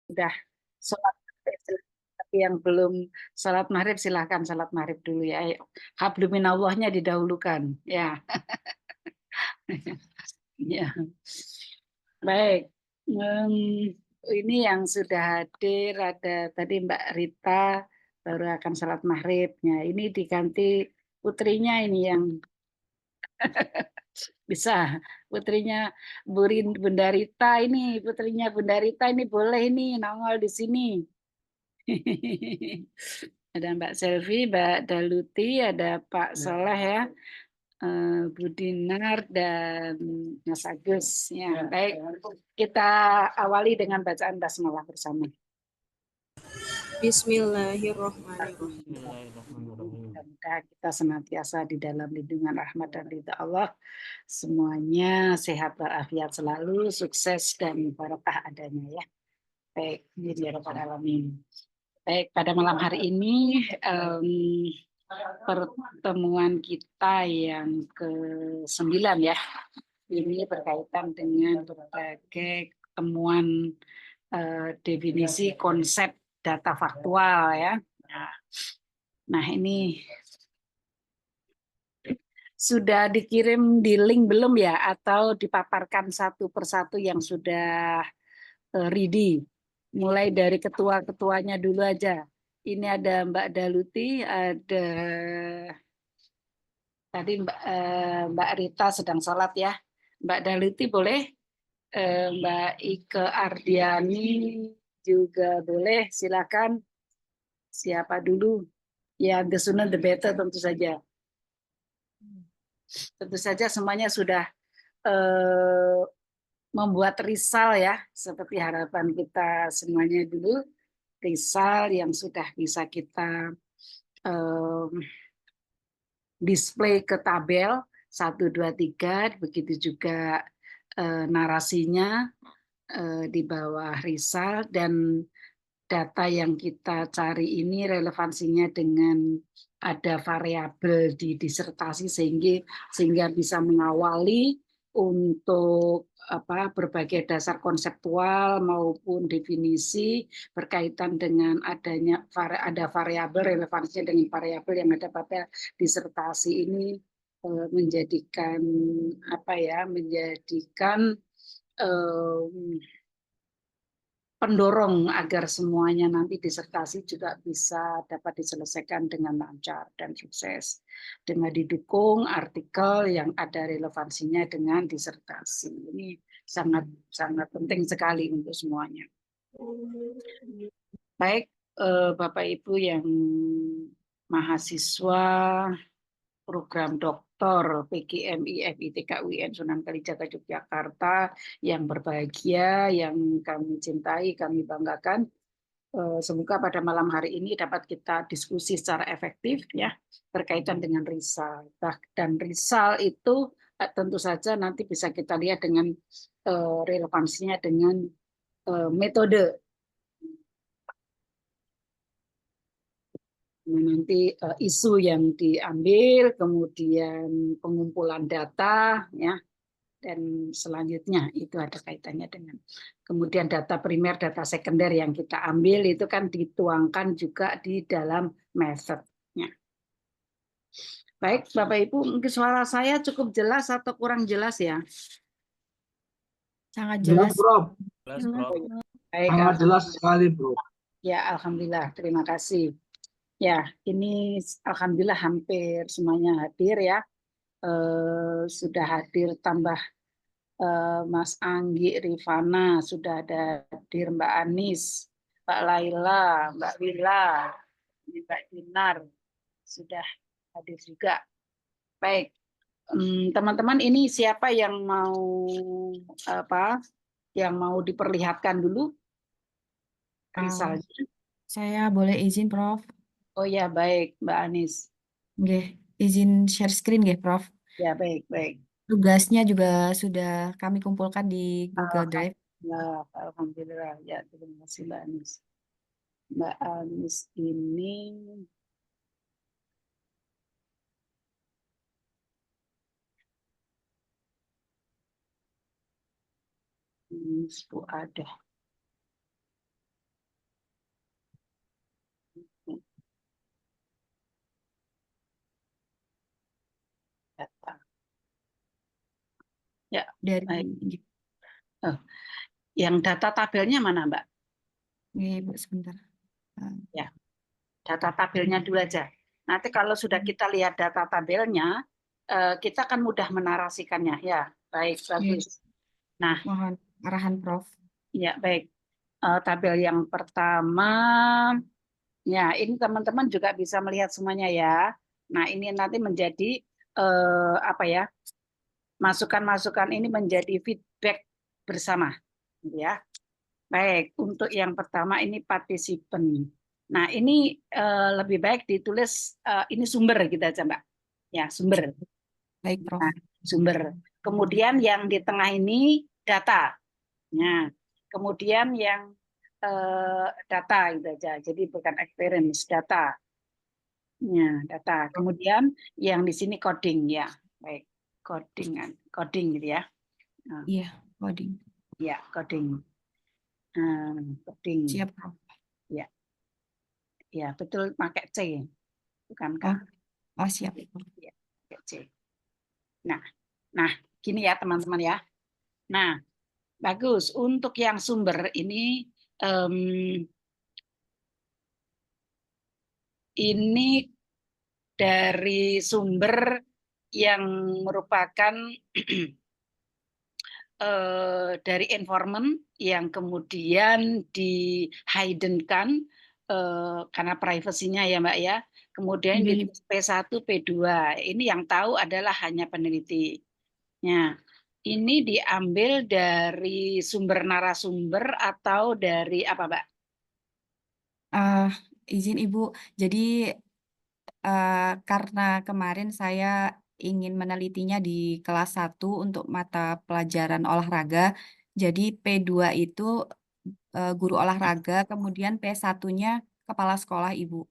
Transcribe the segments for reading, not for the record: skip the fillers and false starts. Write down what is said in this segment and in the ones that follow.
Sudah sholat maghrib, tapi yang belum sholat maghrib silahkan sholat maghrib dulu ya. Ayo. Habluminallahnya didahulukan ya. Ya. Baik. Em, ini yang sudah hadir ada tadi Mbak Rita baru akan sholat maghribnya. Ini diganti putrinya ini yang bisa, putrinya Bunda Rita ini, putrinya Bunda Rita ini boleh ini nongol di sini. Ada Mbak Selvi, Mbak Daluti, ada Pak Soleh ya, Bu Dinar dan Mas Agus. Ya, baik. Kita awali dengan bacaan basmalah bersama. Bismillahirrahmanirrahim. Mudah-mudahan kita senantiasa di dalam lindungan rahmat dan ridha Allah. Semuanya sehat walafiat selalu, sukses dan barokah adanya ya. Baik, ya Rabbal Alamin. Baik, pada malam hari ini pertemuan kita yang ke-9 ya. Ini berkaitan dengan berbagai temuan definisi konsep data faktual ya. Nah, ini sudah dikirim di link belum ya, atau dipaparkan satu persatu yang sudah ready? Mulai dari ketua-ketuanya dulu aja. Ini ada Mbak Daluti, ada tadi Mbak Rita sedang sholat ya. Mbak Daluti boleh, Mbak Ike Ardiani juga boleh, silakan. Siapa dulu? Ya, the sooner the better tentu saja. Tentu saja semuanya sudah membuat risal ya, seperti harapan kita semuanya dulu. Risal yang sudah bisa kita display ke tabel 1, 2, 3, begitu juga narasinya di bawah risal, dan data yang kita cari ini relevansinya dengan ada variabel di disertasi sehingga bisa mengawali untuk berbagai dasar konseptual maupun definisi berkaitan dengan ada variabel, relevansinya dengan variabel yang ada pada disertasi ini, menjadikan pendorong agar semuanya nanti disertasi juga bisa dapat diselesaikan dengan lancar dan sukses, dengan didukung artikel yang ada relevansinya dengan disertasi. Ini sangat sangat penting sekali untuk semuanya. Baik, Bapak Ibu yang mahasiswa program Doktor PGMI FITK UIN Sunan Kalijaga Yogyakarta yang berbahagia, yang kami cintai, kami banggakan. Semoga pada malam hari ini dapat kita diskusi secara efektif ya berkaitan dengan risal. Dan risal itu tentu saja nanti bisa kita lihat dengan relevansinya dengan metode. Nanti isu yang diambil, kemudian pengumpulan data, ya, dan selanjutnya itu ada kaitannya dengan kemudian data primer, data sekunder yang kita ambil itu kan dituangkan juga di dalam methodnya. Baik, Bapak Ibu, mungkin suara saya cukup jelas atau kurang jelas ya? Sangat jelas, Prof. Baik, Sangat jelas sekali, Bro. Ya, alhamdulillah, terima kasih. Ya, ini alhamdulillah hampir semuanya hadir ya. Sudah hadir tambah Mas Anggi, Rifana, sudah ada hadir Mbak Anis, Mbak Laila, Mbak Wila, Mbak Dinar, sudah hadir juga. Baik, teman-teman, ini siapa yang mau diperlihatkan dulu risalnya? saya boleh izin, Prof. Oh ya, baik, Mbak Anis. Nggih, izin share screen nggih, Prof. Ya, baik. Tugasnya juga sudah kami kumpulkan di Google Drive. Alhamdulillah. Ya, terima kasih Mbak Anis. Mbak Anis ini ada. Ya, dari baik. Yang data tabelnya mana, Mbak? ini, Bu, sebentar. Ya, data tabelnya dulu aja. Nanti kalau sudah kita lihat data tabelnya, kita akan mudah menarasikannya. Ya, baik, bagus. Nah, Mohon arahan Prof. ya baik. Tabel yang pertama, ya ini teman-teman juga bisa melihat semuanya ya. Nah, ini nanti menjadi apa ya? Masukan-masukan ini menjadi feedback bersama, gitu ya. Baik, untuk yang pertama ini partisipan. Nah, ini lebih baik ditulis ini sumber gitu aja, Mbak. Ya, sumber. Baik, Prof. Nah, sumber. Kemudian yang di tengah ini data. Nah, kemudian yang data gitu aja. Jadi bukan experience, data. Ya, data. Kemudian yang di sini coding ya. Baik, coding gitu ya. Nah, Iya, coding. ya, coding. Coding. Siap, Prof. Ya. Ya, betul pakai C, bukan K. Oh, siap. Ya, pakai C. Nah, gini ya teman-teman ya. Nah, bagus. Untuk yang sumber ini dari sumber yang merupakan dari informan yang kemudian di hidden-kan karena privasinya ya Mbak ya. Kemudian di P1, P2. Ini yang tahu adalah hanya peneliti. Nah, ini diambil dari sumber narasumber atau dari apa, Mbak? Izin Ibu, jadi karena kemarin saya ingin menelitinya di kelas 1 untuk mata pelajaran olahraga, jadi P2 itu guru olahraga, kemudian P1-nya kepala sekolah, Ibu.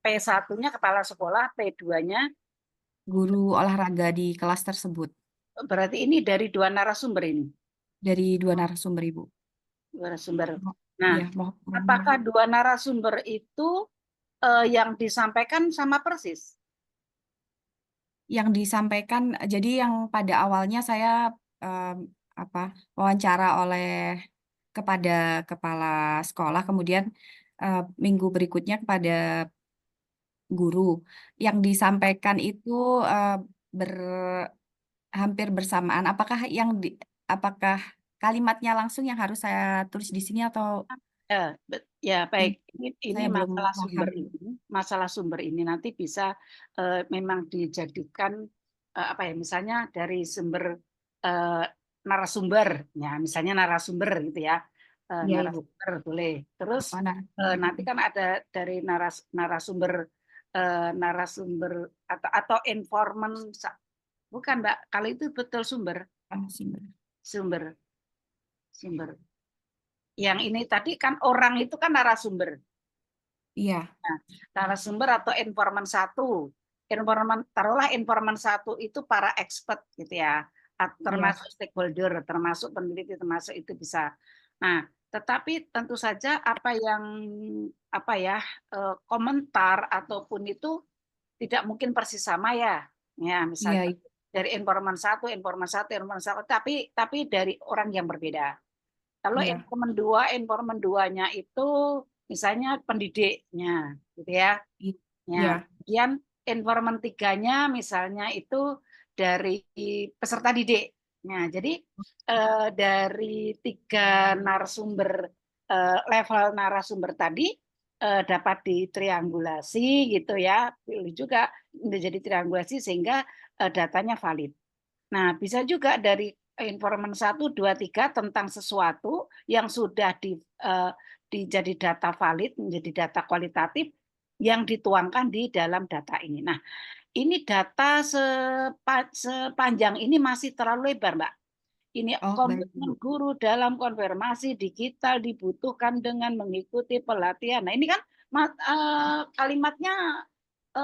P1-nya kepala sekolah, P2-nya Guru olahraga di kelas tersebut, berarti ini dari dua narasumber ini. dari 2 narasumber, Ibu. Narasumber. Nah, Iya, mohon. apakah dua narasumber itu yang disampaikan sama persis? Yang disampaikan, jadi yang pada awalnya saya wawancara kepada kepala sekolah, kemudian minggu berikutnya kepada guru. Yang disampaikan itu hampir bersamaan. Apakah kalimatnya langsung yang harus saya tulis di sini atau Ya baik. Ini saya belum masalah paham? masalah sumber ini nanti bisa memang dijadikan apa ya? Misalnya dari sumber narasumber, ya misalnya narasumber gitu ya. Iya, Ibu. Narasumber boleh. Terus Mana? nanti kan ada dari narasumber narasumber atau informan, bukan Mbak, kalau itu betul sumber sumber. Yang ini tadi kan orang itu kan narasumber. Iya. Nah, narasumber atau informan satu. Taruhlah informan satu itu para expert gitu ya. Termasuk stakeholder, termasuk peneliti, termasuk itu bisa. Nah, tetapi tentu saja apa ya komentar ataupun itu tidak mungkin persis sama ya. Ya, misalnya Iya, dari informan satu, tapi dari orang yang berbeda. Kalau iya. informan duanya itu misalnya pendidiknya, gitu ya. Ya, Iya. kemudian informan tiganya misalnya itu dari peserta didik. Nah, jadi dari 3 narasumber level narasumber tadi dapat ditriangulasi gitu ya, pilih juga menjadi triangulasi sehingga datanya valid. Nah, bisa juga dari informan 1, 2, 3 tentang sesuatu yang sudah dijadi data valid, menjadi data kualitatif yang dituangkan di dalam data ini. Nah, ini data sepanjang ini masih terlalu lebar, Mbak. Ini Baik, komitmen Bu. guru dalam konfirmasi digital dibutuhkan dengan mengikuti pelatihan. Nah, ini kan kalimatnya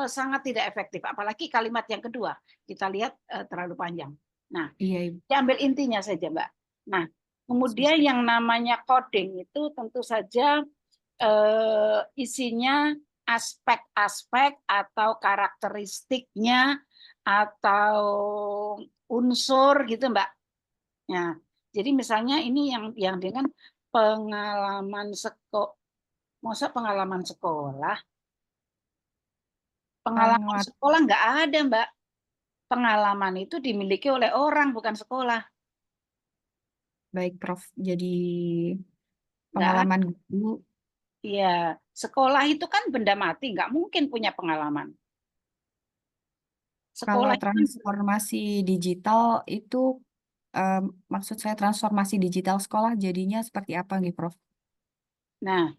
sangat tidak efektif, apalagi kalimat yang kedua kita lihat terlalu panjang. Nah, Iya, Ibu. diambil intinya saja, Mbak. Nah, kemudian yang namanya coding itu tentu saja isinya aspek-aspek atau karakteristiknya atau unsur gitu, Mbak. Ya, jadi misalnya ini yang dengan pengalaman masa pengalaman sekolah? Pengalaman Penguat, sekolah nggak ada, Mbak. Pengalaman itu dimiliki oleh orang, bukan sekolah. baik Prof. Jadi Nggak ada. pengalaman guru. Iya, sekolah itu kan benda mati, nggak mungkin punya pengalaman. Kalau Sekolah itu kan, transformasi digital itu maksud saya transformasi digital sekolah jadinya seperti apa nih Prof? nah,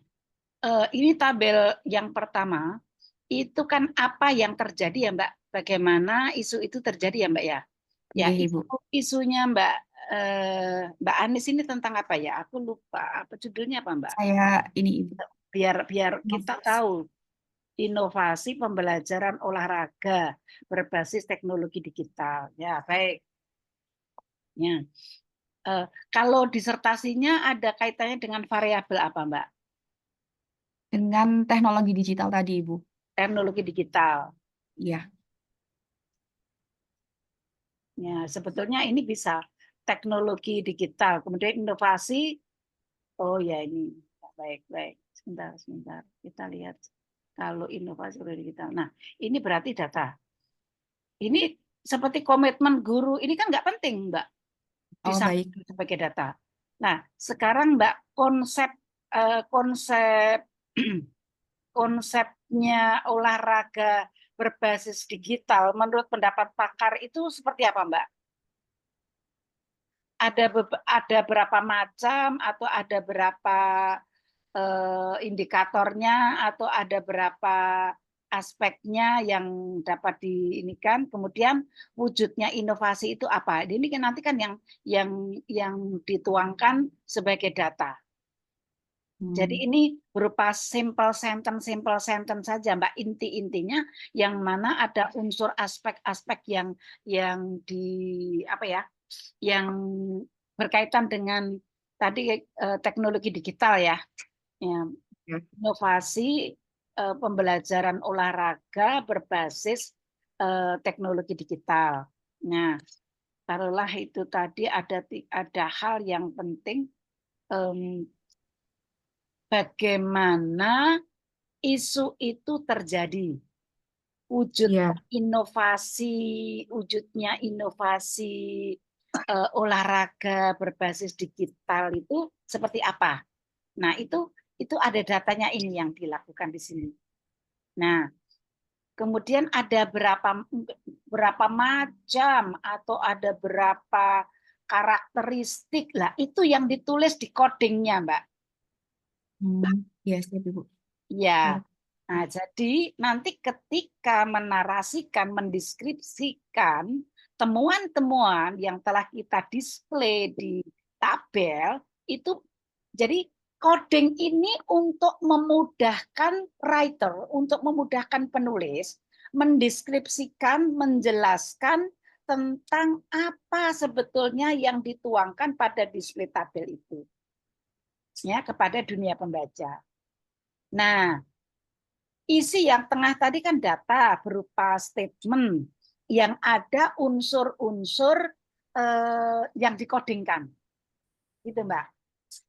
ini tabel yang pertama, itu kan apa yang terjadi ya Mbak? Bagaimana isu itu terjadi ya Mbak ya? Ya, Iya Ibu. isunya Mbak Anies ini tentang apa ya? Aku lupa, apa judulnya apa Mbak? Saya ini Ibu. Biar kita tahu inovasi pembelajaran olahraga berbasis teknologi digital. Ya, baik. Ya. Kalau disertasinya ada kaitannya dengan variabel apa, Mbak? Dengan teknologi digital tadi Ibu. Teknologi digital. Iya. Ya, sebetulnya ini bisa teknologi digital, kemudian inovasi. Oh ya ini, baik, baik. Sebentar. Kita lihat kalau inovasi digital. Nah, ini berarti data. Ini seperti komitmen guru. Ini kan nggak penting, Mbak, Oh baik. sebagai data. Nah, sekarang Mbak konsep konsepnya olahraga berbasis digital menurut pendapat pakar itu seperti apa, Mbak? Ada berapa macam atau ada berapa indikatornya atau ada berapa aspeknya yang dapat diinikan, kemudian wujudnya inovasi itu apa? Ini kan nanti kan yang dituangkan sebagai data. Jadi ini berupa simple sentence saja, Mbak. Inti-intinya yang mana ada unsur aspek-aspek yang di apa ya, yang berkaitan dengan tadi teknologi digital ya. Ya, inovasi pembelajaran olahraga berbasis teknologi digital. Nah, taruhlah itu tadi ada hal yang penting, bagaimana isu itu terjadi, Iya. wujudnya inovasi olahraga berbasis digital itu seperti apa. Nah, itu ada datanya ini yang dilakukan di sini. Nah, kemudian ada berapa macam atau ada berapa karakteristik lah, itu yang ditulis di codingnya, Mbak. Iya siap Ibu. Ya. Nah, jadi nanti ketika menarasikan, mendeskripsikan temuan-temuan yang telah kita display di tabel, itu jadi coding ini untuk memudahkan writer, untuk memudahkan penulis, mendeskripsikan, menjelaskan tentang apa sebetulnya yang dituangkan pada display tabel itu, ya, kepada dunia pembaca. Nah, isi yang tengah tadi kan data berupa statement yang ada unsur-unsur yang dikodingkan. Gitu, Mbak.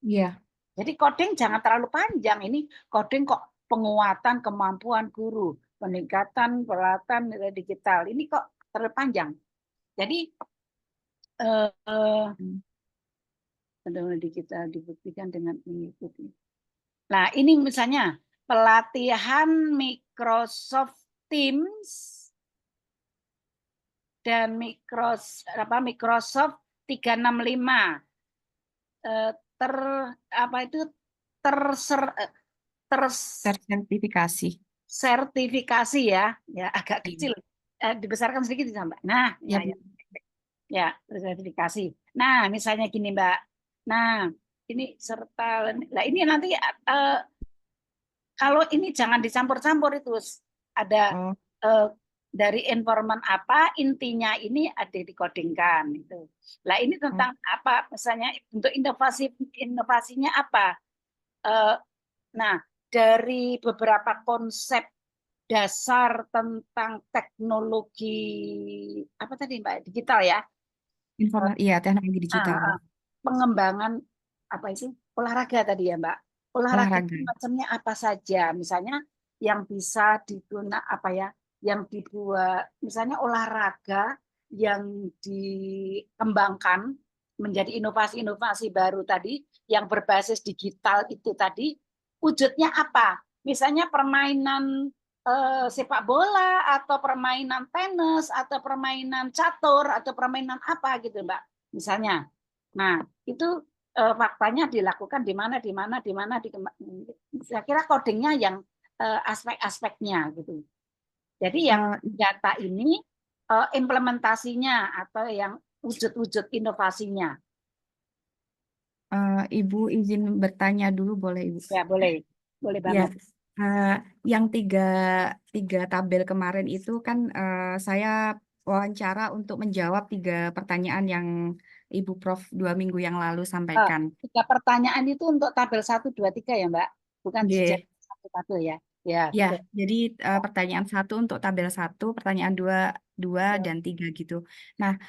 Iya. Jadi coding jangan terlalu panjang. Ini coding kok penguatan kemampuan guru, peningkatan peralatan digital. Ini kok terlalu panjang. Jadi digital dibuktikan dengan mengikuti. Nah, ini misalnya pelatihan Microsoft Teams dan Microsoft 365 Tersertifikasi. ya agak kecil, dibesarkan sedikit sampai. Nah, Ya, ya tersertifikasi. Nah, misalnya gini Mbak. Nah, ini serta, nah ini nanti kalau ini jangan dicampur-campur itu ada dari informan apa, intinya ini ada dikodingkan itu. Lah ini tentang apa? Misalnya untuk inovasinya apa? Nah, dari beberapa konsep dasar tentang teknologi apa tadi Mbak, digital ya. Iya, teknologi Ah, digital, ah. Prof. Pengembangan apa itu olahraga tadi ya Mbak. Olahraga itu Olahraga. macamnya apa saja, misalnya yang bisa digunakan apa ya, yang dibuat misalnya olahraga yang dikembangkan menjadi inovasi-inovasi baru tadi yang berbasis digital itu tadi wujudnya apa, misalnya permainan sepak bola atau permainan tenis atau permainan catur atau permainan apa gitu Mbak misalnya. Nah, itu faktanya dilakukan di mana, di mana, di mana, saya kira codingnya yang aspek-aspeknya gitu. Jadi yang Eh, data ini implementasinya atau yang wujud-wujud inovasinya. Ibu izin bertanya dulu, boleh Ibu? Ya, boleh. Boleh Ya, banget. eh, yang tiga tabel kemarin itu kan saya wawancara untuk menjawab 3 pertanyaan yang Ibu Prof 2 minggu yang lalu Eh, sampaikan. 3 pertanyaan itu untuk tabel 1, 2, 3 ya, Mbak? Bukan Oke. satu tabel ya. Ya, Ya, betul. jadi pertanyaan 1 untuk tabel 1, pertanyaan 2 dan 3 gitu. Nah,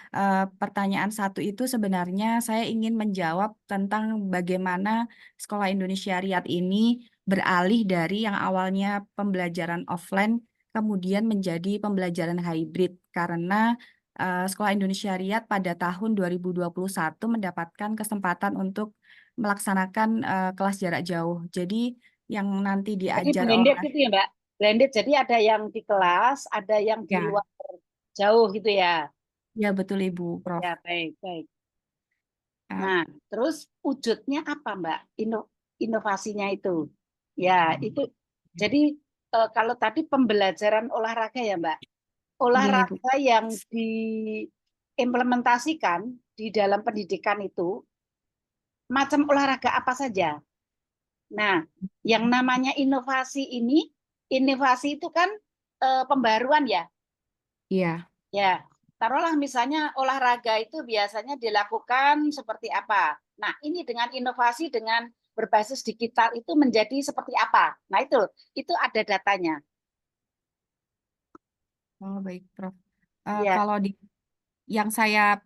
pertanyaan 1 itu sebenarnya saya ingin menjawab tentang bagaimana Sekolah Indonesia Riyadh ini beralih dari yang awalnya pembelajaran offline kemudian menjadi pembelajaran hybrid karena Sekolah Indonesia Riyadh pada tahun 2021 mendapatkan kesempatan untuk melaksanakan kelas jarak jauh. Jadi yang nanti Jadi diajar blended oleh gitu ya, Mbak? Blended, jadi ada yang di kelas, ada yang di ya, luar jauh gitu ya. ya betul Ibu Prof. Ya, baik, baik. Uh, Nah, terus wujudnya apa, Mbak? Inovasinya itu. Ya, itu. Jadi kalau tadi pembelajaran olahraga ya, Mbak. iya Ibu. Olahraga yang diimplementasikan di dalam pendidikan itu macam olahraga apa saja. Nah, yang namanya inovasi itu kan pembaruan ya. Iya. Ya, taruhlah misalnya olahraga itu biasanya dilakukan seperti apa. Nah, ini dengan inovasi dengan berbasis digital itu menjadi seperti apa. Nah, itu ada datanya. Oh baik Prof. Ya, Kalau di yang saya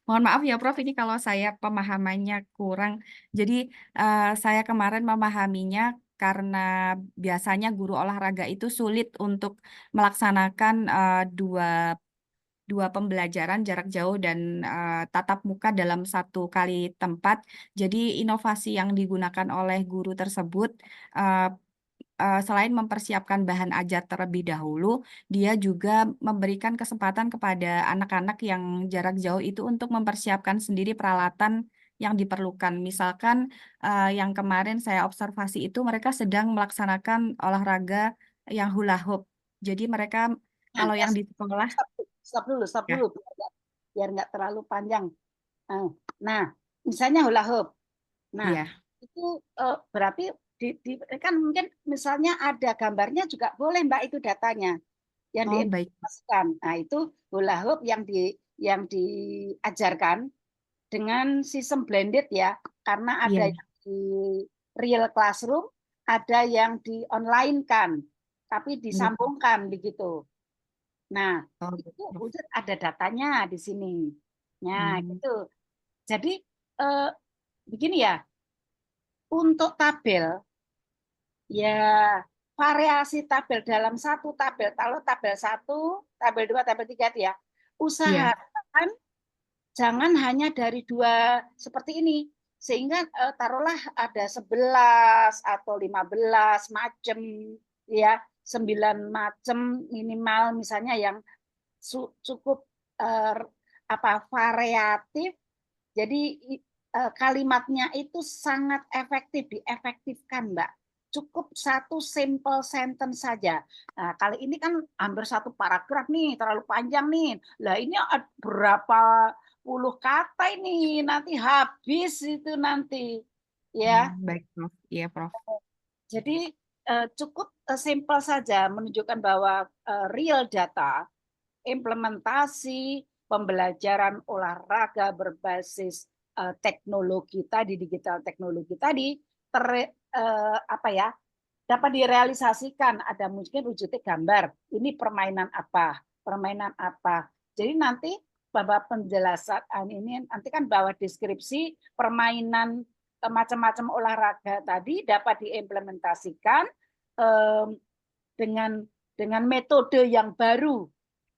mohon maaf ya Prof, ini kalau saya pemahamannya kurang. Jadi saya kemarin memahaminya karena biasanya guru olahraga itu sulit untuk melaksanakan dua pembelajaran jarak jauh dan tatap muka dalam satu kali tempat. Jadi inovasi yang digunakan oleh guru tersebut uh, selain mempersiapkan bahan ajar terlebih dahulu, dia juga memberikan kesempatan kepada anak-anak yang jarak jauh itu untuk mempersiapkan sendiri peralatan yang diperlukan. Misalkan yang kemarin saya observasi itu mereka sedang melaksanakan olahraga yang hula hoop. Jadi mereka nah, kalau yang di sekolah, stop ya, dulu biar nggak terlalu panjang. Nah, misalnya hula hoop. Nah, iya. itu berarti kan mungkin misalnya ada gambarnya juga boleh Mbak itu datanya yang Oh baik, diinformasikan. Nah, itu hula hoop yang diajarkan dengan sistem blended ya, karena ada iya. yang di real classroom, ada yang di online kan, tapi Iya. disambungkan begitu. Nah, Oh, baik, itu Prof. wujud ada datanya di sini. Nah, Hmm, gitu. Jadi eh, begini ya, untuk tabel ya variasi tabel dalam satu tabel. Kalau tabel 1, tabel 2, tabel 3 itu ya. iya. Usahakan jangan hanya dari 2 seperti ini. Sehingga taruhlah ada 11 atau 15 macam ya, 9 macam minimal misalnya yang cukup eh, apa variatif. Jadi kalimatnya itu sangat efektif, diefektifkan, Mbak. Cukup satu simple sentence saja. Nah, kali ini kan hampir satu paragraf nih, terlalu panjang nih. Lah ini berapa puluh kata ini, nanti habis itu nanti. Ya, Baik, Prof. Iya, Prof. jadi cukup simple saja menunjukkan bahwa real data implementasi pembelajaran olahraga berbasis teknologi tadi, digital teknologi tadi, apa ya, dapat direalisasikan. Ada mungkin wujudnya gambar. Ini permainan apa? Permainan apa? Jadi nanti bahwa penjelasan ini nanti kan bahwa deskripsi permainan macam-macam olahraga tadi dapat diimplementasikan dengan metode yang baru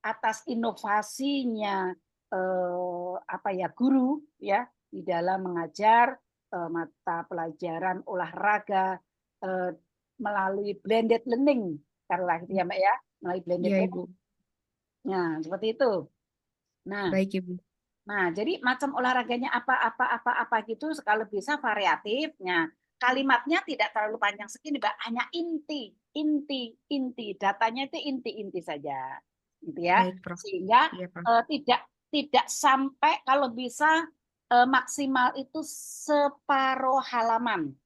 atas inovasinya guru ya di dalam mengajar mata pelajaran olahraga melalui blended learning karena gitu ya Mbak ya, melalui blended Iya, learning. Ibu. Nah, seperti itu. Nah, Baik, Ibu. jadi macam olahraganya apa gitu kalau bisa variatif. Nah, kalimatnya tidak terlalu panjang segini, Mbak. Hanya inti. Datanya itu inti-inti saja. Gitu ya. Baik, Prof. Sehingga Iya, Prof. tidak sampai kalau bisa maksimal itu separuh halaman.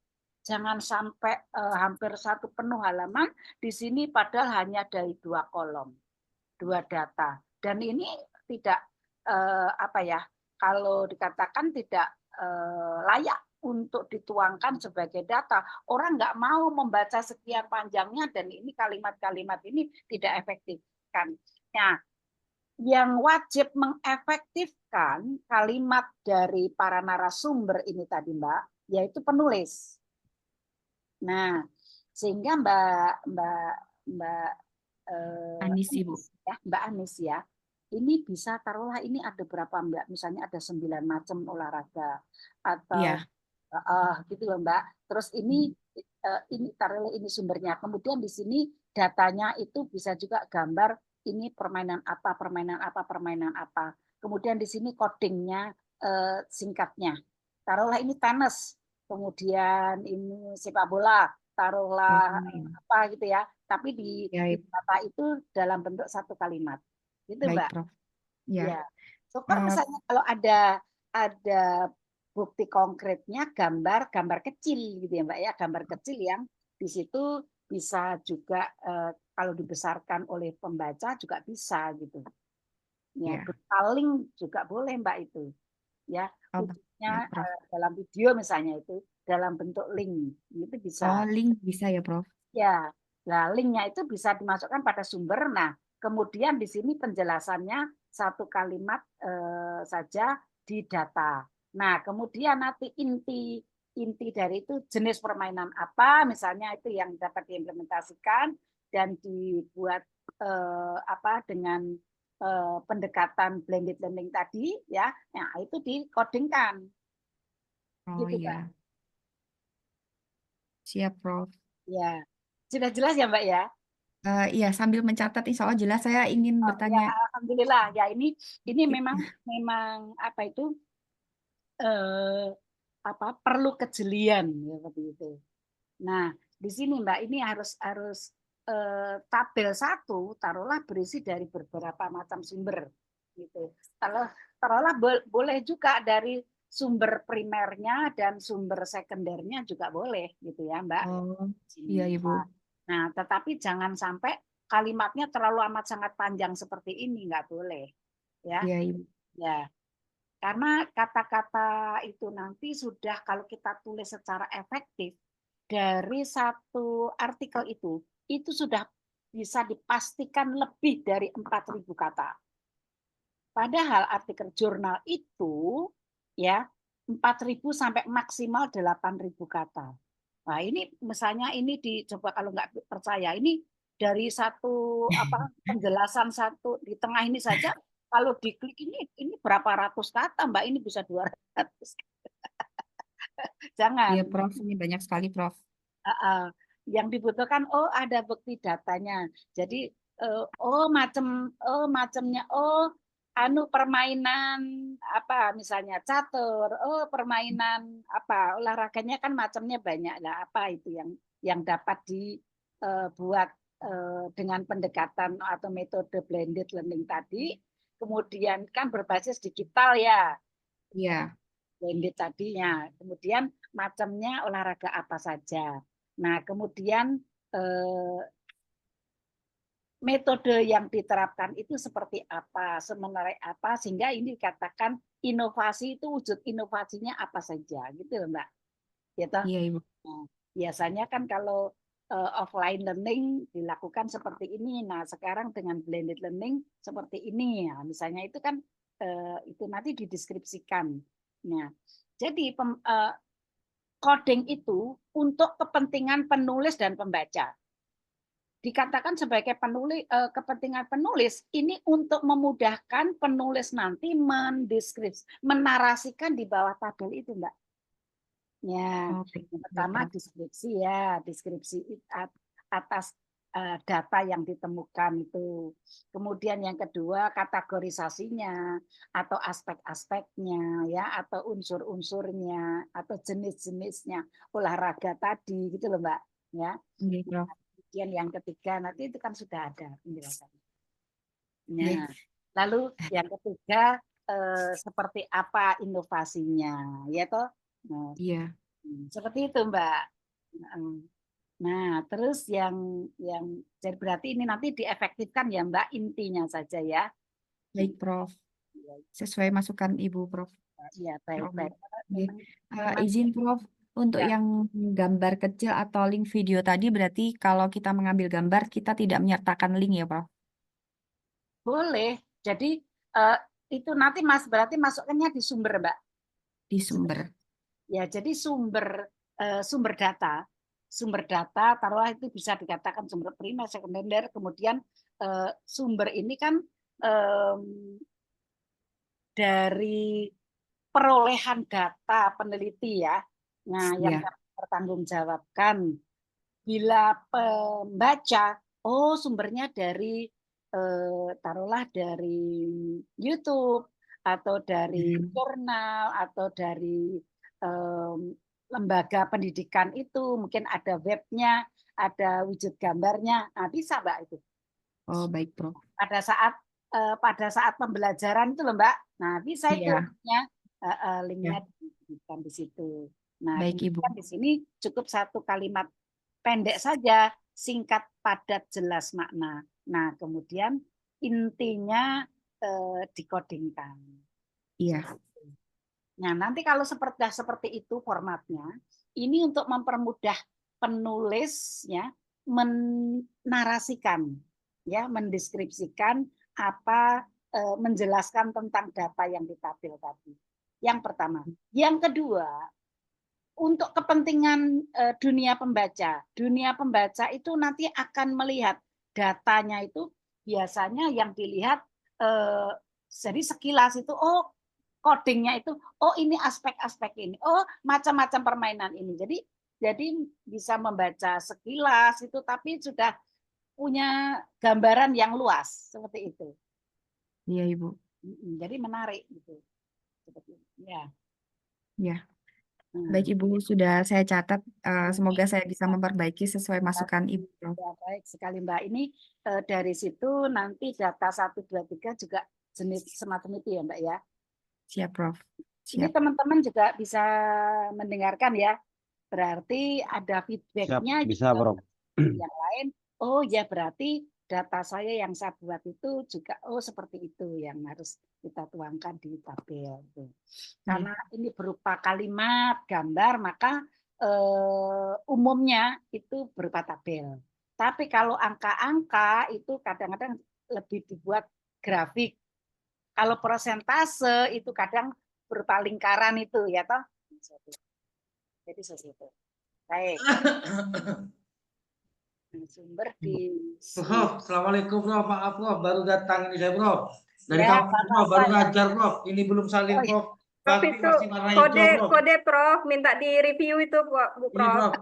Jangan sampai hampir satu penuh halaman di sini padahal hanya dari 2 kolom, 2 data. Dan ini tidak kalau dikatakan tidak layak untuk dituangkan sebagai data. Orang nggak mau membaca sekian panjangnya dan ini kalimat-kalimat ini tidak efektif kan. Nah, yang wajib mengefektifkan kalimat dari para narasumber ini tadi Mbak, yaitu penulis. Nah, sehingga Mbak Anis, Ibu. Mbak Anis ya, ini bisa taruhlah ini ada berapa Mbak, misalnya ada 9 macam olahraga atau Iya. gitu loh Mbak. Terus ini taruhlah ini sumbernya. Kemudian di sini datanya itu bisa juga gambar ini permainan apa. Kemudian di sini codingnya singkatnya. Taruhlah ini tenis, kemudian ini sepak bola, taruhlah apa gitu ya. Tapi di data itu dalam bentuk satu kalimat. Gitu Baik, Mbak. Prof. Ya. Syukur misalnya kalau ada bukti konkretnya gambar kecil gitu ya Mbak ya, gambar kecil yang di situ bisa juga kalau dibesarkan oleh pembaca juga bisa gitu. Ya, link juga boleh Mbak itu. Ya, wujudnya dalam video misalnya itu dalam bentuk link itu bisa. Oh, link bisa ya, Prof. Ya, nah linknya itu bisa dimasukkan pada sumber. Nah, kemudian di sini penjelasannya satu kalimat saja di data. Nah, kemudian nanti inti dari itu jenis permainan apa, misalnya itu yang dapat diimplementasikan dan dibuat dengan pendekatan blended learning tadi, ya, nah itu dikodingkan. Oh Gitu, iya. Pak. Siap, Prof. Ya, sudah jelas ya Mbak ya? Iya, sambil mencatat, insya Allah jelas. Saya ingin bertanya. Ya, alhamdulillah ya ini memang apa itu perlu kejelian ya, seperti itu. Nah di sini Mbak ini harus tabel satu taruhlah berisi dari beberapa macam sumber gitu. Kalau taruhlah boleh juga dari sumber primernya dan sumber sekundernya juga boleh gitu ya Mbak. Oh iya Ibu. Nah tetapi jangan sampai kalimatnya terlalu amat sangat panjang seperti ini, nggak boleh ya. Iya Ibu. Ya, karena kata-kata itu nanti sudah kalau kita tulis secara efektif dari satu artikel itu sudah bisa dipastikan lebih dari 4.000 kata. Padahal artikel jurnal itu ya 4.000 sampai maksimal 8.000 kata. Nah, ini misalnya ini dicoba kalau nggak percaya ini dari satu penjelasan satu di tengah ini saja kalau diklik ini berapa ratus kata Mbak, ini bisa 200. Jangan. Iya Prof, ini banyak sekali Prof. Yang dibutuhkan ada bukti datanya. Jadi macamnya permainan apa misalnya catur, permainan apa olahraganya kan macamnya banyak lah, apa itu yang dapat dibuat dengan pendekatan atau metode blended learning tadi, kemudian kan berbasis digital ya. Iya. Blended tadinya, kemudian macamnya olahraga apa saja. Nah, kemudian metode yang diterapkan itu seperti apa, semenarik apa, sehingga ini dikatakan inovasi itu wujud inovasinya apa saja, gitu Mbak. Gitu. Iya Ibu. Nah, biasanya kan kalau offline learning dilakukan seperti ini. Nah, sekarang dengan blended learning seperti ini ya. Misalnya itu kan itu nanti dideskripsikan. Nah, jadi coding itu untuk kepentingan penulis dan pembaca. Dikatakan sebagai kepentingan penulis ini untuk memudahkan penulis nanti menarasikan di bawah tabel itu, Mbak. Ya, Oke, yang baik, pertama Prof. deskripsi atas data yang ditemukan itu. Kemudian yang kedua kategorisasinya atau aspek-aspeknya ya atau unsur-unsurnya atau jenis-jenisnya olahraga tadi gitu loh, Mbak, ya. Oke, Prof. Kemudian yang ketiga nanti itu kan sudah ada penjelasannya. Oke. Nah, lalu yang ketiga seperti apa inovasinya, ya toh? Nah, Iya, seperti itu, Mbak. Nah, terus yang jadi berarti ini nanti diefektifkan ya, Mbak, intinya saja ya. baik, Prof. Sesuai masukan Ibu, Prof. Iya, baik-baik. Oke. Memang Izin, Prof. Untuk ya, yang gambar kecil atau link video tadi, berarti kalau kita mengambil gambar, kita tidak menyertakan link ya, Prof? boleh. Jadi itu nanti berarti masukkannya di sumber, Mbak. Di sumber. Ya, jadi sumber data taruhlah itu bisa dikatakan sumber primer, sekunder, kemudian sumber ini kan dari perolehan data peneliti ya. Nah, yang Ya. bertanggungjawabkan bila pembaca, oh sumbernya dari taruhlah dari YouTube atau dari jurnal atau dari lembaga pendidikan itu, mungkin ada webnya, ada wujud gambarnya, nah bisa Mbak itu. Oh, baik, Prof. Pada saat pembelajaran itu loh Mbak, nah bisa itu Iya. linknya Ya. diberikan di situ. Nah, Baik, Ibu. kemudian di sini cukup satu kalimat pendek saja, singkat, padat, jelas makna. Nah, kemudian intinya dikodingkan. Iya. Nah, nanti kalau seperti itu formatnya, ini untuk mempermudah penulis ya menarasikan ya, mendeskripsikan apa menjelaskan tentang data yang ditampil tadi. Yang pertama, yang kedua, untuk kepentingan dunia pembaca itu nanti akan melihat datanya itu biasanya yang dilihat jadi sekilas itu oh codingnya itu oh ini aspek-aspek ini oh macam-macam permainan ini jadi bisa membaca sekilas itu tapi sudah punya gambaran yang luas seperti itu. Iya, Ibu. Jadi menarik gitu seperti itu. Ya. Ya. Baik, Ibu, sudah saya catat. Semoga saya bisa memperbaiki sesuai masukan Ibu, Prof. Ya, baik sekali Mbak. Ini dari situ nanti data 1, 2, 3 juga jenis semacam itu ya Mbak ya. Siap, Prof. Ini Siap. teman-teman juga bisa mendengarkan ya. Berarti ada feedbacknya Bisa, Prof. yang lain. Oh ya berarti data saya yang saya buat itu juga oh seperti itu yang harus kita tuangkan di tabel. Karena ini berupa kalimat, gambar, maka umumnya itu berupa tabel. Tapi kalau angka-angka itu kadang-kadang lebih dibuat grafik. Kalau persentase itu kadang berupa lingkaran itu ya toh. Jadi seperti itu. Baik. Sumber di Prof, Assalamualaikum Prof. Maaf Prof, baru datang ini saya Prof. Dari ya kampung Prof, apa-apa baru ya. ngajar Prof. Ini belum salin Oh, ya. Prof. Prof Tapi itu masih warna hijau Prof. kode Prof minta di review itu Bu Ini Prof. Prof.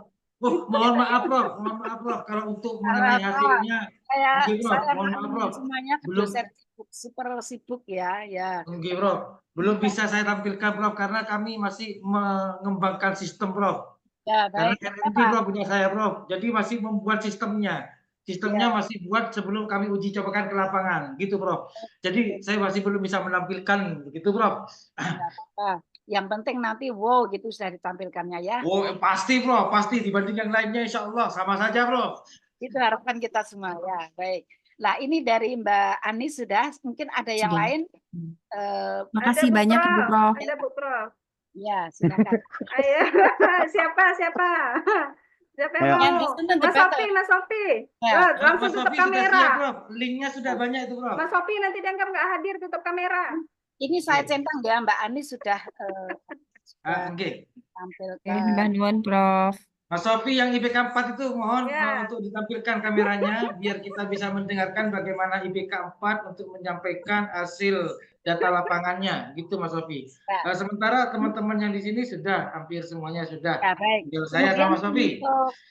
Mohon maaf Prof, mohon maaf Prof. Kalau untuk mengenai apa hasilnya, oke Prof, saya mohon maaf maklum Prof. semuanya Belum, dosen super sibuk ya. oke Prof. Belum bisa saya tampilkan Prof karena kami masih mengembangkan sistem Prof. Ya, Karena baik. RMD Apa? Prof punya saya Prof. Jadi masih membuat sistemnya. Sistemnya Ya, masih buat sebelum kami uji cobakan ke lapangan, gitu Prof. Jadi saya masih belum bisa menampilkan, gitu Prof. enggak apa-apa. Yang penting nanti wow gitu sudah ditampilkannya ya. Oh pasti Prof, pasti dibanding yang lainnya Insya Allah sama saja Prof. Itu harapan kita semua ya. Baik. Lah ini dari Mbak Ani sudah. Mungkin ada yang Sudah. lain. Makasih Ada Bu banyak, Ibu Prof. Ada Bu Prof. Ya silakan. Ayo siapa? Siapa Ayo. yang And mau? listen to the Mas Sofi, better. Mas Sofi. Ya. Langsung Mas tutup Sofi sudah siap, kamera. Prof. Linknya sudah banyak itu, Prof. Mas Sofi nanti dianggap nggak hadir, tutup kamera. Ini saya Oke. centang ya, Mbak Ani sudah Oke. tampilkan. Mbak Nuwun, Prof. Mas Sofi yang IPK 4 itu mohon Ya. untuk ditampilkan kameranya biar kita bisa mendengarkan bagaimana IPK 4 untuk menyampaikan hasil data lapangannya gitu Mas Sofi. Ya. Sementara teman-teman yang di sini sudah hampir semuanya sudah. Ya, baik. Tinggal saya Kemudian sama Mas Sofi.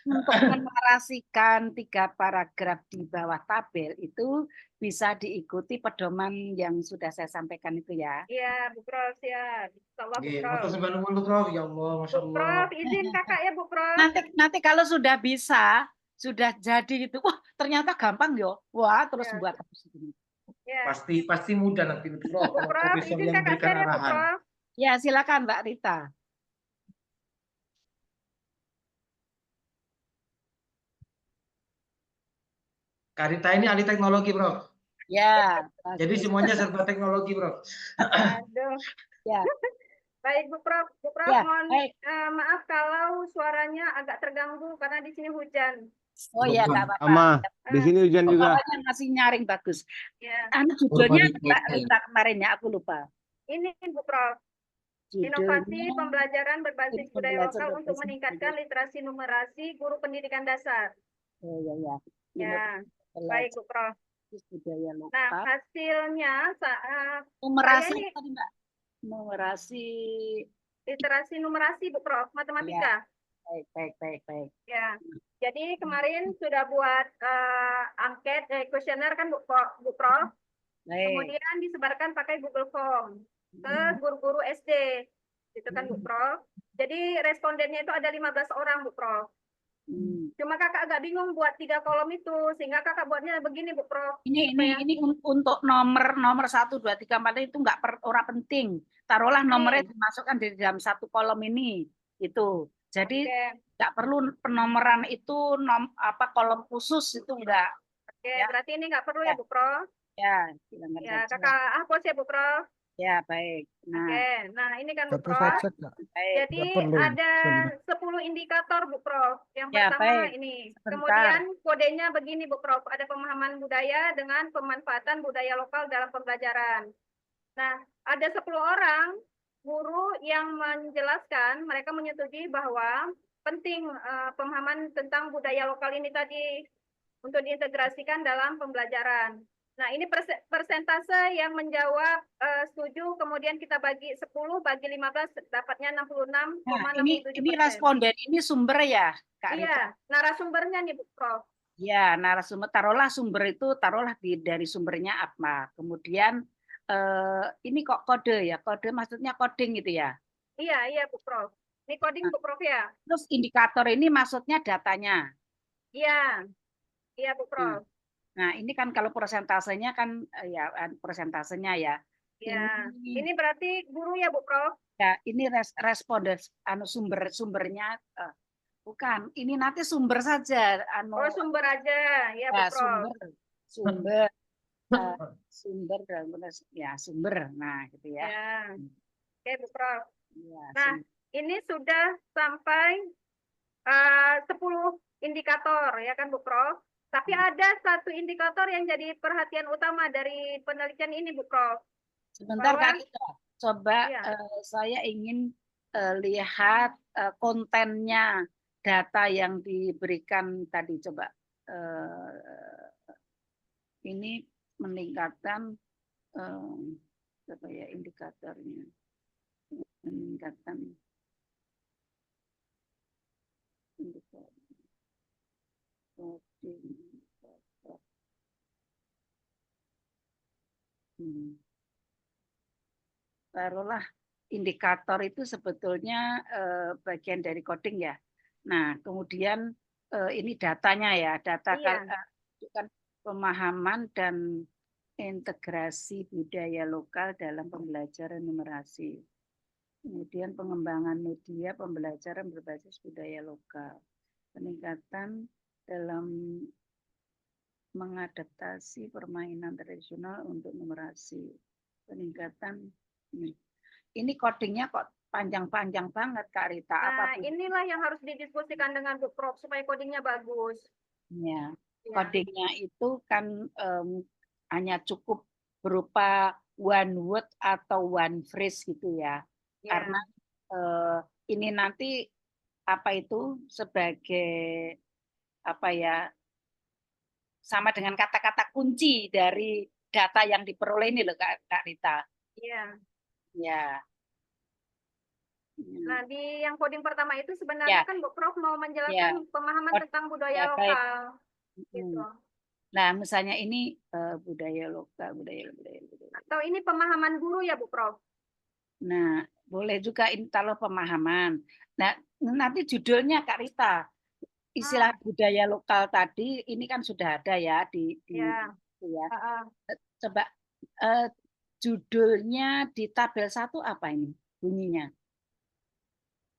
untuk menarasikan 3 paragraf di bawah tabel itu bisa diikuti pedoman yang sudah saya sampaikan itu ya. Iya, Bu Prof, siap. Insyaallah, Bu Oke, Prof. matur sembah nuwun Prof. Ya Allah, Masya Bu Allah. Prof, izin kakak ya, Bu Prof. Nanti kalau sudah bisa, sudah jadi itu, wah ternyata gampang yo. Wah, terus Ya. buat begini. Ya. Pasti mudah nanti Prof. Bu Kalau Prof, profesor izin yang kakak memberikan share ya, Bu arahan. Prof. Ya, silakan Mbak Rita. Karita ini ahli teknologi, Prof. Ya, Jadi bagus. semuanya serba teknologi, Prof. Aduh. Ya. Baik, Bu Prof. Bu Prof, Ya, mohon baik. maaf kalau suaranya agak terganggu karena di sini hujan. Oh ya, enggak apa-apa. Sama, di sini hujan juga. Pokoknya masih nyaring bagus. Ya. Judulnya Mbak Rita kemarin ya, aku lupa. Ini, Bu Prof. Inovasi Judulnya pembelajaran berbasis budaya Pembelajaran lokal untuk berbasis meningkatkan literasi numerasi guru pendidikan dasar. Oh ya. Ya, baik, Bu Prof. Budaya Nah, lokal. hasilnya saat Numerasi ini- tadi Mbak. Numerasi. literasi numerasi, Bu Prof, matematika. Baik. Ya. Jadi kemarin sudah buat angket, kuesioner kan Bu Prof. Baik. Kemudian disebarkan pakai Google Form ke guru-guru SD. Gitu kan, Bu Prof. Jadi respondennya itu ada 15 orang, Bu Prof. Cuma kakak agak bingung buat 3 kolom itu, sehingga kakak buatnya begini, Bu Prof. Ini untuk nomor 1, 2, 3, 4 itu orang penting. Taruhlah nomornya dimasukkan di dalam 1 kolom ini. Itu. Jadi nggak perlu penomoran itu kolom khusus itu enggak. Oke, Ya. berarti ini nggak perlu ya, Bu Prof. Ya, silakan Ya, saja. kakak hapus ya, Bu Prof. Ya, baik. Nah, Oke, nah ini kan Bu Tapi Prof. saya cek nggak? baik. Jadi Nggak perlu, ada Selina. 10 indikator, Bu Prof. Yang Ya, pertama baik. ini. Sebentar. Kemudian kodenya begini, Bu Prof. Ada pemahaman budaya dengan pemanfaatan budaya lokal dalam pembelajaran. Nah, ada 10 orang guru yang menjelaskan, mereka menyetujui bahwa penting pemahaman tentang budaya lokal ini tadi untuk diintegrasikan dalam pembelajaran. Nah, ini persentase yang menjawab setuju, kemudian kita bagi 10, bagi 15, dapatnya 66,67%. Ini responden, ini sumber ya, Kak Rita? Iya, narasumbernya nih, Bu Prof. Ya, narasumber, taruhlah sumber itu, dari sumbernya apa. Kemudian, ini kok kode ya, kode maksudnya coding gitu ya? Iya, Bu Prof. Ini coding, Bu Prof ya? Terus indikator ini maksudnya datanya? Iya, Bu Prof. Nah, ini kan kalau persentasenya kan persentasenya ya. Ya, ini berarti guru ya, Bu Prof? Ya, ini responden sumbernya bukan. Ini nanti sumber saja Oh, sumber aja ya, Bu Prof. Sumber sumber. Nah, gitu ya. Ya. Oke, Bu Prof. Ya, nah, ini sudah sampai 10 indikator ya kan, Bu Prof? Tapi ada satu indikator yang jadi perhatian utama dari penelitian ini, Bu Prof. Sebentar, Kak Rita. Coba ya. Saya ingin lihat kontennya data yang diberikan tadi. Coba ini meningkatkan apa ya indikatornya, meningkatkan indikator. Taruhlah indikator itu sebetulnya bagian dari coding ya. Nah, kemudian ini datanya ya, data kan pemahaman dan integrasi budaya lokal dalam pembelajaran numerasi. Kemudian pengembangan media pembelajaran berbasis budaya lokal. Peningkatan dalam mengadaptasi permainan tradisional untuk numerasi. Peningkatan ini codingnya kok panjang-panjang banget Kak Rita. Nah, Apapun. inilah yang harus didiskusikan dengan Bu Prof supaya codingnya bagus. Ya. Ya. Codingnya itu kan hanya cukup berupa one word atau one phrase gitu ya. Ya. Karena ini nanti apa itu sebagai apa ya, sama dengan kata-kata kunci dari data yang diperoleh ini loh Kak Rita. Iya. Ya. Nah, di yang coding pertama itu sebenarnya Ya. kan Bu Prof mau menjelaskan pemahaman tentang budaya Ya, baik. lokal. Gitu. Nah, misalnya ini budaya lokal, budaya. Atau ini pemahaman guru ya Bu Prof? Nah, boleh juga ini kalau pemahaman. Nah, nanti judulnya Kak Rita, istilah budaya lokal tadi ini kan sudah ada ya di Ya. itu ya. Uh-uh. Coba judulnya di tabel 1 apa ini bunyinya?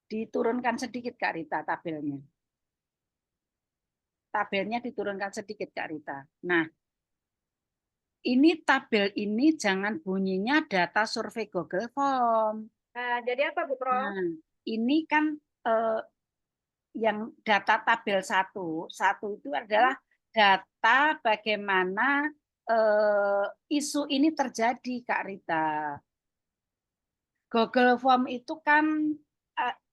Diturunkan sedikit Kak Rita tabelnya. Tabelnya diturunkan sedikit Kak Rita. Nah, ini tabel ini jangan bunyinya data survei Google Form. Nah, jadi apa Bu Prof? Nah, ini kan yang data tabel 1 itu adalah data bagaimana isu ini terjadi Kak Rita. Google Form itu kan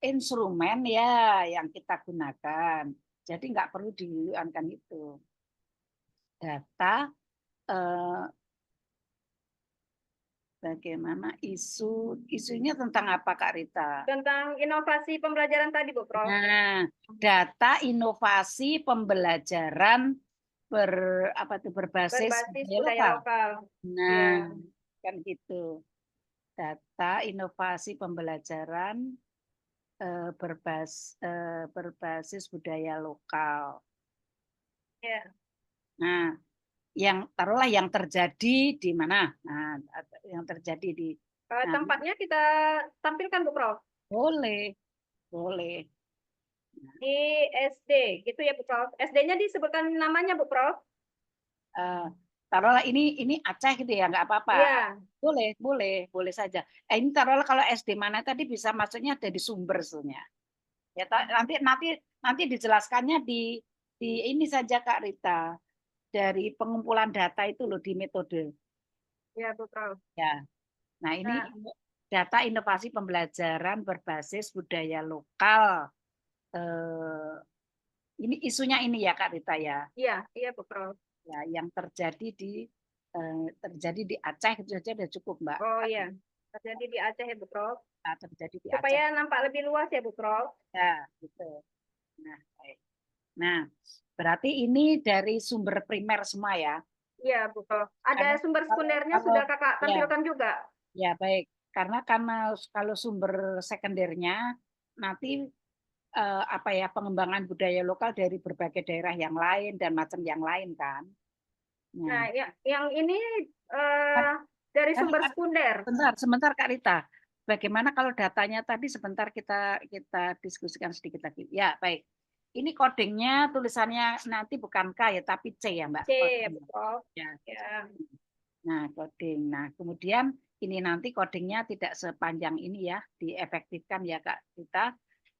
instrumen ya yang kita gunakan. Jadi nggak perlu diluankan itu. Data bagaimana isunya tentang apa Kak Rita? Tentang inovasi pembelajaran tadi Bu Prof. Nah, data inovasi pembelajaran berbasis budaya lokal. Nah, kan gitu. Data inovasi pembelajaran berbasis budaya lokal. Ya. Nah, taruhlah yang terjadi di mana? Nah, yang terjadi di tempatnya kita tampilkan Bu Prof. Boleh. Di SD, gitu ya Bu Prof. SD-nya disebutkan namanya Bu Prof. Taruhlah ini Aceh gitu ya, nggak apa-apa. Iya. Boleh saja. Ini taruhlah kalau SD mana tadi bisa maksudnya dari sumber sebenarnya. Ya, nanti dijelaskannya di ini saja Kak Rita, dari pengumpulan data itu loh di metode. Ya Bu Prof. Ya. Nah, ini data inovasi pembelajaran berbasis budaya lokal. Ini isunya ini ya Kak Rita ya. Iya Bu Prof. Ya, yang terjadi di Aceh itu saja sudah cukup Mbak. Oh iya, terjadi di Aceh ya Bu Prof. Nah, terjadi di Supaya Aceh. nampak lebih luas ya Bu Prof. Ya, gitu. Nah, baik. Nah, berarti ini dari sumber primer semua ya. Iya Bu Prof. Ada sumber sekundernya sudah Kakak tampilkan juga. Ya, baik. Karena kalau sumber sekundernya nanti pengembangan budaya lokal dari berbagai daerah yang lain dan macam yang lain kan. Nah, yang ini dari sumber sekunder. Sebentar Kak Rita. Bagaimana kalau datanya tadi sebentar kita diskusikan sedikit lagi. Ya, baik. Ini codingnya tulisannya nanti bukan K ya, tapi C ya Mbak. C ya Bu Prof. Ya. Ya. Nah, coding. Nah, kemudian ini nanti codingnya tidak sepanjang ini ya, diefektifkan ya Kak Rita.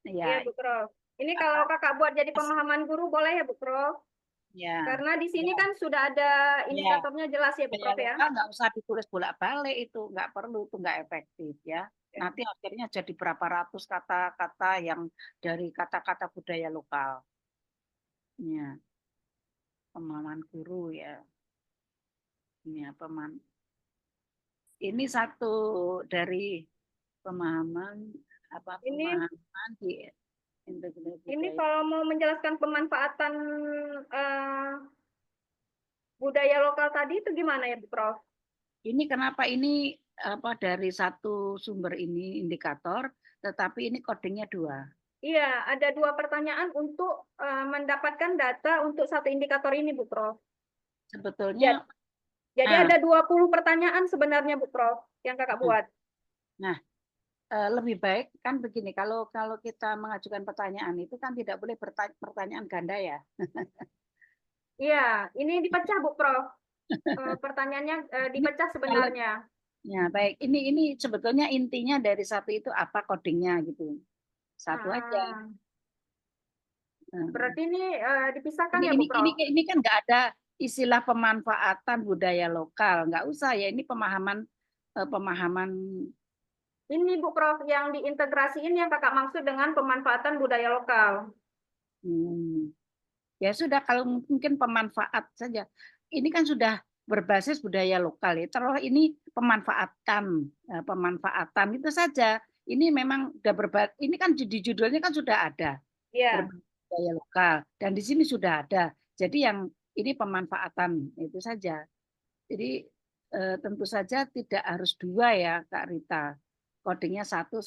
Iya Bu Prof. Ini kalau Kakak buat jadi pemahaman guru boleh ya Bu Prof? Ya. Karena di sini kan sudah ada indikatornya jelas ya Bu Prof ya. Nggak usah ditulis bolak-balik itu, nggak perlu, itu nggak efektif ya. Nanti akhirnya jadi berapa ratus kata-kata yang dari kata-kata budaya lokal. Ya. Pemahaman guru ya. Ini Ini satu dari pemahaman pemahaman di integrasi. Ini kalau mau menjelaskan pemanfaatan budaya lokal tadi itu gimana ya Bu Prof? Ini kenapa ini dari satu sumber ini indikator, tetapi ini codingnya 2. Iya, ada 2 pertanyaan untuk mendapatkan data untuk satu indikator ini Bu Prof. Sebetulnya jadi ada 20 pertanyaan sebenarnya Bu Prof yang Kakak buat. Nah, lebih baik kan begini, kalau kita mengajukan pertanyaan itu kan tidak boleh pertanyaan ganda ya. Iya, ini dipecah Bu Prof. Pertanyaannya dipecah sebenarnya. Ya, baik. Ini sebetulnya intinya dari satu itu apa codingnya gitu. Satu aja. Ah, Nah, berarti ini dipisahkan ya ini Bu Prof? ini kan nggak ada istilah pemanfaatan budaya lokal, nggak usah ya. Ini pemahaman pemahaman. Ini Bu Prof yang diintegrasiin yang kakak maksud dengan pemanfaatan budaya lokal. Ya sudah, kalau mungkin pemanfaat saja. Ini kan sudah berbasis budaya lokal ya. Terus ini pemanfaatan itu saja. Ini memang udah ini kan di judulnya kan sudah ada Iya. berbasis budaya lokal dan di sini sudah ada. Jadi yang ini pemanfaatan itu saja. Jadi tentu saja tidak harus dua ya Kak Rita. Codingnya satu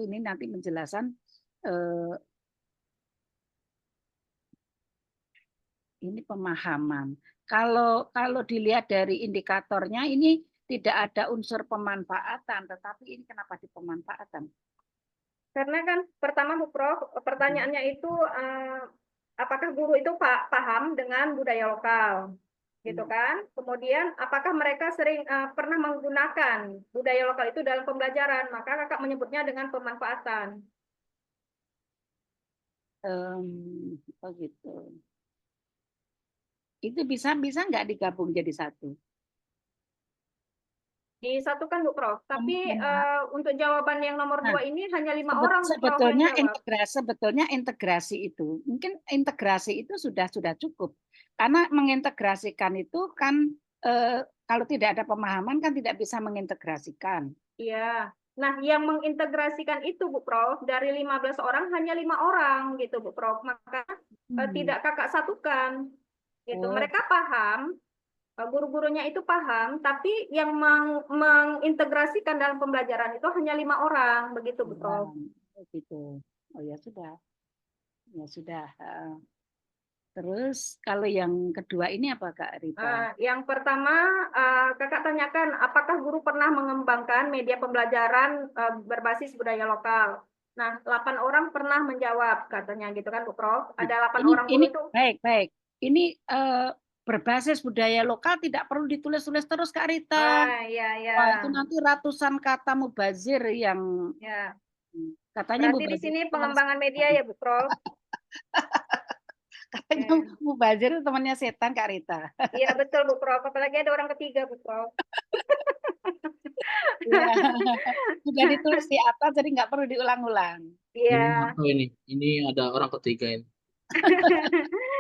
ini nanti penjelasan ini pemahaman. Kalau dilihat dari indikatornya ini tidak ada unsur pemanfaatan, tetapi ini kenapa di pemanfaatan? Karena kan pertama Bu Prof, pertanyaannya itu apakah guru itu paham dengan budaya lokal, gitu kan? Kemudian apakah mereka sering pernah menggunakan budaya lokal itu dalam pembelajaran? Maka kakak menyebutnya dengan pemanfaatan. Oh gitu. Itu bisa nggak digabung jadi satu? Disatukan Bu Prof. Tapi untuk jawaban yang nomor Nah, 2 ini hanya 5 orang Bu Prof yang jawab. sebetulnya integrasi itu mungkin integrasi itu sudah cukup karena mengintegrasikan itu kan kalau tidak ada pemahaman kan tidak bisa mengintegrasikan. Iya. Nah, yang mengintegrasikan itu Bu Prof dari 15 orang hanya 5 orang gitu Bu Prof. Maka tidak kakak satukan gitu. Oh, Mereka paham, guru-gurunya itu paham, tapi yang mengintegrasikan dalam pembelajaran itu hanya 5 orang begitu Bu Prof. gitu. Oh ya sudah. Ya sudah. Terus kalau yang kedua ini apa Kak Rita? Yang pertama, kakak tanyakan, apakah guru pernah mengembangkan media pembelajaran berbasis budaya lokal? Nah, 8 orang pernah menjawab, katanya gitu kan, Bu Prof. Ada 8 orang guru Ini itu. baik. Ini berbasis budaya lokal tidak perlu ditulis-tulis terus Kak Rita. Iya. Wah, itu nanti ratusan kata mubazir yang Ya. katanya Berarti di mubazir sini itu teman pengembangan media ya, Bu Prof. katanya mubazir itu temannya setan Kak Rita. Iya, betul, Bu Prof. Apalagi ada orang ketiga, Bu Prof. Iya. Sudah ditulis di atas jadi nggak perlu diulang-ulang. Iya. Ini ada orang ketiga ini.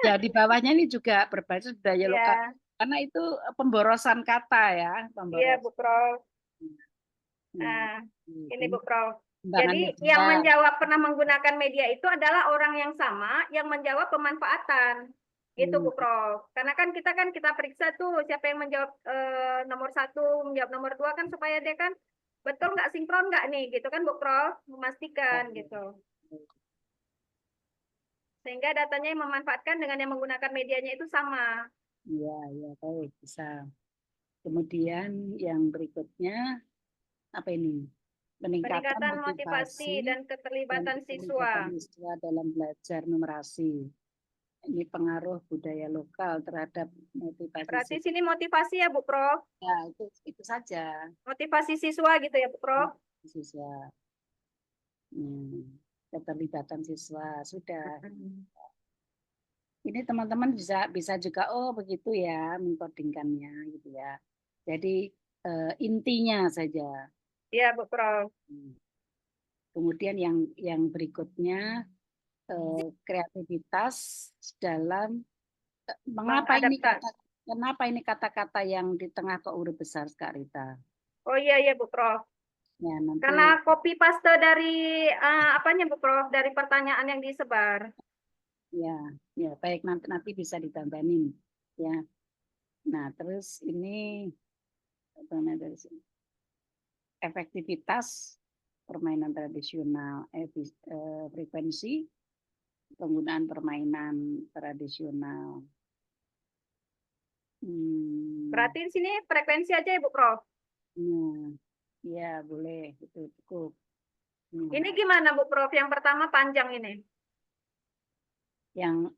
Ya di bawahnya ini juga berbasis budaya lokal Iya. karena itu pemborosan kata ya, Iya, Bu Prof. Nah, Nah, ini ini Bu Prof. perkembangan Jadi media. yang menjawab pernah menggunakan media itu adalah orang yang sama yang menjawab pemanfaatan. Gitu Bu Prof. Karena kan kita periksa tuh siapa yang menjawab nomor 1, menjawab nomor 2 kan supaya dia kan betul nggak sinkron nggak nih gitu kan Bu Prof. Memastikan gitu. Sehingga datanya yang memanfaatkan dengan yang menggunakan medianya itu sama. Iya, baik bisa. Kemudian yang berikutnya apa ini? Peningkatan motivasi dan keterlibatan siswa. Dalam belajar numerasi. Ini pengaruh budaya lokal terhadap motivasi. Berarti sini motivasi ya Bu Prof. Ya, itu saja. Motivasi siswa gitu ya Bu Prof. Siswa. Keterlibatan siswa sudah. Ini teman-teman bisa juga begitu ya mengkodingkannya gitu ya. Jadi intinya saja. Iya Bu Prof. Kemudian yang berikutnya kreativitas dalam kenapa ini kata-kata yang di tengah kok huruf besar Kak Rita? Oh iya Bu Prof. Ya, nanti. Karena copy paste dari apanya Bu Prof, dari pertanyaan yang disebar. Ya baik, nanti bisa ditambahin ya. Nah terus ini efektivitas permainan tradisional, frekuensi penggunaan permainan tradisional. Berarti di sini frekuensi aja ya Bu Prof. Ya boleh, itu cukup. Ini gimana Bu Prof? Yang pertama panjang ini. Yang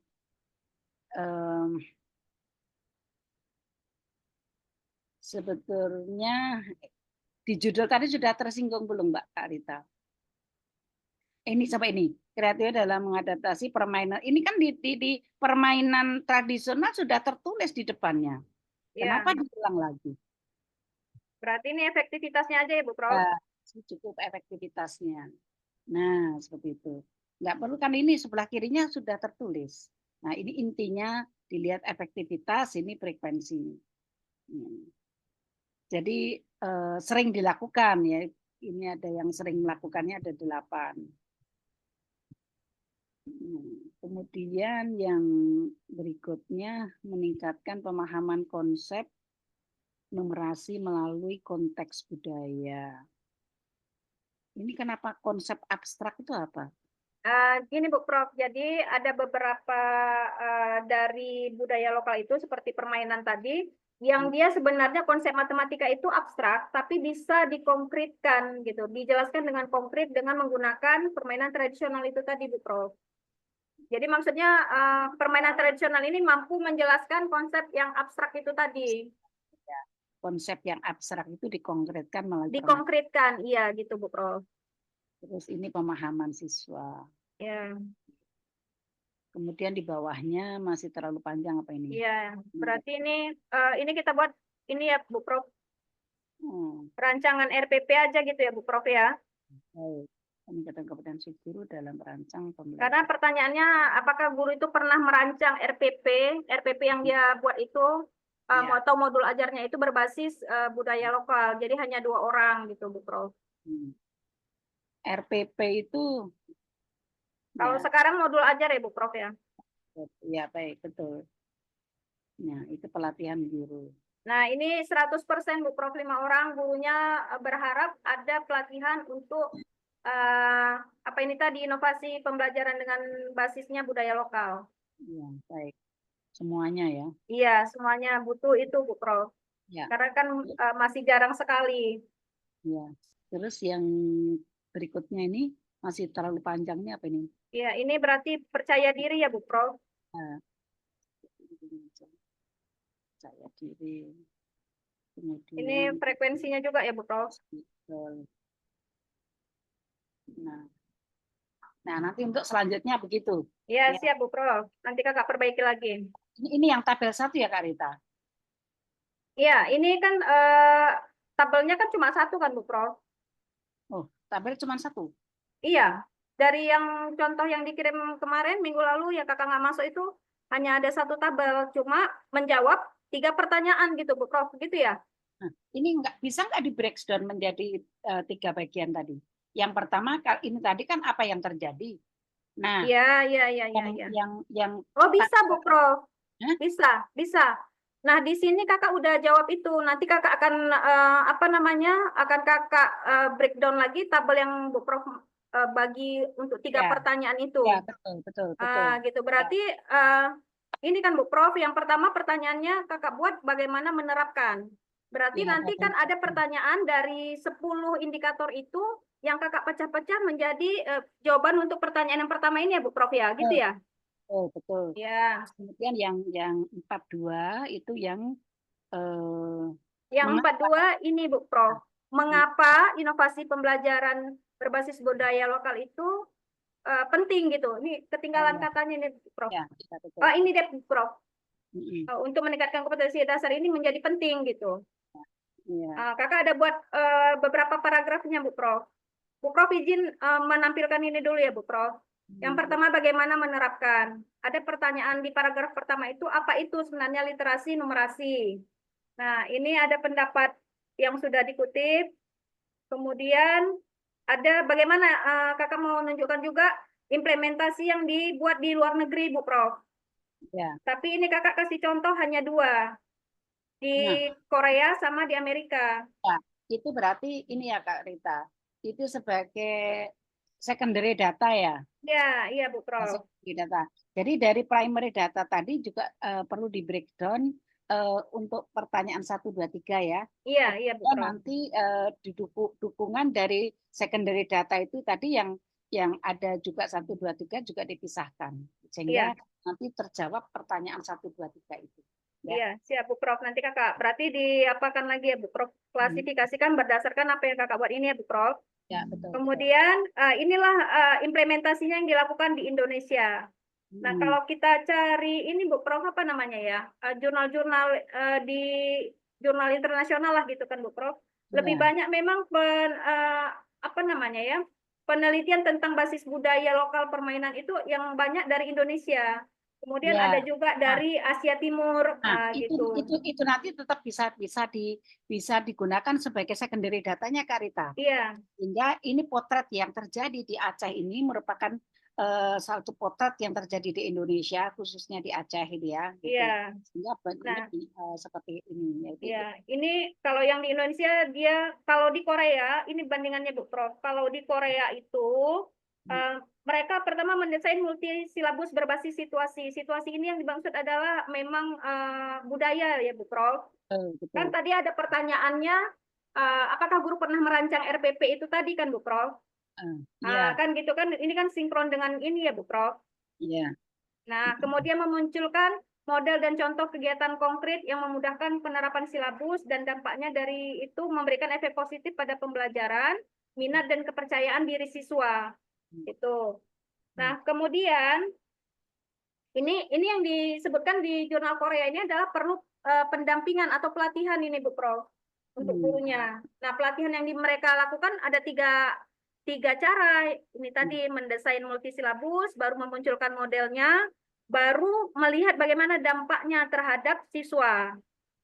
sebetulnya Di judul tadi sudah tersinggung belum Mbak Kak Rita? Ini sampai ini, kreatif dalam mengadaptasi permainan. Ini kan di permainan tradisional sudah tertulis di depannya. Ya, Kenapa diulang lagi? berarti ini efektivitasnya aja ya Bu Prof. Cukup efektivitasnya. Nah, seperti itu. Nggak perlu kan ini sebelah kirinya sudah tertulis. Nah, ini intinya dilihat efektivitas, ini frekuensi. Jadi sering dilakukan ya. Ini ada yang sering melakukannya ada 8. Kemudian yang berikutnya meningkatkan pemahaman konsep numerasi melalui konteks budaya. Ini kenapa konsep abstrak itu apa? Gini Bu Prof, jadi ada beberapa dari budaya lokal itu seperti permainan tadi, yang dia sebenarnya konsep matematika itu abstrak, tapi bisa dikonkretkan gitu, dijelaskan dengan konkret dengan menggunakan permainan tradisional itu tadi Bu Prof. Jadi maksudnya permainan tradisional ini mampu menjelaskan konsep yang abstrak itu tadi. Konsep yang abstrak itu dikonkretkan melalui permainan. Dikonkretkan, iya gitu Bu Prof. Terus ini pemahaman siswa. Ya, Kemudian di bawahnya masih terlalu panjang apa ini? iya. Berarti ini kita buat ini ya Bu Prof. Rancangan RPP aja gitu ya Bu Prof ya. Baik. Peningkatan kompetensi guru dalam merancang pembelajaran. Karena pertanyaannya apakah guru itu pernah merancang RPP yang dia buat itu atau modul ajarnya itu berbasis budaya lokal. Jadi hanya 2 orang gitu Bu Prof. RPP itu Kalau ya, sekarang modul ajar ya Bu Prof ya. ya baik betul. Nah, itu pelatihan guru. Nah, ini 100% Bu Prof, 5 orang gurunya berharap ada pelatihan untuk apa ini tadi inovasi pembelajaran dengan basisnya budaya lokal. Ya, baik. Semuanya ya. Iya, semuanya butuh itu Bu Prof. Ya. Karena kan masih jarang sekali. Ya. Terus yang berikutnya ini masih terlalu panjangnya apa ini? Iya, ini berarti percaya diri ya Bu Prof. Nah, percaya diri. Kemudian Ini frekuensinya juga ya Bu Prof. Nah, nanti untuk selanjutnya begitu. Iya, siap Bu Prof. Nanti Kakak perbaiki lagi. Ini yang tabel 1 ya Kak Rita? Iya, ini kan tabelnya kan cuma 1 kan Bu Prof. Oh, tabel cuma 1? Iya, dari yang contoh yang dikirim kemarin minggu lalu ya Kakak nggak masuk itu hanya ada 1 tabel, cuma menjawab 3 pertanyaan gitu Bu Prof, gitu ya? Nah, ini bisa nggak di breakdown menjadi 3 bagian tadi? Yang pertama ini tadi kan apa yang terjadi. Nah, iya. yang Oh bisa Bu Prof, Hah? bisa. Nah di sini Kakak udah jawab itu. Nanti Kakak akan akan Kakak breakdown lagi tabel yang Bu Prof bagi untuk 3 pertanyaan itu. Ya, betul. Gitu. Berarti ini kan Bu Prof, yang pertama pertanyaannya Kakak buat bagaimana menerapkan. Berarti Ya, nanti kan ada pertanyaan dari 10 indikator itu yang Kakak pecah-pecah menjadi jawaban untuk pertanyaan yang pertama ini ya Bu Prof ya, gitu ya? Betul. Ya. Kemudian yang 42 itu yang Yang 42 ini Bu Prof. Mengapa inovasi pembelajaran berbasis budaya lokal itu penting gitu. Ini ketinggalan katanya nih Prof. Ya, ini deh Prof. Untuk meningkatkan kompetensi dasar ini menjadi penting gitu. Ya. Kakak ada buat beberapa paragrafnya Bu Prof. Bu Prof izin menampilkan ini dulu ya Bu Prof. Yang pertama bagaimana menerapkan. Ada pertanyaan di paragraf pertama itu apa itu sebenarnya literasi numerasi. Nah ini ada pendapat yang sudah dikutip. Kemudian ada bagaimana Kakak mau menunjukkan juga implementasi yang dibuat di luar negeri Bu Prof. Ya. Tapi ini Kakak kasih contoh hanya 2. Di Korea sama di Amerika. Ya, itu berarti ini ya Kak Rita. Itu sebagai secondary data ya? Iya Bu Prof. Data. Jadi dari primary data tadi juga perlu di breakdown untuk pertanyaan 1, 2, 3 ya. Iya Bu Prof. Nanti dukungan dari secondary data itu tadi yang ada juga 1, 2, 3 juga dipisahkan. Sehingga nanti terjawab pertanyaan 1, 2, 3 itu. Iya, siap Bu Prof. Nanti Kakak berarti diapakan lagi ya Bu Prof? Klasifikasikan berdasarkan apa yang Kakak buat ini ya Bu Prof. Ya, betul. Kemudian inilah implementasinya yang dilakukan di Indonesia. Nah, kalau kita cari ini Bu Prof apa namanya ya? Jurnal-jurnal di jurnal internasional lah gitu kan Bu Prof. Lebih Ya. banyak memang apa namanya ya? Penelitian tentang basis budaya lokal permainan itu yang banyak dari Indonesia. Kemudian Ya. ada juga dari Asia Timur Nah, gitu. itu nanti tetap bisa digunakan sebagai secondary datanya Kak Rita. Iya. Sehingga ini potret yang terjadi di Aceh ini merupakan satu potret yang terjadi di Indonesia, khususnya di Aceh ini ya. Gitu. Iya. Sehingga Nah, seperti ini. Ya, ini kalau yang di Indonesia kalau di Korea ini bandingannya Bu Prof. Kalau di Korea itu mereka pertama mendesain multisilabus berbasis situasi. Situasi ini yang dimaksud adalah memang budaya ya Bu Prof. Betul. Kan tadi ada pertanyaannya apakah guru pernah merancang RPP itu tadi kan Bu Prof? Iya. Kan gitu kan ini kan sinkron dengan ini ya Bu Prof. Iya. Nah, kemudian memunculkan model dan contoh kegiatan konkret yang memudahkan penerapan silabus dan dampaknya dari itu memberikan efek positif pada pembelajaran, minat dan kepercayaan diri siswa. Itu. Nah, kemudian ini yang disebutkan di jurnal Korea ini adalah perlu pendampingan atau pelatihan ini Bu Prof untuk gurunya. Nah, pelatihan yang mereka lakukan ada tiga cara. Ini tadi mendesain multisilabus, baru memunculkan modelnya, baru melihat bagaimana dampaknya terhadap siswa.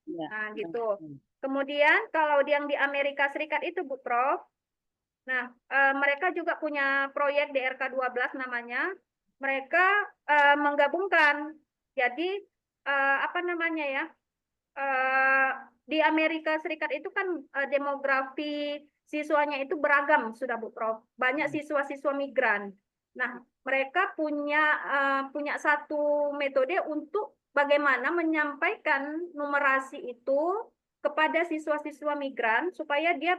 Ya. Nah, gitu. Kemudian kalau yang di Amerika Serikat itu Bu Prof, nah mereka juga punya proyek DRK 12 namanya. Mereka menggabungkan. Jadi apa namanya ya? Di Amerika Serikat itu kan demografi siswanya itu beragam sudah Bu Prof. Banyak siswa-siswa migran. Nah, mereka punya satu metode untuk bagaimana menyampaikan numerasi itu kepada siswa-siswa migran supaya dia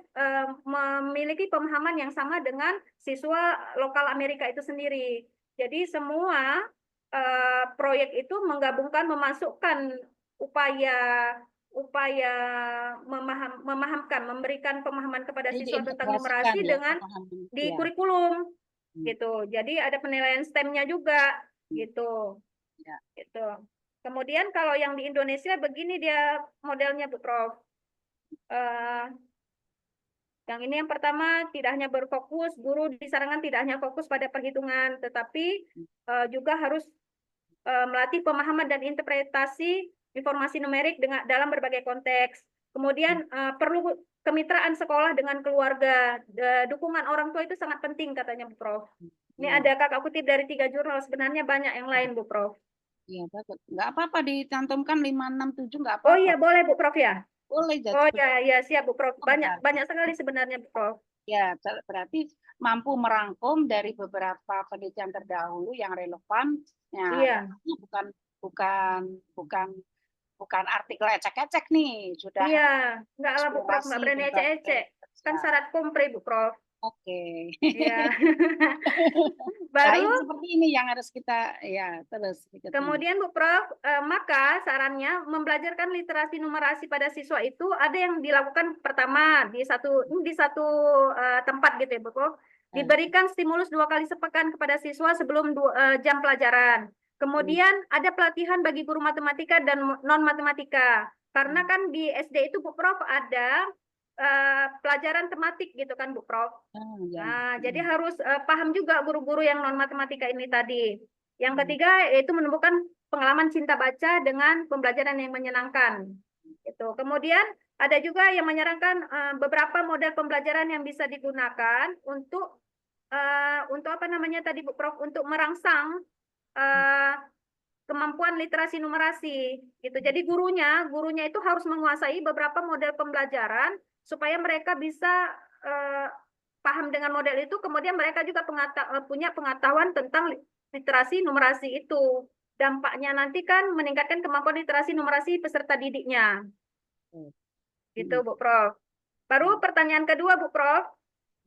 memiliki pemahaman yang sama dengan siswa lokal Amerika itu sendiri. Jadi semua proyek itu menggabungkan, memasukkan upaya memahamkan, memberikan pemahaman kepada siswa tentang numerasi dengan di kurikulum gitu. Jadi ada penilaian STEM-nya juga gitu. Gitu. Kemudian kalau yang di Indonesia begini dia modelnya Bu Prof. Yang ini yang pertama tidak hanya berfokus, guru disarankan tidak hanya fokus pada perhitungan, tetapi juga harus melatih pemahaman dan interpretasi informasi numerik dalam berbagai konteks. Kemudian perlu kemitraan sekolah dengan keluarga, dukungan orang tua itu sangat penting katanya Bu Prof. Ini ada kakak kutip dari 3 jurnal, sebenarnya banyak yang lain Bu Prof. Iya, bagus. Nggak apa-apa dicantumkan 5, 6, 7 nggak apa-apa. Oh iya, boleh Bu Prof ya? Boleh. Oh ya, siap Bu Prof. Banyak sekali sebenarnya Bu Prof. Ya, berarti mampu merangkum dari beberapa penelitian terdahulu yang relevan. Ya, iya. Bukan artikel ecek-ecek nih, sudah. Iya, nggak lah Bu Prof, nggak berani ecek-ecek. Kan syarat kompre Bu Prof. Oke. Iya. Baru seperti ini yang harus kita terus. Kemudian Bu Prof, maka sarannya membelajarkan literasi numerasi pada siswa itu ada yang dilakukan pertama di satu tempat gitu ya Bu Prof. Diberikan stimulus 2 kali sepekan kepada siswa sebelum jam pelajaran. Kemudian ada pelatihan bagi guru matematika dan non matematika. Karena kan di SD itu Bu Prof ada pelajaran tematik gitu kan Bu Prof. Nah, jadi harus paham juga guru-guru yang non matematika ini tadi. Yang ketiga yaitu menemukan pengalaman cinta baca dengan pembelajaran yang menyenangkan. Gitu. Kemudian ada juga yang menyarankan beberapa model pembelajaran yang bisa digunakan untuk apa namanya tadi Bu Prof, untuk merangsang kemampuan literasi numerasi. Gitu. Jadi gurunya itu harus menguasai beberapa model pembelajaran supaya mereka bisa paham dengan model itu, kemudian mereka juga punya pengetahuan tentang literasi numerasi itu. Dampaknya nanti kan meningkatkan kemampuan literasi numerasi peserta didiknya. Gitu Bu Prof. Baru pertanyaan kedua Bu Prof.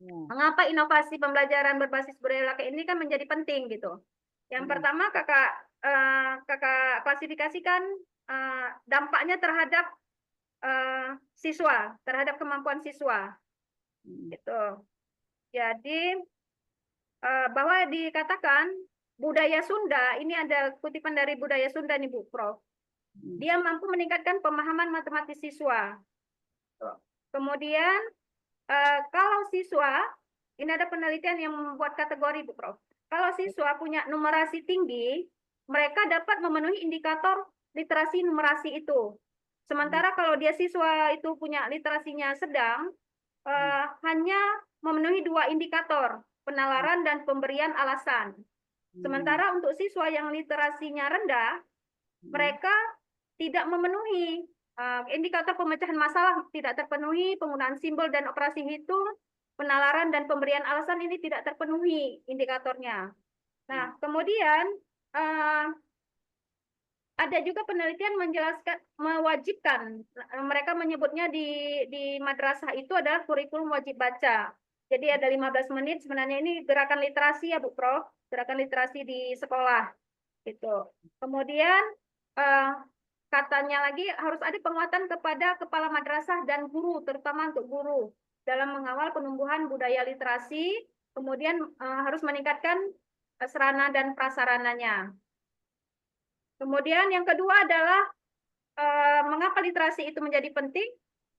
Mengapa inovasi pembelajaran berbasis budaya lokal ini kan menjadi penting gitu. Yang pertama kakak mengklasifikasikan dampaknya terhadap siswa, terhadap kemampuan siswa. Gitu. Jadi bahwa dikatakan budaya Sunda, ini ada kutipan dari budaya Sunda nih Bu Prof. Dia mampu meningkatkan pemahaman matematis siswa. Kemudian kalau siswa, ini ada penelitian yang membuat kategori Bu Prof. Kalau siswa punya numerasi tinggi, mereka dapat memenuhi indikator literasi numerasi itu. Sementara kalau dia siswa itu punya literasinya sedang, hanya memenuhi 2 indikator, penalaran dan pemberian alasan. Sementara untuk siswa yang literasinya rendah, mereka tidak memenuhi indikator pemecahan masalah, tidak terpenuhi, penggunaan simbol dan operasi hitung, penalaran dan pemberian alasan ini tidak terpenuhi indikatornya. Nah, kemudian ada juga penelitian menjelaskan, mewajibkan, mereka menyebutnya di madrasah itu adalah kurikulum wajib baca. Jadi ada 15 menit, sebenarnya ini gerakan literasi ya Bu Prof, gerakan literasi di sekolah. Gitu. Kemudian katanya lagi harus ada penguatan kepada kepala madrasah dan guru, terutama untuk guru, dalam mengawal penumbuhan budaya literasi, kemudian harus meningkatkan sarana dan prasarananya. Kemudian yang kedua adalah mengapa literasi itu menjadi penting,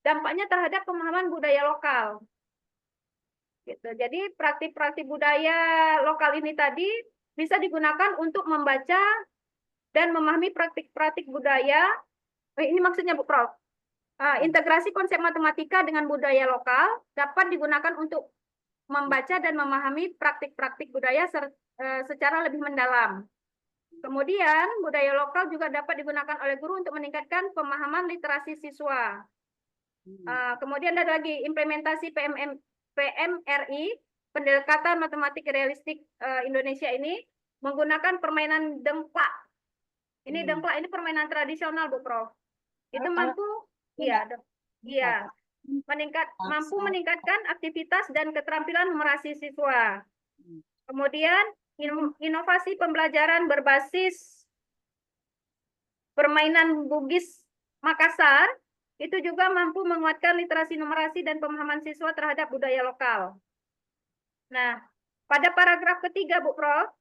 dampaknya terhadap pemahaman budaya lokal. Gitu. Jadi praktik-praktik budaya lokal ini tadi bisa digunakan untuk membaca dan memahami praktik-praktik budaya. Ini maksudnya Bu Prof. Integrasi konsep matematika dengan budaya lokal dapat digunakan untuk membaca dan memahami praktik-praktik budaya secara lebih mendalam. Kemudian, budaya lokal juga dapat digunakan oleh guru untuk meningkatkan pemahaman literasi siswa. Kemudian ada lagi implementasi PMRI, pendekatan matematik realistik Indonesia ini, menggunakan permainan dengklak. Ini dengklak ini permainan tradisional, Bu Prof. Itu mampu, mampu meningkatkan aktivitas dan keterampilan numerasi siswa. Kemudian, inovasi pembelajaran berbasis permainan Bugis Makassar itu juga mampu menguatkan literasi numerasi dan pemahaman siswa terhadap budaya lokal. Nah, pada paragraf ketiga Bu Prof,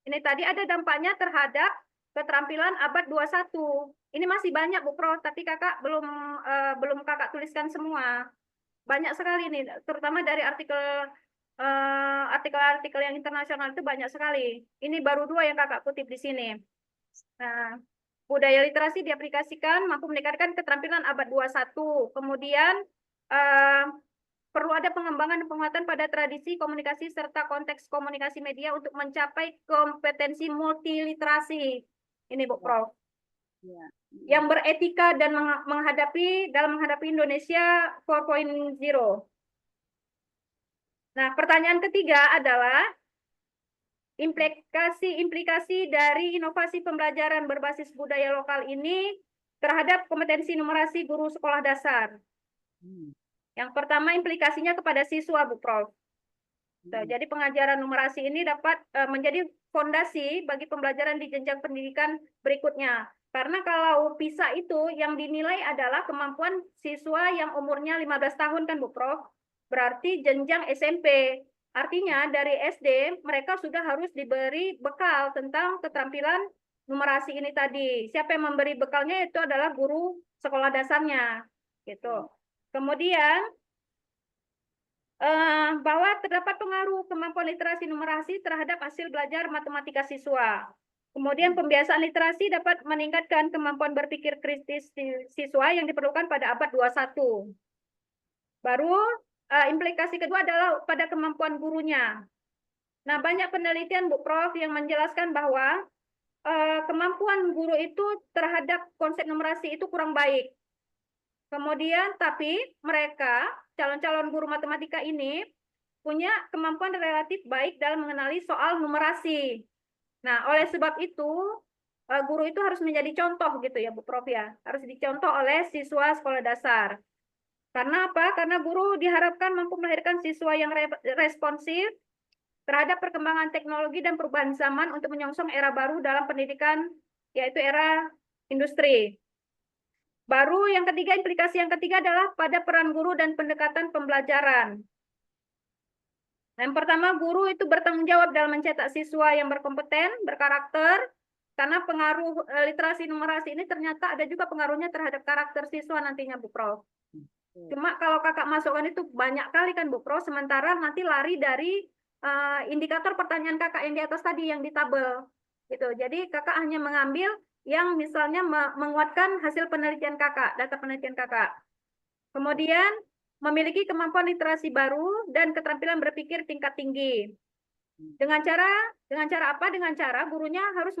ini tadi ada dampaknya terhadap keterampilan abad 21. Ini masih banyak Bu Prof, tapi Kakak belum Kakak tuliskan semua. Banyak sekali nih, terutama dari artikel-artikel yang internasional itu banyak sekali. Ini baru 2 yang Kakak kutip di sini. Nah, budaya literasi diaplikasikan mampu meningkatkan keterampilan abad 21. Kemudian perlu ada pengembangan dan penguatan pada tradisi komunikasi serta konteks komunikasi media untuk mencapai kompetensi multiliterasi. Ini Bu Prof. Yang beretika dan dalam menghadapi Indonesia 4.0. Nah, pertanyaan ketiga adalah implikasi dari inovasi pembelajaran berbasis budaya lokal ini terhadap kompetensi numerasi guru sekolah dasar. Yang pertama, implikasinya kepada siswa, Bu Prof. Jadi pengajaran numerasi ini dapat menjadi fondasi bagi pembelajaran di jenjang pendidikan berikutnya. Karena kalau PISA itu yang dinilai adalah kemampuan siswa yang umurnya 15 tahun kan Bu Prof. Berarti jenjang SMP. Artinya dari SD mereka sudah harus diberi bekal tentang keterampilan numerasi ini tadi. Siapa yang memberi bekalnya itu adalah guru sekolah dasarnya. Gitu. Kemudian bahwa terdapat pengaruh kemampuan literasi numerasi terhadap hasil belajar matematika siswa. Kemudian pembiasaan literasi dapat meningkatkan kemampuan berpikir kritis siswa yang diperlukan pada abad 21. Baru implikasi kedua adalah pada kemampuan gurunya. Nah, banyak penelitian Bu Prof yang menjelaskan bahwa kemampuan guru itu terhadap konsep numerasi itu kurang baik. Kemudian, tapi mereka, calon-calon guru matematika ini, punya kemampuan relatif baik dalam mengenali soal numerasi. Nah, oleh sebab itu, guru itu harus menjadi contoh gitu ya Bu Prof ya. Harus dicontoh oleh siswa sekolah dasar. Karena apa? Karena guru diharapkan mampu melahirkan siswa yang responsif terhadap perkembangan teknologi dan perubahan zaman untuk menyongsong era baru dalam pendidikan yaitu era industri. Baru yang ketiga, implikasi yang ketiga adalah pada peran guru dan pendekatan pembelajaran. Yang pertama, guru itu bertanggung jawab dalam mencetak siswa yang berkompeten, berkarakter, karena pengaruh literasi numerasi ini ternyata ada juga pengaruhnya terhadap karakter siswa nantinya, Bu Prof. Cuma kalau kakak masukkan itu banyak kali kan, Bu Prof, sementara nanti lari dari indikator pertanyaan kakak yang di atas tadi, yang di tabel. Gitu. Jadi kakak hanya mengambil yang misalnya menguatkan hasil penelitian kakak, data penelitian kakak. Kemudian memiliki kemampuan literasi baru dan keterampilan berpikir tingkat tinggi. Dengan cara apa? Dengan cara gurunya harus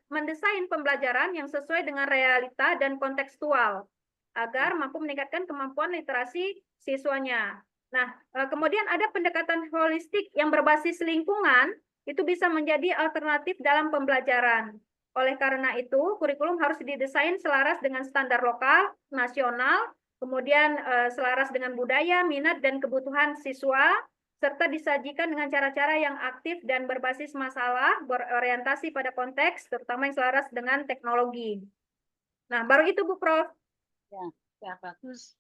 mendesain pembelajaran yang sesuai dengan realita dan kontekstual agar mampu meningkatkan kemampuan literasi siswanya. Nah, kemudian ada pendekatan holistik yang berbasis lingkungan, itu bisa menjadi alternatif dalam pembelajaran. Oleh karena itu, kurikulum harus didesain selaras dengan standar lokal, nasional, kemudian selaras dengan budaya, minat, dan kebutuhan siswa, serta disajikan dengan cara-cara yang aktif dan berbasis masalah, berorientasi pada konteks, terutama yang selaras dengan teknologi. Nah, baru itu, Bu Prof. Ya bagus.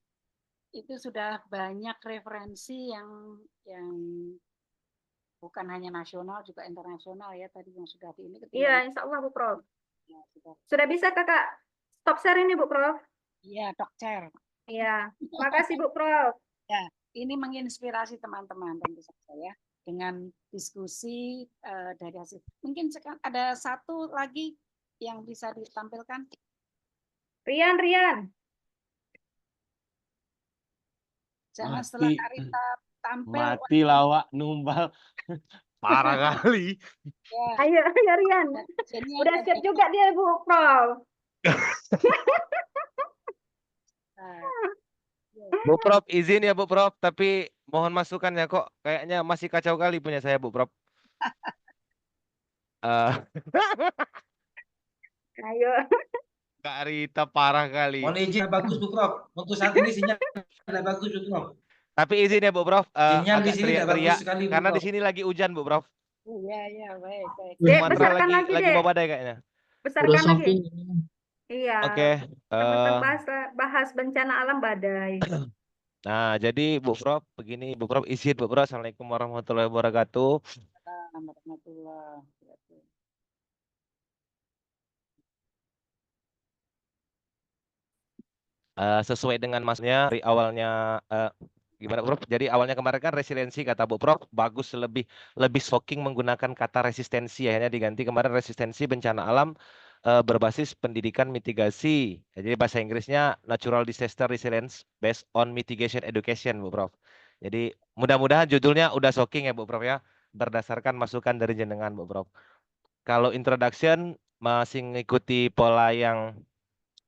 Itu sudah banyak referensi yang bukan hanya nasional, juga internasional ya tadi yang sudah di ini. Iya, insya Allah, Bu Prof. Ya, Sudah bisa kakak stop share ini, Bu Prof? Iya, Dokter. Iya, makasih Bu Prof. Ya, ini menginspirasi teman-teman tentu saja ya dengan diskusi dari hasil. Mungkin ada satu lagi yang bisa ditampilkan. Rian. Jangan setelah Karita tampil. Mati lawak numbal. Parah kali. Ya. Ayo Rian. Udah siap juga dia Bu Prof. Bu Prof, izin ya Bu Prof, tapi mohon masukan ya, kok kayaknya masih kacau kali punya saya Bu Prof. Ayo. Kak Rita parah kali. Mohon izin bagus Bu Prof. Untuk saat ini sinyal tidak bagus Bu Prof. Tapi izin ya Bu Prof, Sinyal di agak sini tidak bagus teriak-teriak sekali Bu karena di Prof. sini lagi hujan Bu Prof. Iya, baik. Dek, Sumatera besarkan lagi, lagi Dek. mau badai kayaknya. Besarkan lagi. Iya. Oke. Bahas bencana alam badai. Nah, jadi Bu Prof, begini Bu Prof, izin Bu Prof. Assalamualaikum warahmatullahi wabarakatuh. Warahmatullahi wabarakatuh. Sesuai dengan masnya dari awalnya gimana Prof? Jadi awalnya kemarin kan resiliensi kata Bu Prof, bagus lebih shocking menggunakan kata resistensi, akhirnya diganti kemarin resistensi bencana alam berbasis pendidikan mitigasi. Jadi bahasa Inggrisnya natural disaster resilience based on mitigation education Bu Prof. Jadi mudah-mudahan judulnya udah shocking ya Bu Prof ya, berdasarkan masukan dari jenengan Bu Prof. Kalau introduction masih mengikuti pola yang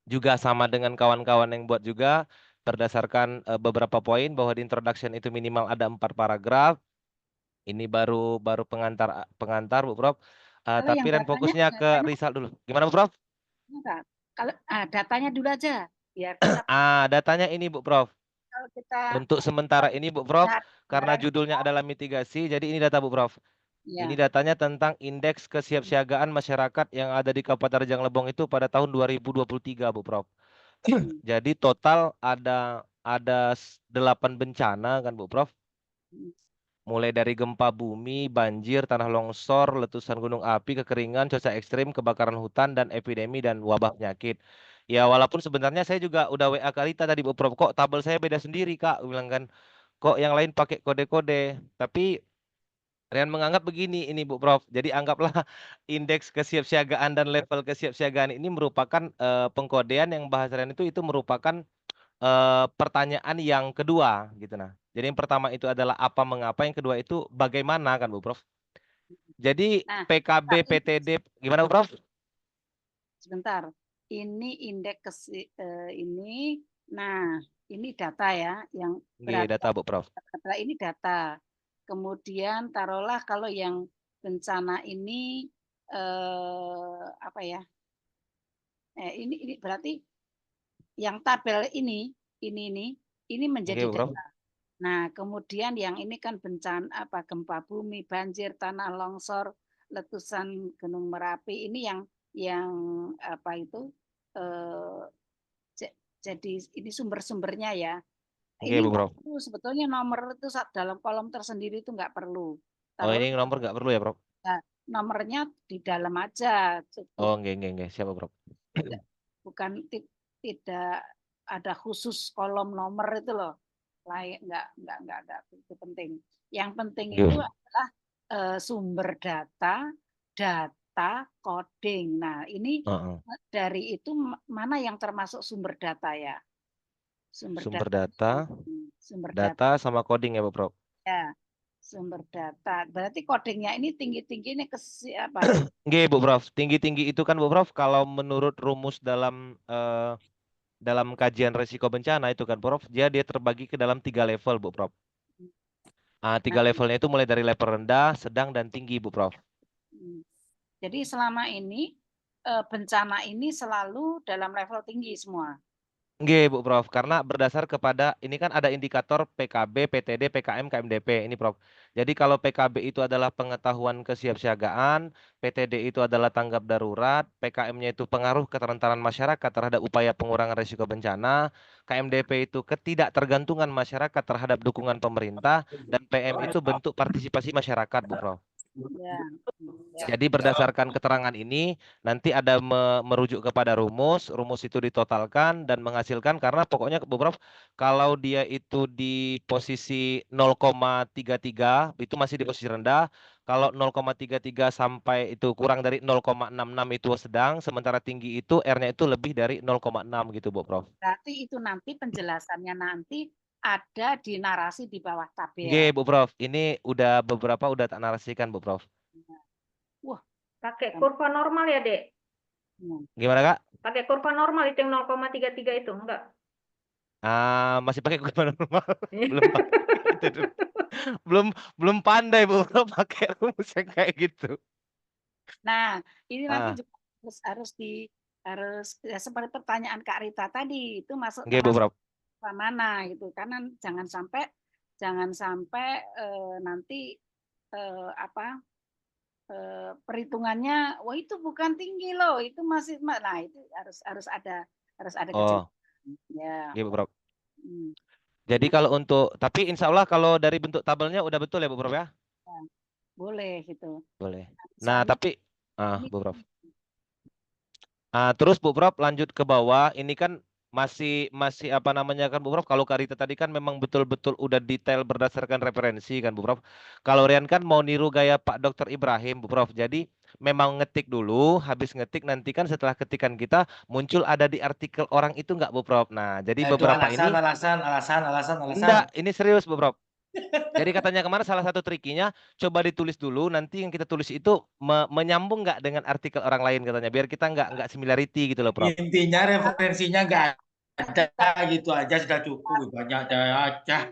juga sama dengan kawan-kawan yang buat juga berdasarkan beberapa poin bahwa di introduction itu minimal ada 4 paragraf. Ini baru pengantar Bu Prof. Tapi dan fokusnya ke result dulu. Gimana Bu Prof? Kalau datanya dulu aja biar datanya ini Bu Prof. Kalau kita untuk sementara ini Bu Prof, karena judulnya adalah mitigasi, jadi ini data Bu Prof. Ya. Ini datanya tentang indeks kesiapsiagaan masyarakat yang ada di Kabupaten Rejang Lebong itu pada tahun 2023 Bu Prof. Jadi total ada 8 bencana kan Bu Prof. Mulai dari gempa bumi, banjir, tanah longsor, letusan gunung api, kekeringan, cuaca ekstrim, kebakaran hutan, dan epidemi dan wabah penyakit. Ya walaupun sebenarnya saya juga udah WA Karita tadi Bu Prof, kok tabel saya beda sendiri Kak, bilang kan, kok yang lain pakai kode-kode. Tapi Rian menganggap begini ini Bu Prof. Jadi anggaplah indeks kesiapsiagaan dan level kesiapsiagaan ini merupakan pengkodean yang bahasa Rian itu merupakan pertanyaan yang kedua gitu nah. Jadi yang pertama itu adalah apa mengapa, yang kedua itu bagaimana kan Bu Prof. Jadi PKB PTD gimana Bu Prof? Sebentar. Ini indeks ini. Nah, ini data ya yang data Bu Prof. Ini data. Kemudian taruhlah kalau yang bencana ini apa ya? Ini berarti yang tabel ini menjadi data. Nah, kemudian yang ini kan bencana gempa bumi, banjir, tanah longsor, letusan Gunung Merapi, ini yang yang apa itu jadi ini sumber-sumbernya ya. Oke, Ini Bu Prof. perlu sebetulnya nomor itu dalam kolom tersendiri itu nggak perlu. Oh, Terus ini nomor nggak perlu ya, Prof? nomornya di dalam aja. Oh, nggak. Siap, Bu Prof. Bukan tidak ada khusus kolom nomor itu loh. Lain nggak ada, itu penting. Yang penting itu adalah sumber data, coding. Nah, ini dari itu mana yang termasuk sumber data ya? Sumber data, sumber data sama coding ya, Bu Prof. Ya, sumber data. Berarti codingnya ini tinggi-tinggi ini ke apa? Nggih, Bu Prof. Tinggi-tinggi itu kan, Bu Prof, kalau menurut rumus dalam kajian resiko bencana itu kan, Prof, dia terbagi ke dalam 3 level, Bu Prof. Tiga levelnya itu mulai dari level rendah, sedang, dan tinggi, Bu Prof. Jadi selama ini bencana ini selalu dalam level tinggi semua. Nggih, Bu Prof, karena berdasar kepada ini kan ada indikator PKB, PTD, PKM, KMDP ini, Prof. Jadi kalau PKB itu adalah pengetahuan kesiapsiagaan, PTD itu adalah tanggap darurat, PKM-nya itu pengaruh keterentaran masyarakat terhadap upaya pengurangan risiko bencana, KMDP itu ketidaktergantungan masyarakat terhadap dukungan pemerintah, dan PM itu bentuk partisipasi masyarakat, Bu Prof. Ya. Jadi berdasarkan keterangan ini nanti ada merujuk kepada rumus itu ditotalkan dan menghasilkan, karena pokoknya Bu Prof, kalau dia itu di posisi 0,33 itu masih di posisi rendah, kalau 0,33 sampai itu kurang dari 0,66 itu sedang, sementara tinggi itu R-nya itu lebih dari 0,6 gitu, Bu Prof. Berarti itu nanti penjelasannya nanti ada di narasi di bawah tabel. Oke, Bu Prof, ini udah beberapa udah tak narasikan, Bu Prof. Wah, pakai kurva normal ya, Dek? Gimana, Kak? Pakai kurva normal itu yang 0,33 itu, enggak? Masih pakai kurva normal. Belum pakai itu dulu. Belum pandai, Bu, pakai rumus yang kayak gitu. Nah, ini nanti juga harus ya, seperti pertanyaan Kak Rita tadi itu masuk termasuk mana gitu, karena jangan sampai nanti perhitungannya, wah itu bukan tinggi loh, itu masih, nah itu harus ada kejelasan. Ya. Iya, Bu Prof. Jadi kalau tapi insya Allah kalau dari bentuk tabelnya udah betul ya, Bu Prof ya? Boleh gitu. Boleh. Nah, tapi Bu Prof. Terus Bu Prof lanjut ke bawah, ini kan masih apa namanya kan Bu Prof, kalau Kak Rita tadi kan memang betul-betul udah detail berdasarkan referensi kan Bu Prof. Kalau Rian kan mau niru gaya Pak Dr. Ibrahim Bu Prof. Jadi memang ngetik dulu, habis ngetik nanti kan setelah ketikan kita muncul ada di artikel orang itu enggak Bu Prof. Nah, jadi beberapa alasan. Enggak, ini serius Bu Prof. Jadi katanya kemarin salah satu trikinya coba ditulis dulu, nanti yang kita tulis itu menyambung nggak dengan artikel orang lain katanya, biar kita nggak similarity gitu loh, Prof. Intinya referensinya nggak ada, gitu aja sudah cukup, banyak aja.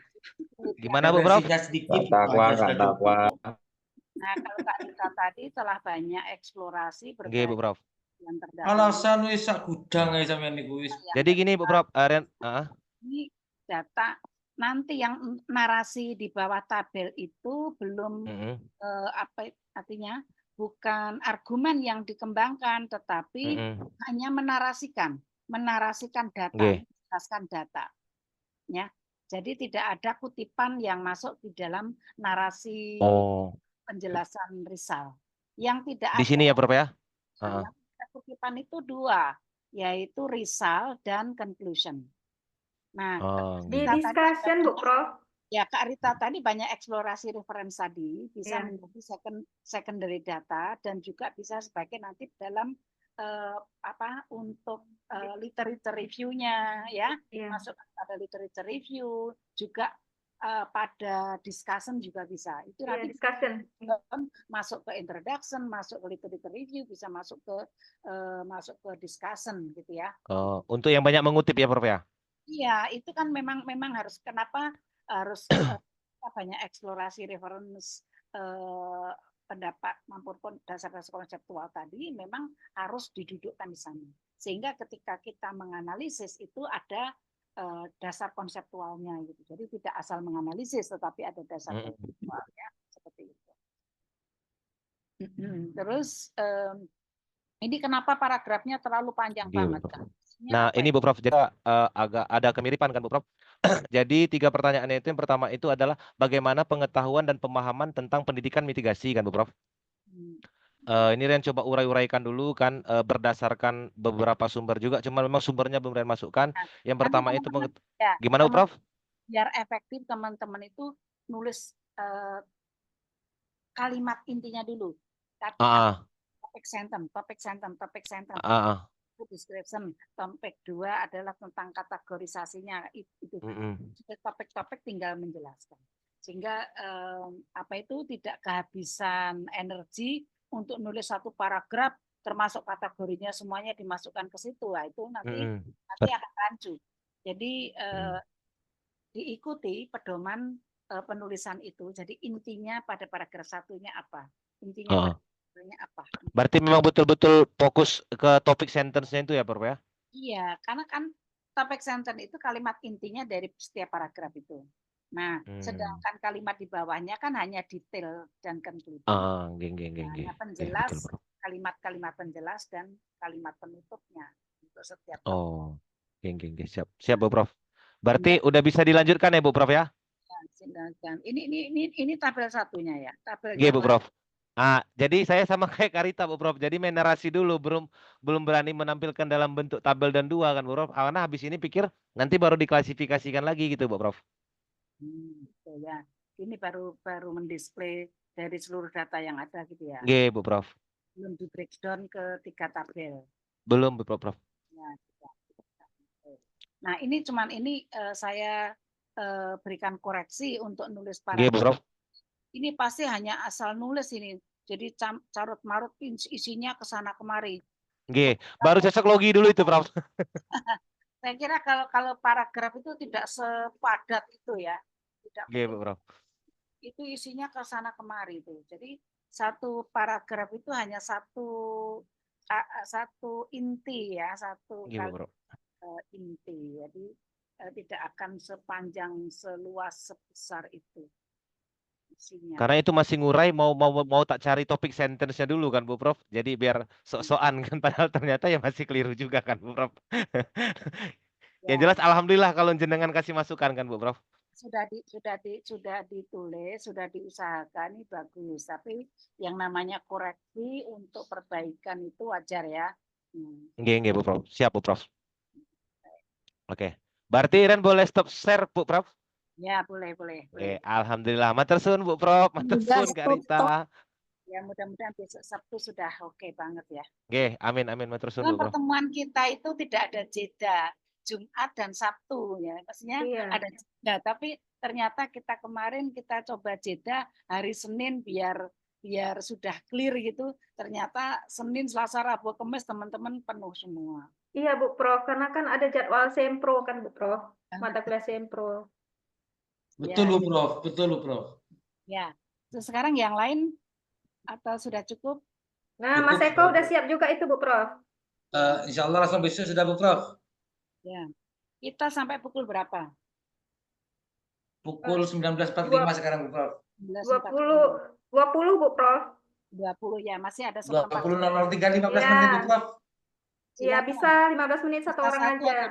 Gimana Bu Prof? Referensinya sedikit aja sudah cukup. Nah, kalau Kak Rita tadi telah banyak eksplorasi Nggih, Bu Prof. yang terdahulu. Alasan wis sak gudang ya sampeyan niku wis. Jadi gini Bu Prof, Ini data nanti yang narasi di bawah tabel itu belum apa artinya, bukan argumen yang dikembangkan, tetapi hanya menarasikan data, menjelaskan data. Ya. Jadi tidak ada kutipan yang masuk di dalam narasi penjelasan Rizal. Yang tidak di sini ya Prof ya. Kutipan itu 2, yaitu Rizal dan conclusion. Nah, di discussion Bu Prof. Ya, Kak Rita tadi banyak eksplorasi referensi tadi, bisa menjadi secondary data dan juga bisa sebagai nanti dalam untuk literature review-nya ya, masuk pada literature review, juga pada discussion juga bisa. Itu nanti discussion masuk ke introduction, masuk ke literature review, bisa masuk ke discussion gitu ya. Untuk yang banyak mengutip ya Prof ya. Iya, itu kan memang harus, kenapa harus banyak eksplorasi referensi pendapat maupun dasar-dasar konseptual tadi memang harus didudukkan di sana. Sehingga ketika kita menganalisis itu ada dasar konseptualnya gitu. Jadi tidak asal menganalisis tetapi ada dasar konseptualnya seperti itu. Terus Ini kenapa paragrafnya terlalu panjang Oke, Bu banget, Prof. Kak? Isinya Nah, apa ini ini? Bu Prof, jadi agak ada kemiripan kan Bu Prof. Jadi 3 pertanyaannya itu yang pertama itu adalah bagaimana pengetahuan dan pemahaman tentang pendidikan mitigasi kan Bu Prof. Hmm. Ini Ren coba urai-uraikan dulu kan berdasarkan beberapa sumber juga, cuma memang sumbernya belum Ren masukkan. Nah, Yang nanti pertama itu teman-teman ya, gimana Bu teman Prof? biar efektif teman-teman itu nulis kalimat intinya dulu. Tadi Ah, topik sentence. ah. Description. Topik 2 adalah tentang kategorisasinya. Itu topik-topik tinggal menjelaskan. Sehingga apa itu tidak kehabisan energi untuk nulis satu paragraf termasuk kategorinya semuanya dimasukkan ke situ. Nah, itu nanti akan rancu. Jadi diikuti pedoman penulisan itu. Jadi intinya pada paragraf satunya apa? Intinya pada paragrafnya apa? Berarti memang betul-betul fokus ke topik sentence-nya itu ya, Prof ya? Iya, karena kan topik sentence itu kalimat intinya dari setiap paragraf itu. Nah, sedangkan kalimat di bawahnya kan hanya detail dan conclusion. Hanya penjelas, betul, kalimat-kalimat penjelas dan kalimat penutupnya untuk setiap. Oh, siap Bu Prof. Berarti udah bisa dilanjutkan ya Bu Prof ya? Silakan. Ini tabel satunya ya. Tabel Bu Prof. Jadi saya sama kayak Karita Bu Prof. Jadi main narasi dulu, belum berani menampilkan dalam bentuk tabel dan 2 kan Bu Prof. Karena habis ini pikir nanti baru diklasifikasikan lagi gitu Bu Prof. Gitu ya. Ini baru mendisplay dari seluruh data yang ada gitu ya. Bu Prof. Belum di breakdown ke 3 tabel. Belum Bu Prof. Nah, ini saya berikan koreksi untuk nulis Bu paragraf. Prof. Ini pasti hanya asal nulis ini. Jadi carut marut isinya ke sana kemari. Baru cocok logi dulu itu Prof. Saya kira kalau paragraf itu tidak sepadat itu ya. Tidak Bu Prof. Itu isinya ke sana kemari itu. Jadi satu paragraf itu hanya satu inti ya, satu kali inti. Jadi tidak akan sepanjang seluas sebesar itu isinya. Karena itu masih ngurai mau tak cari topik sentence-nya dulu kan Bu Prof. Jadi biar sok-sokan kan padahal ternyata ya masih keliru juga kan Bu Prof. Yang jelas alhamdulillah kalau jenengan kasih masukan kan Bu Prof. Sudah ditulis, sudah diusahakan, ini bagus. Tapi yang namanya koreksi untuk perbaikan itu wajar ya. Bu Prof. Siap Bu Prof. Oke. Berarti Ren boleh stop share Bu Prof? Ya, boleh. Alhamdulillah. Matur suwun Bu Prof. Matur suwun Karita. Ya, mudah-mudahan besok Sabtu sudah oke banget ya. Amin matur suwun Bu Prof. Pertemuan kita itu tidak ada jeda Jumat dan Sabtu ya. Maksudnya ada jeda, tapi ternyata kemarin kita coba jeda hari Senin biar sudah clear gitu. Ternyata Senin, Selasa, Rabu, Kamis teman-teman penuh semua. Iya Bu Prof, karena kan ada jadwal sempro kan Bu Prof, mata kuliah sempro. Betul Bu Prof, betul Bu Prof. Ya, terus sekarang yang lain atau sudah cukup? Nah, Mas Eko udah siap juga itu Bu Prof. Insya Allah langsung besok sudah Bu Prof. Ya, kita sampai pukul berapa? Pukul 19.45 sekarang Bu Prof. 20 Bu Prof. 20 ya, masih ada 20.00 15 menit Bu Prof. Iya, bisa 15 menit satu orang aja.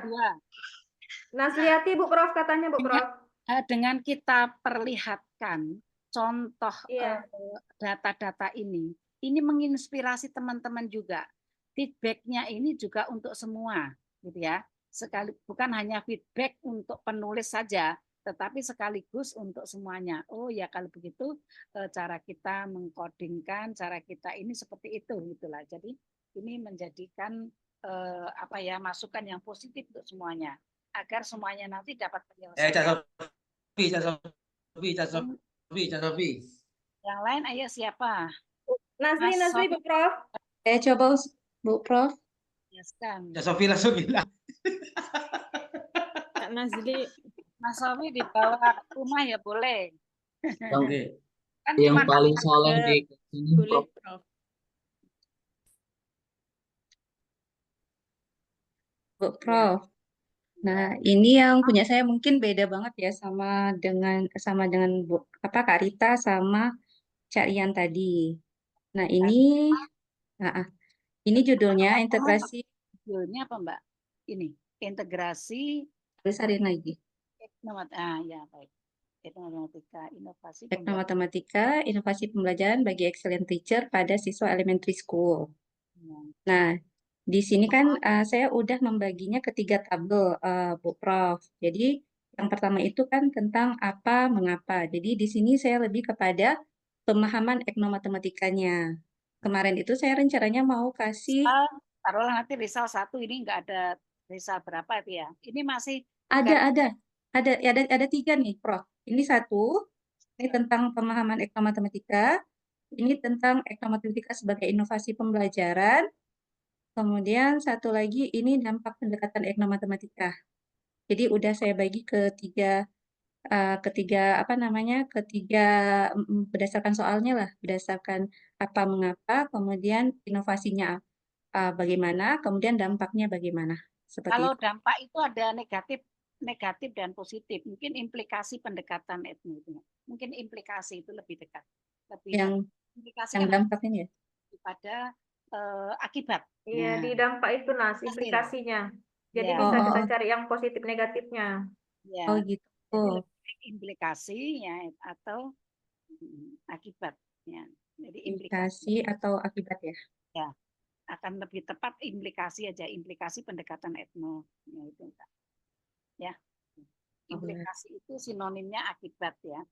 Nasliati Bu Prof katanya Bu Prof. Dengan kita perlihatkan contoh data-data ini menginspirasi teman-teman juga. Feedback-nya ini juga untuk semua, gitu ya. Bukan hanya feedback untuk penulis saja, tetapi sekaligus untuk semuanya. Oh ya, kalau begitu cara kita mengkodingkan, cara kita ini seperti itu, gitulah. Jadi ini menjadikan masukan yang positif untuk semuanya, agar semuanya nanti dapat penyelesaian. Cak Sofi. Yang lain ayo siapa? Nasli Bu Prof. Saya coba Bu Prof. Cak Sofi langsung bilang. Kak Nazli, Mas Sofi dibawa ke rumah ya boleh. Oke. Kan yang paling soleh di sini boleh, Prof. Bu Prof. Nah, ini yang punya saya mungkin beda banget ya sama dengan Kak Rita sama Cak Rian tadi. Nah, Ini judulnya integrasi. Judulnya apa Mbak? Ini integrasi Besarin lagi. ya baik. Etnomatematika, inovasi Teknomatematika, inovasi pembelajaran bagi excellent teacher pada siswa elementary school. Nah, di sini kan saya udah membaginya ke 3 tabel, Bu Prof. Jadi yang pertama itu kan tentang apa, mengapa. Jadi di sini saya lebih kepada pemahaman etnomatematikanya. Kemarin itu saya rencananya mau kasih taruhlah nanti Rizal 1 ini enggak ada Rizal berapa itu ya. Ini masih ada 3 nih, Prof. Ini 1, ini tentang pemahaman etnomatematika, ini tentang etnomatematika sebagai inovasi pembelajaran. Kemudian 1 lagi ini dampak pendekatan etnomatematika. Jadi udah saya bagi ke 3 berdasarkan soalnya lah, berdasarkan apa mengapa, kemudian inovasinya bagaimana, kemudian dampaknya bagaimana. Seperti kalau itu. dampak itu ada negatif dan positif. Mungkin implikasi pendekatan etno itu. Mungkin implikasi itu lebih dekat. Yang implikasi yang kan dampak ini ya. pada akibat. Iya, di dampak itu Nas, implikasinya. Jadi Ya. bisa kita cari yang positif negatifnya. Ya. Oh gitu. Jadi lebih implikasi ya atau akibat ya. Jadi implikasi atau akibat ya. Ya. Akan lebih tepat implikasi aja, implikasi pendekatan etno. Ya, itu. Ya. Implikasi itu sinonimnya akibat ya.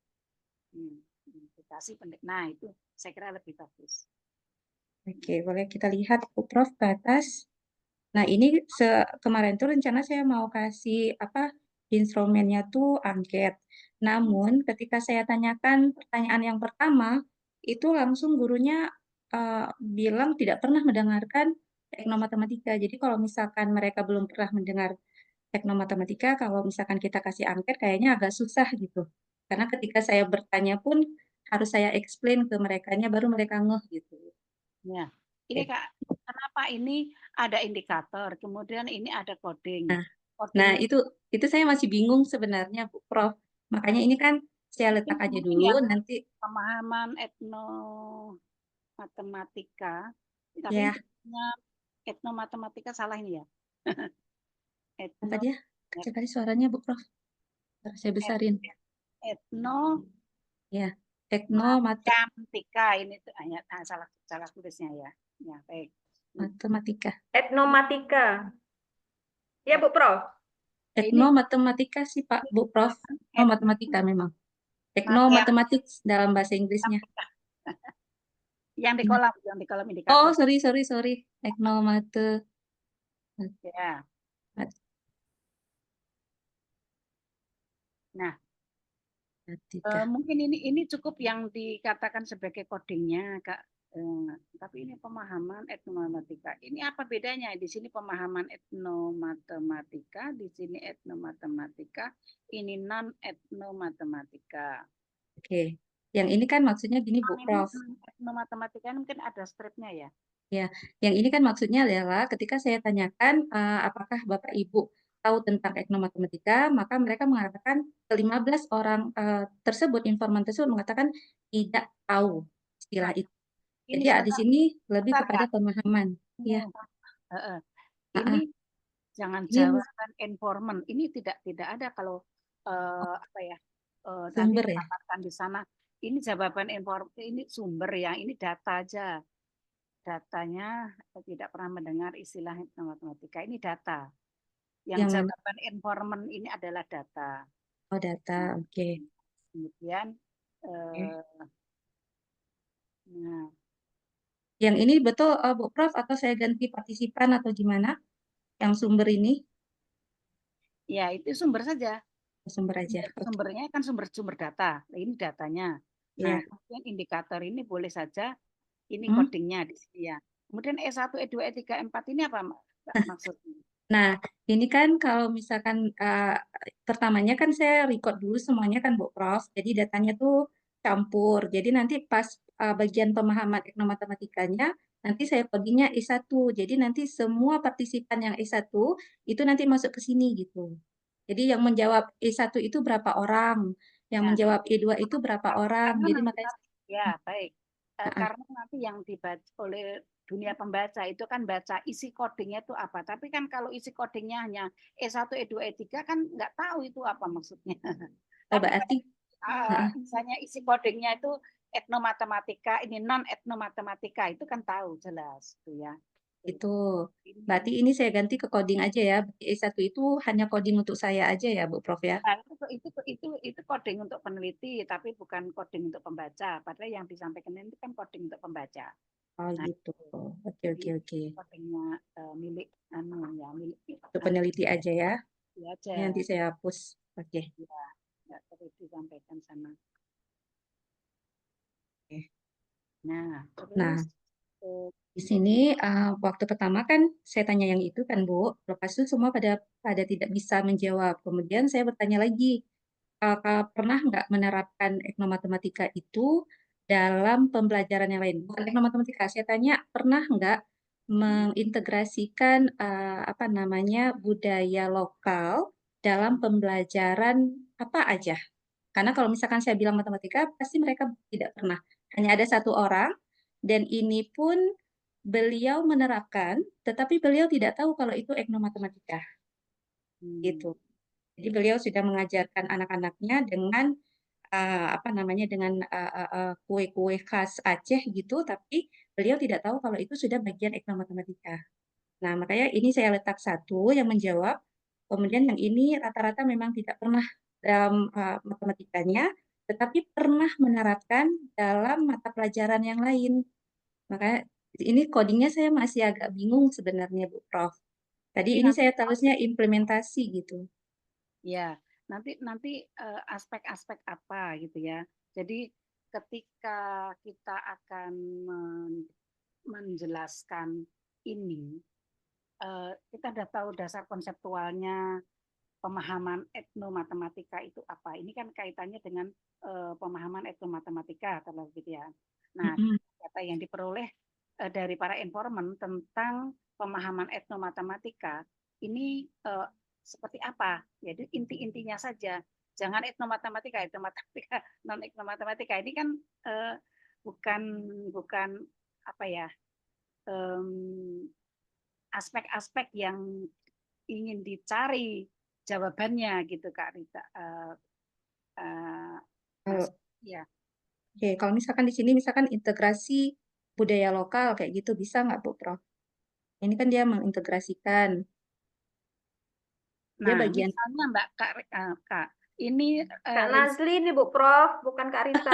Implikasi nah itu saya kira lebih bagus. Oke, boleh kita lihat Prof ke atas. Nah, ini kemarin tuh rencana saya mau kasih instrumennya tuh angket. Namun ketika saya tanyakan pertanyaan yang pertama, itu langsung gurunya bilang tidak pernah mendengarkan teknomatematika. Jadi kalau misalkan mereka belum pernah mendengar teknomatematika, kalau misalkan kita kasih angket kayaknya agak susah gitu. Karena ketika saya bertanya pun harus saya explain ke merekanya baru mereka ngeh gitu. Ya. Ini Kak, kenapa ini ada indikator, kemudian ini ada coding. Nah, itu saya masih bingung sebenarnya, Bu Prof. Makanya ini kan saya letak aja dulu, nanti pemahaman etnomatematika, tapi ya. Etnomatematika salah ini ya. Apa dia? Kecil kali suaranya, Bu Prof. Saya besarin. Ya, etnomatematika ini tuh salah tulisnya ya. Ya, baik. Matematika. Etnomatika. Ya, Bu Prof. Etnomatematika sih, Pak, Bu Prof. Matematika memang. Teknomatematik dalam bahasa Inggrisnya. Yang di kolom indikator. Oh, sorry. Teknomatematika. Ya. Nah, mungkin ini cukup yang dikatakan sebagai codingnya, Kak. Tapi ini pemahaman etnomatematika. Ini apa bedanya? Di sini pemahaman etnomatematika, di sini etnomatematika, ini non etnomatematika. Oke. Yang ini kan maksudnya gini, Bu Prof. Etnomatematika mungkin ada stripnya ya. Ya, yang ini kan maksudnya adalah ketika saya tanyakan apakah Bapak Ibu tahu tentang etnomatematika, maka mereka mengatakan ke-15 orang tersebut, informan tersebut mengatakan tidak tahu istilah itu. Jadi di sini lebih kepada pemahaman. Ya. Ini jangan jawaban informan. Ini tidak ada kalau sumber nanti ya. di sana. Ini jawaban informan, ini sumber ya, ini data aja. Datanya tidak pernah mendengar istilah matematika. Ini data. Yang jawaban informan ini adalah data. Oh, data. Oke. Kemudian nah. Yang ini betul Bu Prof atau saya ganti partisipan atau gimana? Yang sumber ini? Ya, itu sumber saja. Sumber aja. Sumbernya kan sumber data. Ini datanya. Nah, kemudian indikator ini boleh saja ini codingnya di sini ya. Kemudian E1, E2, E3, E4 ini apa maksudnya? Nah, ini kan kalau misalkan pertamanya kan saya record dulu semuanya kan Bu Prof. Jadi datanya tuh campur. Jadi nanti pas bagian pemahaman etnomatematikanya, nanti saya codingnya E1. Jadi nanti semua partisipan yang E1 itu nanti masuk ke sini gitu. Jadi yang menjawab E1 itu berapa orang, yang menjawab E2 itu berapa orang. Jadi makanya ya, baik. karena nanti yang dibaca oleh dunia pembaca itu kan baca isi codingnya itu apa. Tapi kan kalau isi codingnya hanya E1, E2, E3 kan nggak tahu itu apa maksudnya. Tapi berarti misalnya isi codingnya itu etnomatematika, ini non etnomatematika itu kan tahu jelas tuh ya. itu. Berarti ini saya ganti ke coding aja ya. E1 itu hanya coding untuk saya aja ya, Bu Prof ya. Nah, itu coding untuk peneliti, tapi bukan coding untuk pembaca. Padahal yang disampaikan ini kan coding untuk pembaca. Oh Nah, gitu. Oke. codingnya milik milik Untuk peneliti aja ya. aja. Ini nanti saya hapus. Oke. Ya, nggak perlu disampaikan sama. Oke. Nah, Nah, terus di sini waktu pertama kan saya tanya yang itu kan Bu, lepas itu semua pada tidak bisa menjawab. Kemudian saya bertanya lagi, pernah nggak menerapkan etnomatematika itu dalam pembelajaran yang lain? Bukan etnomatematika, saya tanya pernah nggak mengintegrasikan apa namanya budaya lokal dalam pembelajaran apa aja? Karena kalau misalkan saya bilang matematika, pasti mereka tidak pernah. Hanya ada satu orang, dan ini pun beliau menerapkan, tetapi beliau tidak tahu kalau itu etnomatematika. Gitu. Jadi beliau sudah mengajarkan anak-anaknya dengan apa namanya dengan kue-kue khas Aceh gitu, tapi beliau tidak tahu kalau itu sudah bagian etnomatematika. Nah, makanya ini saya letak satu yang menjawab. Kemudian yang ini rata-rata memang tidak pernah dalam matematikanya, tetapi pernah menerapkan dalam mata pelajaran yang lain. Makanya ini codingnya saya masih agak bingung sebenarnya, Bu Prof. Tadi ini saya tulisnya implementasi gitu. ya, nanti aspek-aspek apa gitu ya. Jadi ketika kita akan menjelaskan ini, kita sudah tahu dasar konseptualnya pemahaman etnomatematika itu apa. Ini kan kaitannya dengan pemahaman etnomatematika kalau gitu ya. Nah, data yang diperoleh dari para informan tentang pemahaman etnomatematika ini seperti apa? Jadi inti-intinya saja. Jangan etnomatematika, non etnomatematika. Ini kan bukan apa ya? Aspek-aspek yang ingin dicari jawabannya gitu Kak Rita. Ya. Oke, kalau misalkan di sini misalkan integrasi budaya lokal kayak gitu bisa nggak Bu Prof? Ini kan dia mengintegrasikan. Dia Nah, bagian misalnya Mbak Kak, ini Kak Nazli nih Bu Prof, bukan Kak Rita.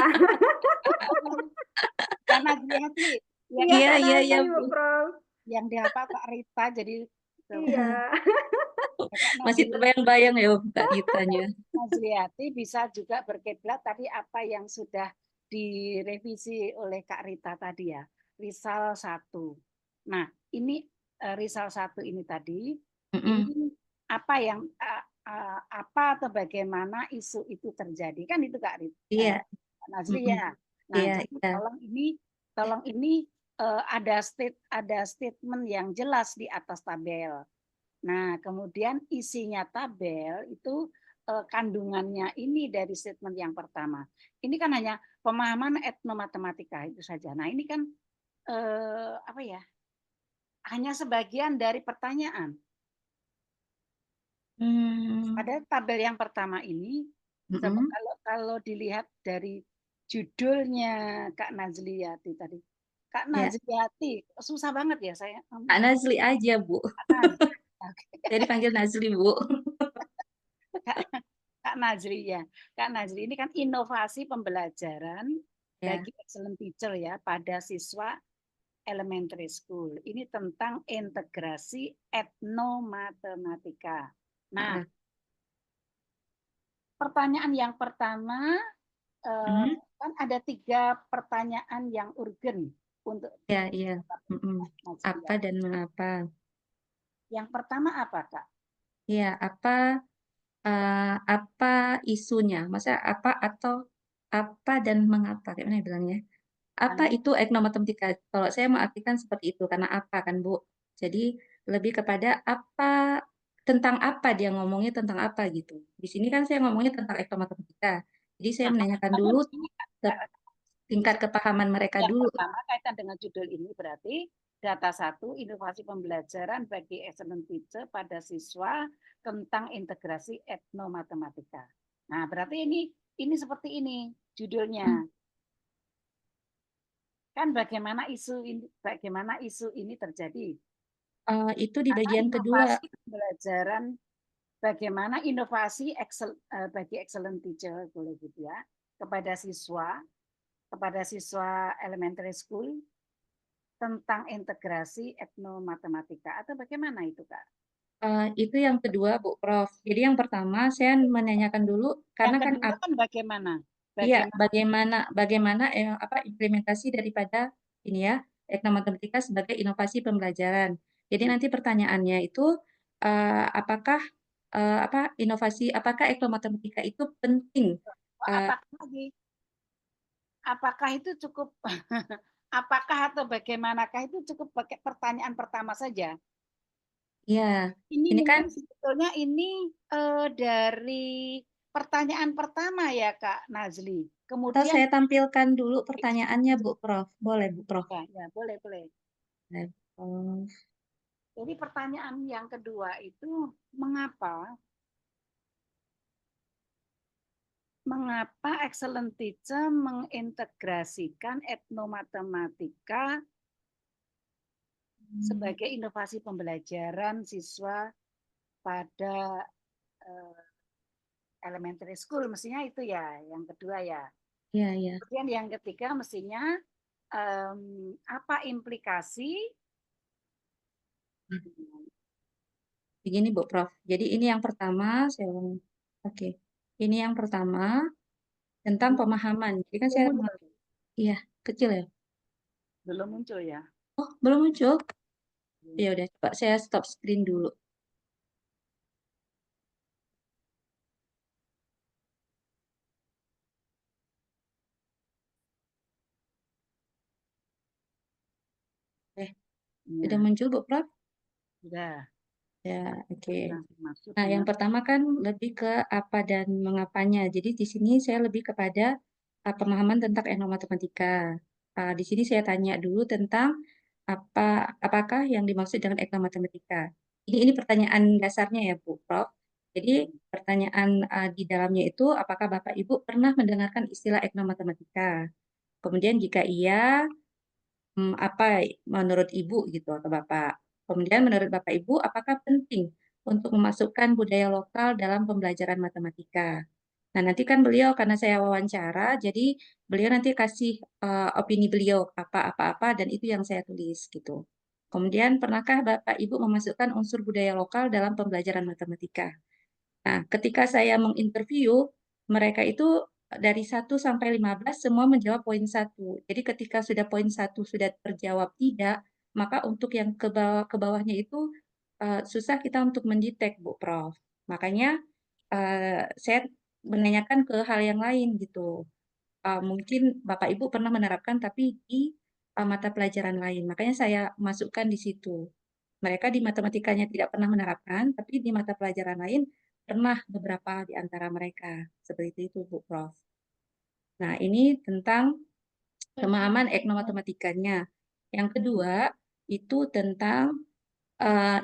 Kak Nazli. Iya, Bu Prof. Yang dihafal Kak Rita jadi Iya. masih terbayang-bayang ya Kak Ritanya. Nazliati bisa juga berkiblat tadi apa yang sudah direvisi oleh Kak Rita tadi ya, Risal 1. Nah, ini Risal 1 ini tadi, ini apa yang apa atau bagaimana isu itu terjadi kan itu Kak Rita? Iya. Nazli ya. Nah, jadi tolong ini ada statement yang jelas di atas tabel. Nah, kemudian isinya tabel itu kandungannya ini dari statement yang pertama. Ini kan hanya pemahaman etnomatematika itu saja. Nah, ini kan apa ya? Hanya sebagian dari pertanyaan. Pada tabel yang pertama ini, kalau dilihat dari judulnya Kak Nazliati tadi, Kak Nazliati susah banget ya saya. Kak Nazli aja Bu. Saya dipanggil Nazli Bu. Kak Nazli ya. Kak Nazli ini kan inovasi pembelajaran bagi excellent teacher ya pada siswa elementary school. Ini tentang integrasi etnomatematika. Nah, pertanyaan yang pertama kan ada 3 pertanyaan yang urgen untuk Apa dan mengapa? Yang pertama apa, Kak? Ya, apa isunya? Maksudnya apa atau apa dan mengapa? Kayak mana bilangnya? Apa itu etnomatematika? Kalau saya mengartikan seperti itu karena apa kan Bu? Jadi lebih kepada apa tentang apa dia ngomongnya tentang apa gitu. Di sini kan saya ngomongnya tentang etnomatematika. Jadi saya menanyakan dulu tingkat kepahaman mereka Yang dulu. pertama kaitan dengan judul ini berarti data 1, inovasi pembelajaran bagi excellent teacher pada siswa tentang integrasi etnomatematika. Nah, berarti ini seperti ini judulnya. Kan bagaimana isu ini terjadi? Itu di Karena bagian kedua. inovasi pembelajaran bagaimana inovasi bagi excellent teacher boleh gitu ya kepada siswa elementary school tentang integrasi etnomatematika atau bagaimana itu Kak? Itu yang kedua, Bu Prof. Jadi yang pertama saya menanyakan dulu karena Yang kan kedua kan bagaimana? iya, Bagaimana bagaimana implementasi daripada ini ya, etnomatematika sebagai inovasi pembelajaran. Jadi nanti pertanyaannya itu apakah apakah etnomatematika itu penting? apakah lagi? Apakah itu cukup apakah atau bagaimanakah itu cukup pakai pertanyaan pertama saja? Ya, Ini ini kan mungkin sebetulnya ini dari pertanyaan pertama ya Kak Nazli. atau Kemudian saya tampilkan dulu pertanyaannya, Bu Prof. Boleh, Bu Prof. ya boleh. Boleh, Prof. Jadi pertanyaan yang kedua itu mengapa excellent teacher mengintegrasikan etnomatematika sebagai inovasi pembelajaran siswa pada elementary school, mestinya itu ya yang kedua ya. Iya, iya. Kemudian yang ketiga mestinya apa implikasi Begini, Bu Prof. Jadi ini yang pertama oke. Ini yang pertama tentang pemahaman. Jadi kan saya iya, kecil ya. belum muncul ya? Oh, belum muncul. Ya udah, coba saya stop screen dulu. Sudah muncul, Bu Prof? Sudah. Ya, oke. Maksud Nah, yang pertama kan lebih ke apa dan mengapanya. Jadi di sini saya lebih kepada pemahaman tentang etnomatematika. Di sini saya tanya dulu tentang apakah yang dimaksud dengan etnomatematika. Ini pertanyaan dasarnya ya, Bu Prof. Jadi pertanyaan di dalamnya itu apakah Bapak Ibu pernah mendengarkan istilah etnomatematika? Kemudian jika iya, apa menurut Ibu gitu atau Bapak? Kemudian menurut Bapak Ibu, apakah penting untuk memasukkan budaya lokal dalam pembelajaran matematika? Nah, nanti kan beliau karena saya wawancara, jadi beliau nanti kasih opini beliau apa-apa dan itu yang saya tulis gitu. Kemudian pernahkah Bapak Ibu memasukkan unsur budaya lokal dalam pembelajaran matematika? Nah, ketika saya menginterview, mereka itu dari 1 sampai 15 semua menjawab poin 1. Jadi ketika sudah poin 1 sudah terjawab tidak, maka untuk yang ke bawahnya itu susah kita untuk mendetek, Bu Prof. Makanya saya menanyakan ke hal yang lain gitu. Mungkin Bapak Ibu pernah menerapkan tapi di mata pelajaran lain. Makanya saya masukkan di situ. Mereka di matematikanya tidak pernah menerapkan, tapi di mata pelajaran lain pernah beberapa di antara mereka. Seperti itu, Bu Prof. Nah, ini tentang pemahaman etnomatematikanya. Yang kedua, itu tentang,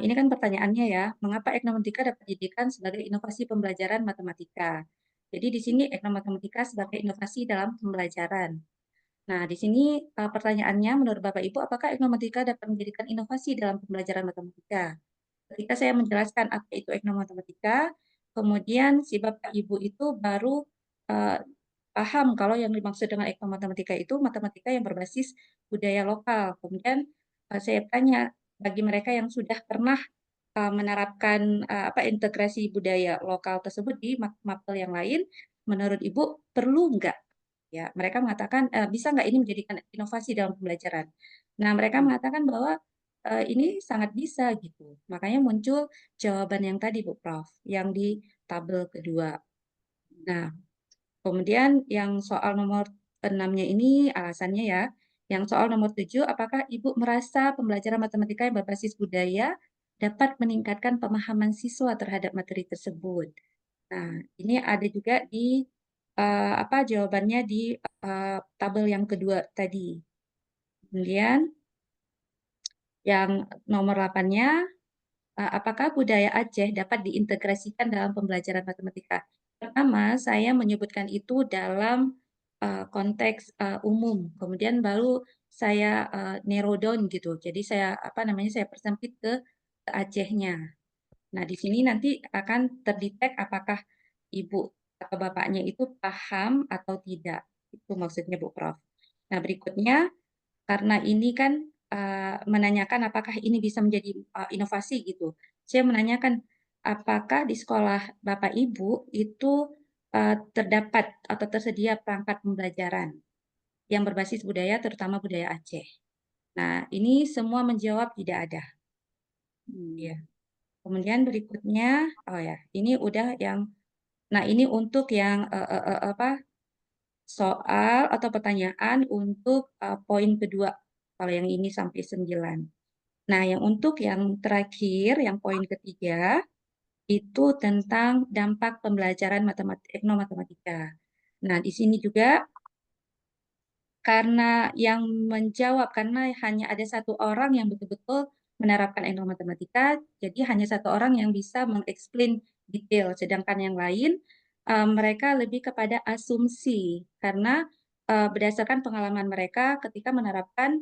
ini kan pertanyaannya ya, mengapa etnomatematika dapat dijadikan sebagai inovasi pembelajaran matematika? Jadi di sini etnomatematika sebagai inovasi dalam pembelajaran. Nah, di sini pertanyaannya menurut Bapak Ibu, apakah etnomatematika dapat menjadikan inovasi dalam pembelajaran matematika? Ketika saya menjelaskan apa itu etnomatematika, kemudian si Bapak Ibu itu baru paham kalau yang dimaksud dengan etnomatematika itu matematika yang berbasis budaya lokal. Kemudian saya tanya bagi mereka yang sudah pernah menerapkan integrasi budaya lokal tersebut di mapel yang lain, menurut Ibu perlu nggak? Ya, mereka mengatakan bisa nggak ini menjadikan inovasi dalam pembelajaran? Nah, mereka mengatakan bahwa ini sangat bisa gitu. Makanya muncul jawaban yang tadi, Bu Prof, yang di tabel kedua. Nah, kemudian yang soal nomor 6-nya ini alasannya ya. Yang soal nomor 7, apakah Ibu merasa pembelajaran matematika yang berbasis budaya dapat meningkatkan pemahaman siswa terhadap materi tersebut? Nah, ini ada juga di jawabannya di tabel yang kedua tadi. Kemudian yang nomor 8-nya, apakah budaya Aceh dapat diintegrasikan dalam pembelajaran matematika? Pertama, saya menyebutkan itu dalam konteks umum, kemudian baru saya narrow down gitu. Jadi saya saya persempit ke Acehnya. Nah, di sini nanti akan terdetek apakah ibu atau bapaknya itu paham atau tidak. Itu maksudnya Bu Prof. Nah, berikutnya karena ini kan menanyakan apakah ini bisa menjadi inovasi gitu. Saya menanyakan apakah di sekolah Bapak Ibu itu terdapat atau tersedia perangkat pembelajaran yang berbasis budaya, terutama budaya Aceh. Nah, ini semua menjawab tidak ada. Ya. Kemudian berikutnya, ini udah yang, nah ini untuk yang soal atau pertanyaan untuk poin kedua, kalau yang ini sampai 9. Nah, yang untuk yang terakhir, yang poin ketiga, itu tentang dampak pembelajaran etnomatematika. Nah, di sini juga karena yang menjawab, karena hanya ada satu orang yang betul-betul menerapkan etnomatematika, jadi hanya satu orang yang bisa mengeksplain detail, sedangkan yang lain mereka lebih kepada asumsi, karena berdasarkan pengalaman mereka ketika menerapkan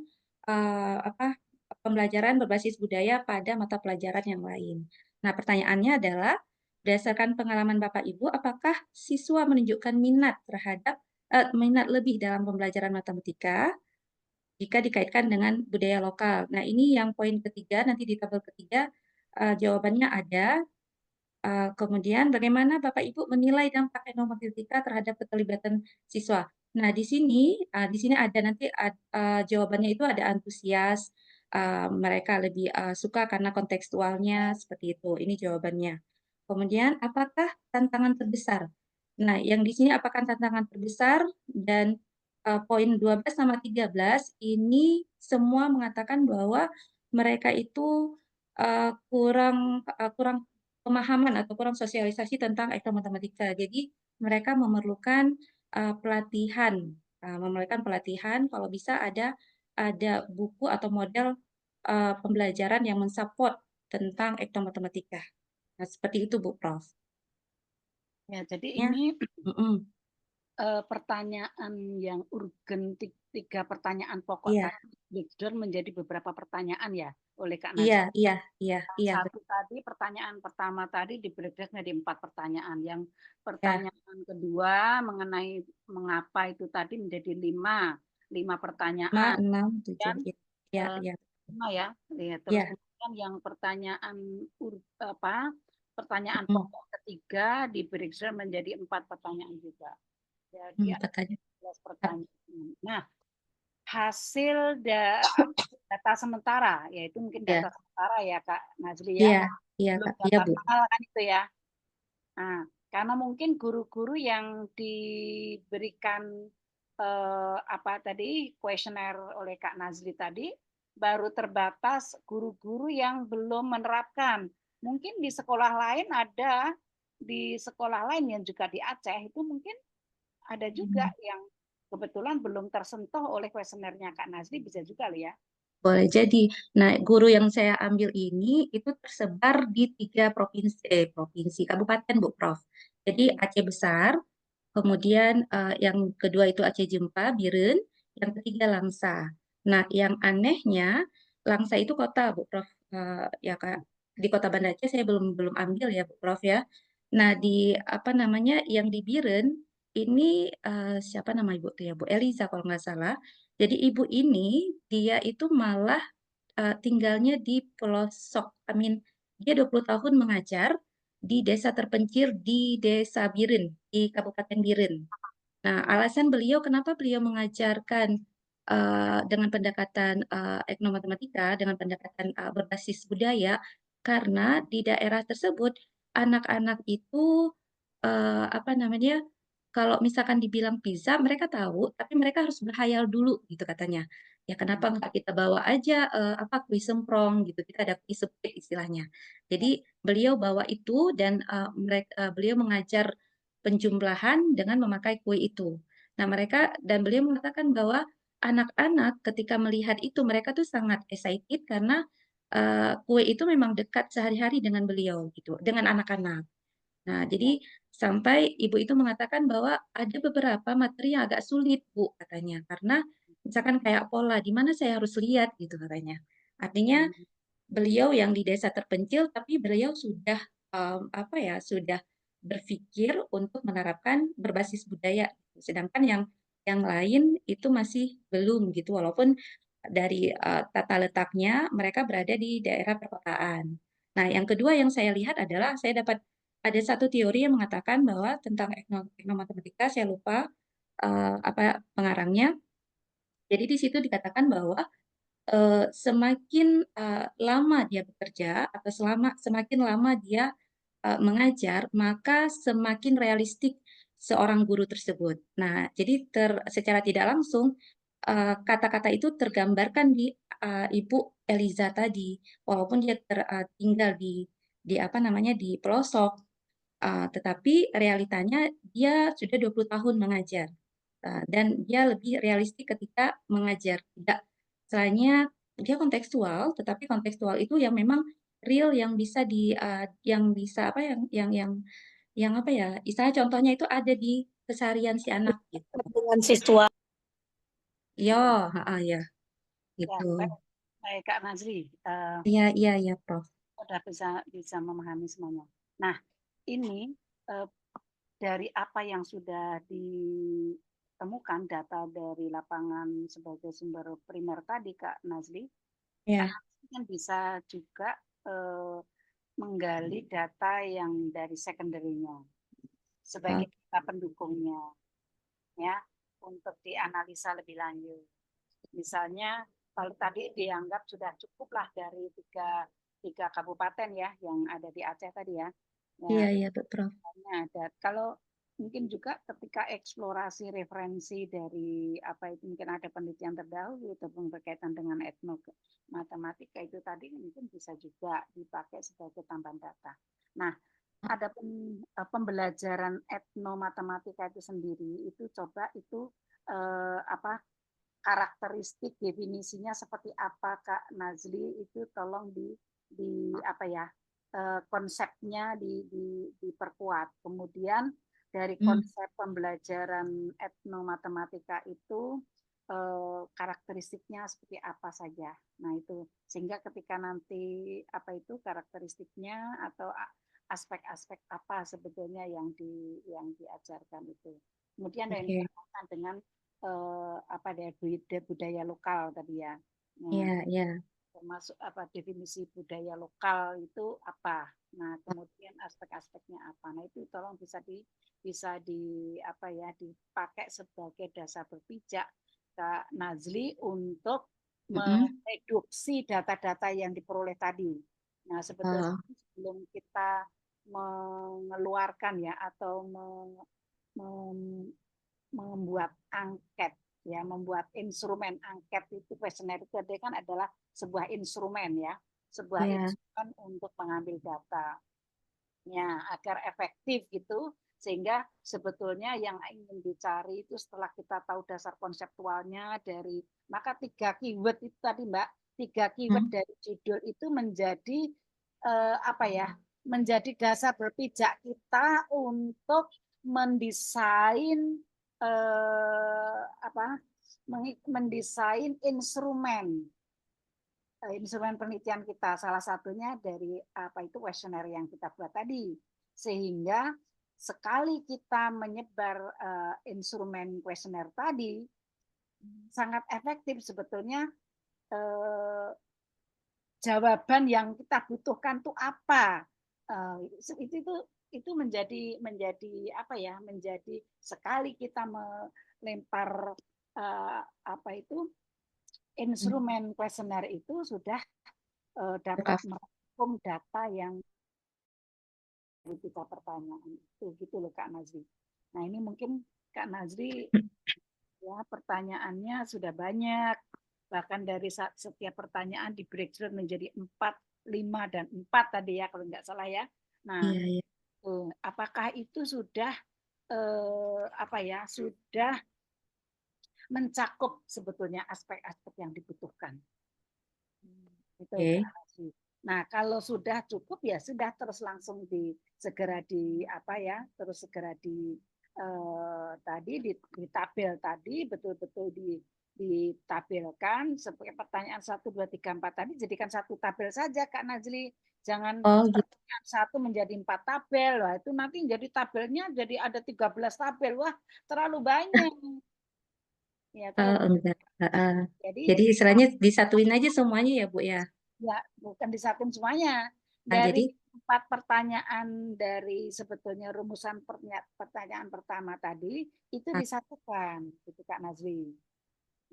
pembelajaran berbasis budaya pada mata pelajaran yang lain. Nah, pertanyaannya adalah, berdasarkan pengalaman Bapak Ibu, apakah siswa menunjukkan minat terhadap minat lebih dalam pembelajaran matematika jika dikaitkan dengan budaya lokal. Nah, ini yang poin ketiga, nanti di tabel ketiga jawabannya ada. Kemudian bagaimana Bapak Ibu menilai dampak etnomatematika terhadap keterlibatan siswa? Nah, di sini ada nanti jawabannya itu ada antusias, mereka lebih suka karena kontekstualnya seperti itu. Ini jawabannya. Kemudian apakah tantangan terbesar? Nah, yang di sini apakah tantangan terbesar, dan poin 12 sama 13 ini semua mengatakan bahwa mereka itu kurang pemahaman atau kurang sosialisasi tentang matematika. Jadi mereka memerlukan pelatihan, kalau bisa ada buku atau model pembelajaran yang mensupport tentang matematika. Nah, seperti itu Bu Prof. Ya, jadi Ya. ini pertanyaan yang urgen, 3 pertanyaan pokok Iya. tadi breakdown menjadi beberapa pertanyaan ya oleh Kak Iya, Nazwa. iya. Satu tadi, pertanyaan pertama tadi di breakdown menjadi 4 pertanyaan. Yang pertanyaan kedua mengenai mengapa itu tadi menjadi 5 pertanyaan. 5, 6, 7. Dan, Iya. 5 ya. Terus kemudian yang pertanyaan pokok ketiga di breakdown menjadi 4 pertanyaan juga. Jadi ada 11 pertanyaan. Nah, hasil data sementara, yaitu mungkin data sementara ya Kak Nazli ya. Iya, Belum Kak. Iya, data Bu. final kan itu ya. Nah, karena mungkin guru-guru yang diberikan kuesioner oleh Kak Nazli tadi baru terbatas guru-guru yang belum menerapkan. Mungkin di sekolah lain yang juga di Aceh itu mungkin ada juga yang kebetulan belum tersentuh oleh kuesionernya Kak Nazli, bisa juga loh ya. Boleh jadi. Nah, guru yang saya ambil ini itu tersebar di 3 provinsi, kabupaten Bu Prof. Jadi Aceh Besar, kemudian yang kedua itu Aceh Jempa, Biren, yang ketiga Langsa. Nah, yang anehnya Langsa itu kota Bu Prof. Ya Kak, di Kota Banda Aceh saya belum ambil ya Bu Prof ya. Nah, di yang di Biren ini siapa nama Ibu tuh ya, Bu Eliza kalau nggak salah. Jadi ibu ini dia itu malah tinggalnya di pelosok. Dia 20 tahun mengajar di desa terpencil di Desa Biren, di Kabupaten Biren. Nah, alasan beliau kenapa beliau mengajarkan dengan pendekatan etnomatematika, dengan pendekatan berbasis budaya, karena di daerah tersebut anak-anak itu kalau misalkan dibilang pizza mereka tahu, tapi mereka harus berhayal dulu gitu katanya. Ya kenapa nggak kita bawa aja kuis semprong gitu, kita ada kuis sepik istilahnya. Jadi beliau bawa itu dan beliau mengajar penjumlahan dengan memakai kue itu. Nah, dan beliau mengatakan bahwa anak-anak ketika melihat itu mereka tuh sangat excited karena kue itu memang dekat sehari-hari dengan beliau gitu, dengan anak-anak. Nah, jadi sampai ibu itu mengatakan bahwa ada beberapa materi yang agak sulit, Bu, katanya. Karena misalkan kayak pola, di mana saya harus lihat gitu katanya. Artinya beliau yang di desa terpencil, tapi beliau sudah apa ya, sudah berpikir untuk menerapkan berbasis budaya. Sedangkan yang lain itu masih belum gitu, walaupun dari tata letaknya mereka berada di daerah perkotaan. Nah, yang kedua yang saya lihat adalah saya dapat ada satu teori yang mengatakan bahwa tentang etnomatematika, saya lupa apa pengarangnya. Jadi di situ dikatakan bahwa semakin lama dia bekerja atau semakin lama dia mengajar, maka semakin realistik seorang guru tersebut. Nah, jadi secara tidak langsung kata-kata itu tergambarkan di Ibu Eliza tadi, walaupun dia tinggal di apa namanya di pelosok, tetapi realitanya dia sudah 20 tahun mengajar. Dan dia lebih realistik ketika mengajar. Tidak, selainnya dia kontekstual, tetapi kontekstual itu yang memang real yang bisa yang bisa apa yang apa ya? Istilah contohnya itu ada di keseharian si anak gitu. Dengan siswa. Ya, ya, Ya, gitu. baik Kak Nazri, Iya, Prof. udah bisa memahami semuanya. Nah, ini dari apa yang sudah ditemukan data dari lapangan sebagai sumber primer tadi Kak Nazli, Ya, kan bisa juga menggali data yang dari secondary-nya sebagai data pendukungnya, ya, untuk dianalisa lebih lanjut. Misalnya kalau tadi dianggap sudah cukuplah dari tiga kabupaten ya yang ada di Aceh tadi ya. iya, Prof. Ada. Kalau mungkin juga ketika eksplorasi referensi dari apa itu mungkin ada penelitian terdahulu ataupun berkaitan dengan etnomatematika itu tadi mungkin bisa juga dipakai sebagai tambahan data. Nah, ada pembelajaran etnomatematika itu sendiri itu coba itu apa karakteristik definisinya seperti apa Kak Nazli itu tolong di apa ya konsepnya diperkuat. Kemudian dari konsep pembelajaran etnomatematika itu karakteristiknya seperti apa saja. Nah itu sehingga ketika nanti apa itu karakteristiknya atau aspek-aspek apa sebetulnya yang diajarkan itu. Kemudian yang berkaitan dengan apa budaya lokal tadi ya. Iya. Termasuk apa definisi budaya lokal itu apa. Nah, kemudian aspek-aspeknya apa. Nah, itu tolong bisa di apa ya dipakai sebagai dasar berpijak Kak Nazli untuk mereduksi data-data yang diperoleh tadi. Nah, sebetulnya sebelum kita mengeluarkan ya atau membuat angket ya, membuat instrumen angket itu kuesioner itu kan adalah sebuah instrumen ya, sebuah instrumen untuk mengambil data ya agar efektif gitu, sehingga sebetulnya yang ingin dicari itu setelah kita tahu dasar konseptualnya dari maka 3 keyword itu tadi Mbak, 3 keyword dari judul itu menjadi apa ya, menjadi dasar berpijak kita untuk mendesain mendesain instrumen penelitian kita, salah satunya dari apa itu kuesioner yang kita buat tadi, sehingga sekali kita menyebar instrumen kuesioner tadi sangat efektif sebetulnya jawaban yang kita butuhkan tuh apa. Itu menjadi apa ya, menjadi sekali kita melempar apa itu instrumen kuesioner itu sudah dapat merangkum data yang dari 3 pertanyaan itu gitu loh Kak Nazri. Nah ini mungkin Kak Nazri ya pertanyaannya sudah banyak, bahkan dari setiap pertanyaan di breakdown menjadi 4, 5 dan 4 tadi ya kalau nggak salah ya. Nah apakah itu sudah apa ya, sudah mencakup sebetulnya aspek-aspek yang dibutuhkan. Itu Oke. Kak Nasri. Nah, kalau sudah cukup ya sudah terus langsung segera di apa ya, terus segera tadi di tabel tadi betul-betul ditampilkan sebagai pertanyaan 1, 2, 3, 4 tadi jadikan satu tabel saja Kak Najli. Jangan Oh gitu. pertanyaan 1 menjadi 4 tabel. Wah, itu nanti jadi tabelnya jadi ada 13 tabel. Wah, terlalu banyak. Ya, Oh, terlalu. enggak. Jadi Jadi istilahnya disatuin aja semuanya ya, Bu ya. ya, bukan disatuin semuanya. Nah, Dari jadi 4 pertanyaan dari sebetulnya rumusan pertanyaan pertama tadi itu disatukan, gitu Kak Nazwi.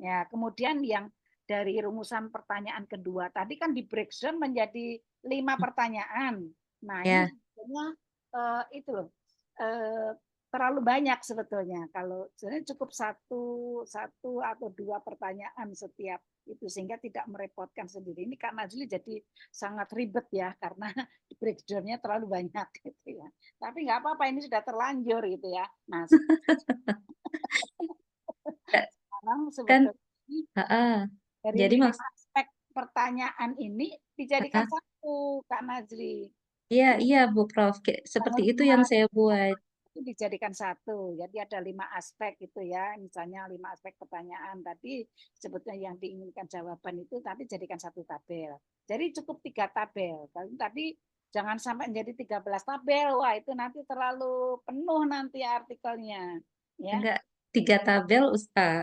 Ya, kemudian yang dari rumusan pertanyaan kedua tadi kan di breakdown menjadi 5 pertanyaan. Nah, ya, ini sebetulnya itu loh. Terlalu banyak sebetulnya. Kalau sebenarnya cukup satu atau 2 pertanyaan setiap itu sehingga tidak merepotkan sendiri. Ini Kak Najli jadi sangat ribet ya karena breakdown-nya terlalu banyak gitu ya. Tapi nggak apa-apa ini sudah terlanjur gitu ya. Nah, sekarang kan sebetulnya dari jadi 5 aspek pertanyaan ini dijadikan uh-uh. satu Kak Najli. Iya Bu Prof. Seperti itu yang saya buat. Itu dijadikan satu. Jadi ada 5 aspek gitu ya. Misalnya 5 aspek pertanyaan tadi sebetulnya yang diinginkan jawaban itu tapi jadikan satu tabel. Jadi cukup 3 tabel. Tapi jangan sampai menjadi 13 tabel. Wah, itu nanti terlalu penuh nanti artikelnya. Ya. Enggak 3 tabel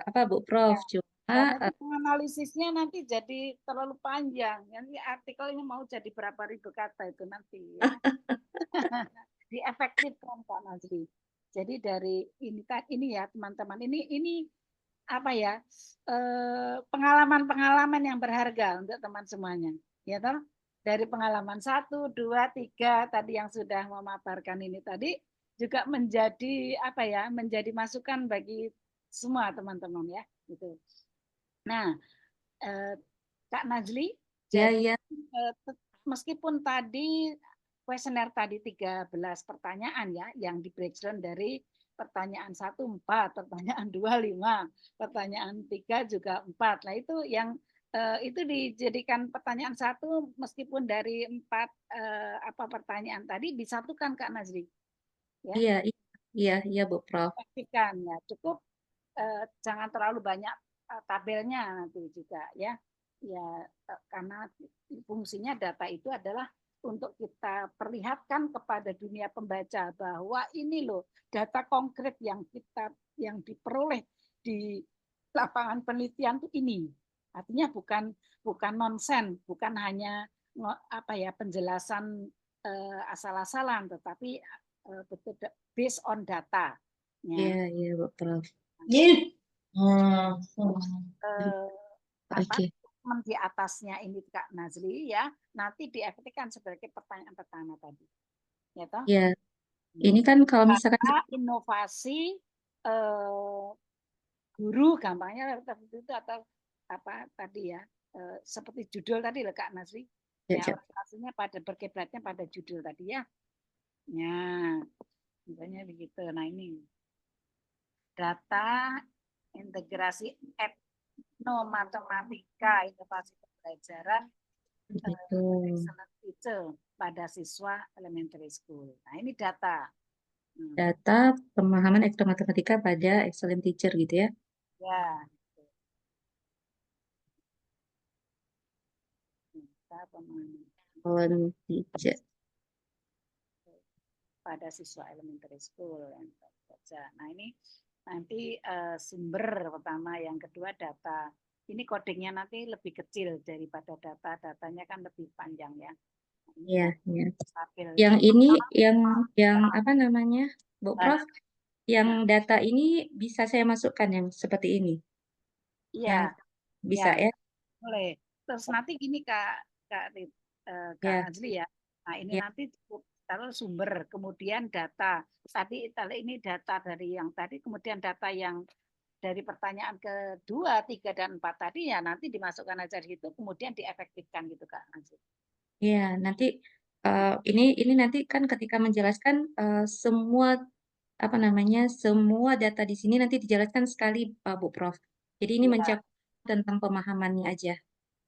apa Bu Prof. Cuma Dan nanti analisisnya nanti jadi terlalu panjang. Nanti artikelnya mau jadi berapa ribu kata itu nanti ya. Diefektifkan Pak Nazri. Jadi dari ini ya teman-teman ini apa ya pengalaman-pengalaman yang berharga untuk teman semuanya, ya toh? Dari pengalaman 1, 2, 3 tadi yang sudah memaparkan ini tadi juga menjadi apa ya menjadi masukan bagi semua teman-teman ya gitu. Nah, Kak Najli, jadi ya. meskipun tadi kuesioner tadi 13 pertanyaan ya yang di breakdown dari pertanyaan 1 4, pertanyaan 2 5, pertanyaan 3 juga 4. Nah, itu yang itu dijadikan pertanyaan 1 meskipun dari 4 apa pertanyaan tadi disatukan Kak Nazri. Ya. Iya Bu Prof. Pastikan ya, cukup jangan terlalu banyak tabelnya nanti juga ya. Ya karena fungsinya data itu adalah untuk kita perlihatkan kepada dunia pembaca bahwa ini loh data konkret yang diperoleh di lapangan penelitian itu ini. Artinya bukan nonsen, bukan hanya apa ya penjelasan asal-asalan, tetapi betul based on data. Ya. Iya Bu Prof. Apa Oke. di atasnya ini Kak Nazli ya nanti diefektifkan sebagai pertanyaan pertama tadi ya toh Iya. Ini kan kalau misalkan inovasi guru gampangnya itu atau apa tadi ya seperti judul tadi lah Kak Nazli ya orientasinya pada berkiblatnya pada judul tadi ya misalnya begitu. Nah ini data integrasi etnomatematika inovasi pembelajaran excellent teacher pada siswa elementary school. Nah ini data. Data pemahaman matematika pada excellent teacher gitu ya. Ya. Data pemahaman teacher pada siswa elementary school. Nah ini nanti sumber pertama, yang kedua data. Ini codingnya nanti lebih kecil daripada data, datanya kan lebih panjang ya. Iya. Yang ini yang apa namanya, Bu Prof? Yang data ini bisa saya masukkan yang seperti ini. Iya. Bisa ya? Boleh. Terus nanti gini Kak Azli ya. Nah ini nanti taruh sumber, kemudian data. Tadi ini data dari yang tadi, kemudian data yang dari pertanyaan kedua, 3 dan 4 tadi ya nanti dimasukkan aja di situ, kemudian diefektifkan gitu Kak Azli. Iya, nanti ini nanti kan ketika menjelaskan semua apa namanya, semua data di sini nanti dijelaskan sekali, Bu Prof. Jadi ini Ya. mencakup tentang pemahamannya aja,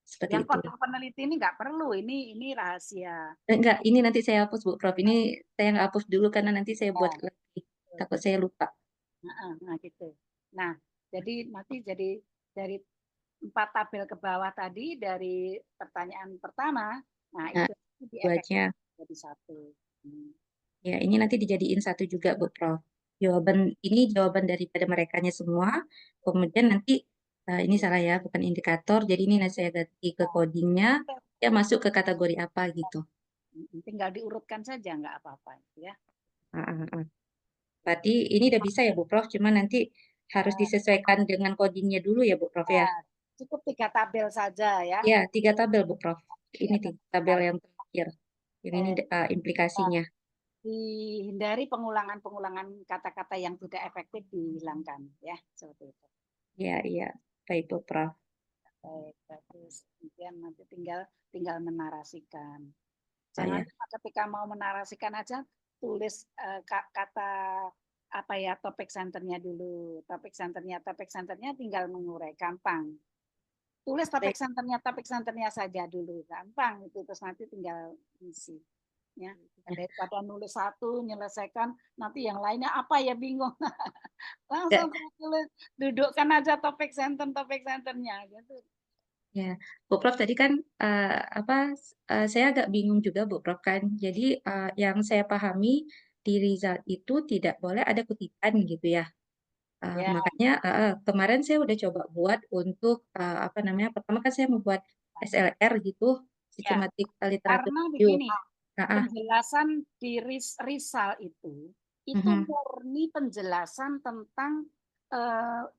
seperti Yang itu. kodok peneliti ini nggak perlu, ini rahasia. Enggak, ini nanti saya hapus, Bu Prof. Ini saya nggak hapus dulu karena nanti saya buat Ya. lagi. Takut saya lupa. Nah, gitu. Nah, jadi nanti dari 4 tabel ke bawah tadi dari pertanyaan pertama, nah Nah, itu diefektifkan duanya. jadi 1. Ya, ini nanti dijadiin 1 juga, Bu Prof. Ini jawaban daripada merekanya semua. Kemudian nanti ini salah ya, bukan indikator. Jadi ini nanti saya ganti ke codingnya. Ya masuk ke kategori apa gitu. Tinggal diurutkan saja, nggak apa-apa ya. Berarti ini udah bisa ya, Bu Prof. Cuma nanti harus disesuaikan dengan codingnya dulu ya, Bu Prof ya. Cukup 3 tabel saja ya. Ya, 3 tabel, Bu Prof. Ini 3 tabel yang terakhir. Ini implikasinya. Dihindari pengulangan-pengulangan kata-kata yang tidak efektif, dihilangkan ya, seperti itu. Iya. Baik, Bu Prof. Baik, bagus. Kemudian nanti tinggal menarasikan. Oh, Jangan ya. lupa ketika mau menarasikan aja tulis kata apa ya, topik centernya dulu. Topik centernya tinggal mengurai, gampang. Tulis topik centernya saja dulu, gampang itu, terus nanti tinggal isi. Ya, daripada nulis 1 menyelesaikan, nanti yang lainnya apa ya, bingung. Langsung tulis, dudukkan aja topik centernya gitu. Ya, Bu Prof tadi kan saya agak bingung juga, Bu Prof kan. Jadi yang saya pahami di result itu tidak boleh ada kutipan gitu ya. Ya. Makanya kemarin saya udah coba buat untuk pertama kan saya membuat SLR gitu, sistematik literatur Karena review. begini, penjelasan di RISAL itu murni penjelasan tentang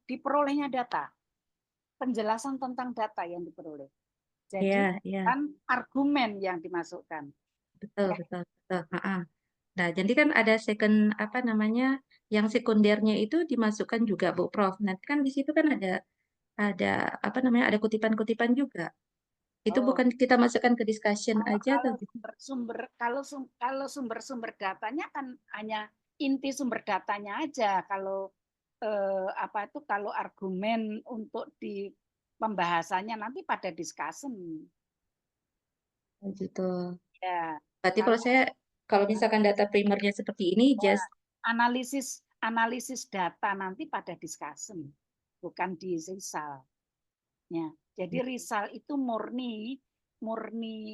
diperolehnya data. Penjelasan tentang data yang diperoleh. Jadi kan argumen yang dimasukkan. Betul. Nah, jadi kan ada yang sekundernya itu dimasukkan juga, Bu Prof. Nanti kan di situ kan ada kutipan-kutipan juga. Itu bukan kita masukkan ke discussion aja atau kalau sumber-sumber datanya kan hanya inti sumber datanya aja. Kalau kalau argumen untuk di pembahasannya nanti pada discussion. Gitu. Ya. Berarti kalau misalkan data primernya seperti ini, just analisis data nanti pada discussion, bukan di RISAL. Ya, jadi RISAL itu murni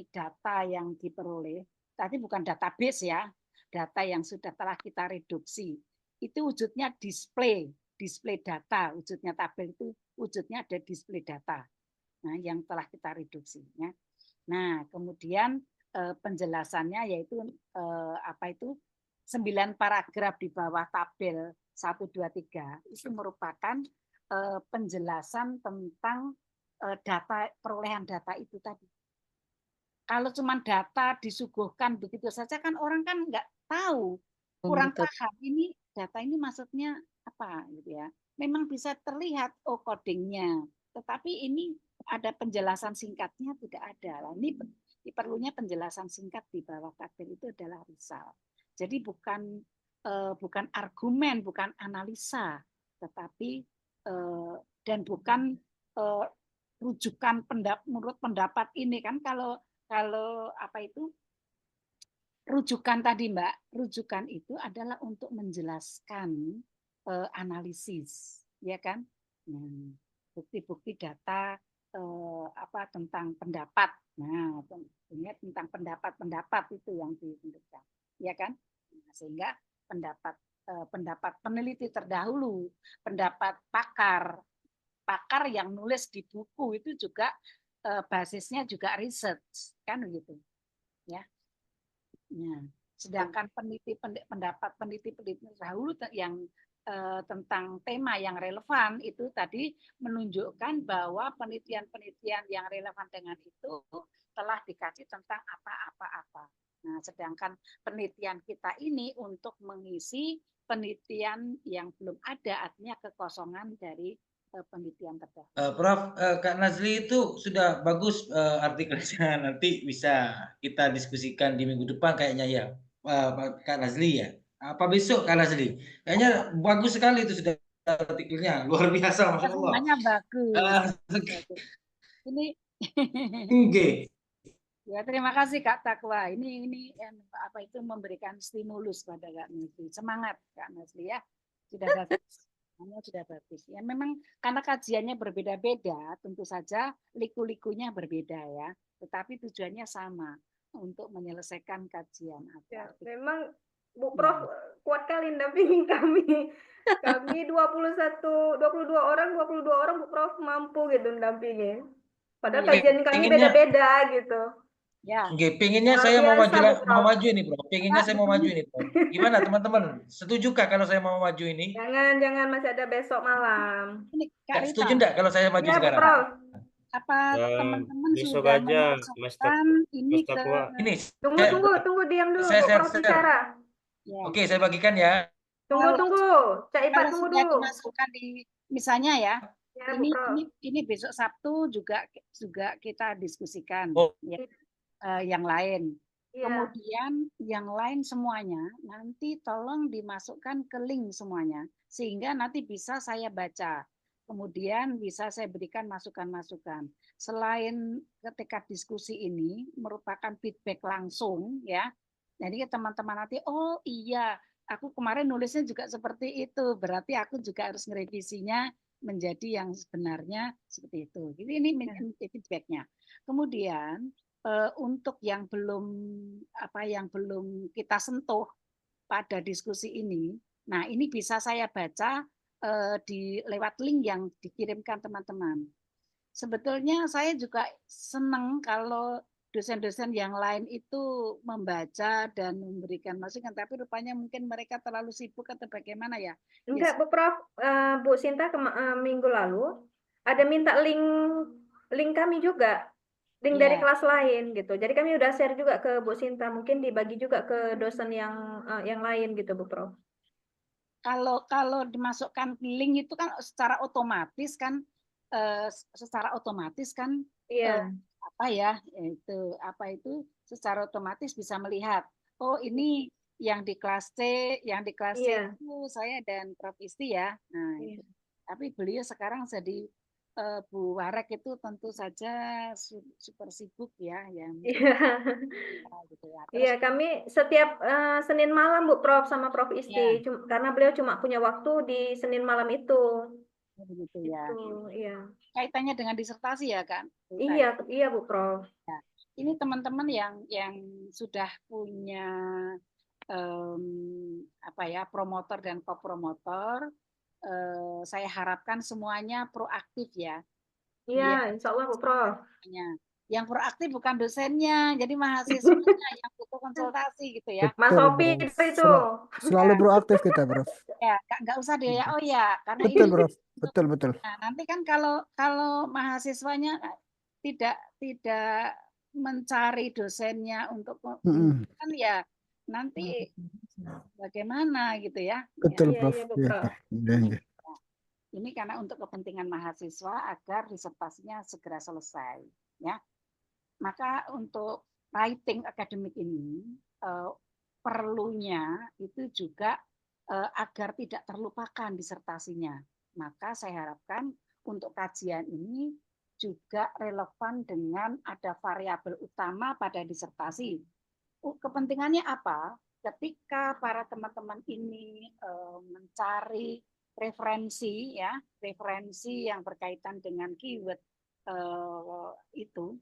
data yang diperoleh. Tadi bukan database ya, data yang sudah telah kita reduksi. Itu wujudnya display data. Wujudnya tabel itu wujudnya ada display data. Nah, yang telah kita reduksi. Ya. Nah, kemudian penjelasannya yaitu 9 paragraf di bawah tabel 1, 2, 3 itu merupakan penjelasan tentang perolehan data itu tadi. Kalau cuma data disuguhkan begitu saja kan orang kan nggak tahu, kurang paham ini data ini maksudnya apa gitu ya. Memang bisa terlihat codingnya, tetapi ini ada penjelasan singkatnya tidak ada. Nah, ini perlunya penjelasan singkat di bawah tabel itu adalah RISAL. Jadi bukan argumen, bukan analisa, tetapi dan bukan rujukan menurut pendapat ini kan kalau rujukan tadi Mbak, rujukan itu adalah untuk menjelaskan analisis, ya kan? Bukti-bukti data tentang pendapat. Nah, tentang pendapat itu yang ditentukan, ya kan? Nah, sehingga pendapat peneliti terdahulu, pendapat pakar yang nulis di buku itu juga basisnya juga research, kan begitu, ya. Nah, sedangkan pendapat peneliti terdahulu yang tentang tema yang relevan itu tadi menunjukkan bahwa penelitian-penelitian yang relevan dengan itu telah dikaji tentang apa-apa-apa. Nah, sedangkan penelitian kita ini untuk mengisi penelitian yang belum ada, artinya kekosongan dari penelitian terdahulu. Prof, Kak Nazli itu sudah bagus artikelnya, nanti bisa kita diskusikan di minggu depan kayaknya ya, Kak Nazli ya. Apa besok Kak Nasli? Kayaknya bagus sekali itu sudah artikelnya, luar biasa, Masya Allah. Semuanya bagus. Ah, Bagus. Ini oke. ya terima kasih Kak Takwa. Ini apa itu memberikan stimulus pada Kak Nasli. Semangat Kak Nasli ya. Sudah bagus. Semuanya sudah bagus. Ya memang karena kajiannya berbeda-beda, tentu saja liku-likunya berbeda ya. Tetapi tujuannya sama untuk menyelesaikan kajian. Ya, Apa. memang Bu Prof kuat kali mendampingi kami. Kami 22 orang Bu Prof mampu gitu mendampingi. Padahal Iya. kajian kami Pengennya- beda-beda gitu. Ya. Oke, pengennya Luar saya mau biasa, maju, Bu Prof. maju ini, Bro. Pengennya saya mau maju ini, Bro. Gimana teman-teman? Setujukah kalau saya mau maju ini? Jangan masih ada besok malam. Ini Kak Rita, Setuju enggak kalau saya maju Iya, Bu sekarang? Prof. apa teman-teman besok sudah aja, memasukkan ini Mas ke Takwa. Ini, Tunggu diam dulu, Saya- Bu saya- Prof saya- bicara. ya. oke, saya bagikan ya. Tunggu. Cak Ipat Kalau tunggu sudah dulu. dimasukkan di misalnya ya, Ya, Bu Prof. ini besok Sabtu juga kita diskusikan Oh. ya, yang lain. Iya. Kemudian yang lain semuanya nanti tolong dimasukkan ke link semuanya sehingga nanti bisa saya baca. Kemudian bisa saya berikan masukan-masukan. Selain ketika diskusi ini merupakan feedback langsung ya. Jadi teman-teman nanti oh iya, aku kemarin nulisnya juga seperti itu. Berarti aku juga harus merevisinya menjadi yang sebenarnya seperti itu. Jadi ini feedbacknya. Kemudian untuk yang belum kita sentuh pada diskusi ini, nah ini bisa saya baca lewat link yang dikirimkan teman-teman. Sebetulnya saya juga senang kalau dosen-dosen yang lain itu membaca dan memberikan masukan, tapi rupanya mungkin mereka terlalu sibuk atau bagaimana ya? Enggak, Bu Prof. Bu Sinta minggu lalu ada minta link kami juga. Link dari Ya. kelas lain gitu. Jadi kami udah share juga ke Bu Sinta, mungkin dibagi juga ke dosen yang lain gitu, Bu Prof. Kalau dimasukkan link itu kan secara otomatis kan Iya. apa itu secara otomatis bisa melihat oh ini yang di kelas C Iya. itu saya dan Prof Isti ya. Nah, Iya. itu. Tapi beliau sekarang jadi Bu Warek itu tentu saja super sibuk ya yang Iya. gitu ya. Iya, kami setiap Senin malam Bu Prof sama Prof Isti, karena beliau cuma punya waktu di Senin malam itu. Begitu ya. Itu, iya. Kaitannya dengan disertasi ya kan? Iya Bu Prof. Ini teman-teman yang sudah punya promotor dan co-promotor, saya harapkan semuanya proaktif ya. Iya, insya Allah Bu Prof. Yang proaktif bukan dosennya, jadi mahasiswanya yang butuh konsultasi gitu ya. Mas Sopi itu. Selalu proaktif kita, Prof. Ya, nggak usah deh ya. Oh ya, karena Betul, ini Prof. Betul. Nah, nanti kan kalau mahasiswanya tidak mencari dosennya untuk kan ya nanti bagaimana gitu ya. Betul, Iya, Prof. iya, Bu Prof. Iya. Ini karena untuk kepentingan mahasiswa agar disertasinya segera selesai ya. Maka untuk writing akademik ini perlunya itu juga agar tidak terlupakan disertasinya. Maka saya harapkan untuk kajian ini juga relevan dengan ada variabel utama pada disertasi. Kepentingannya apa? Ketika para teman-teman ini mencari referensi yang berkaitan dengan keyword itu,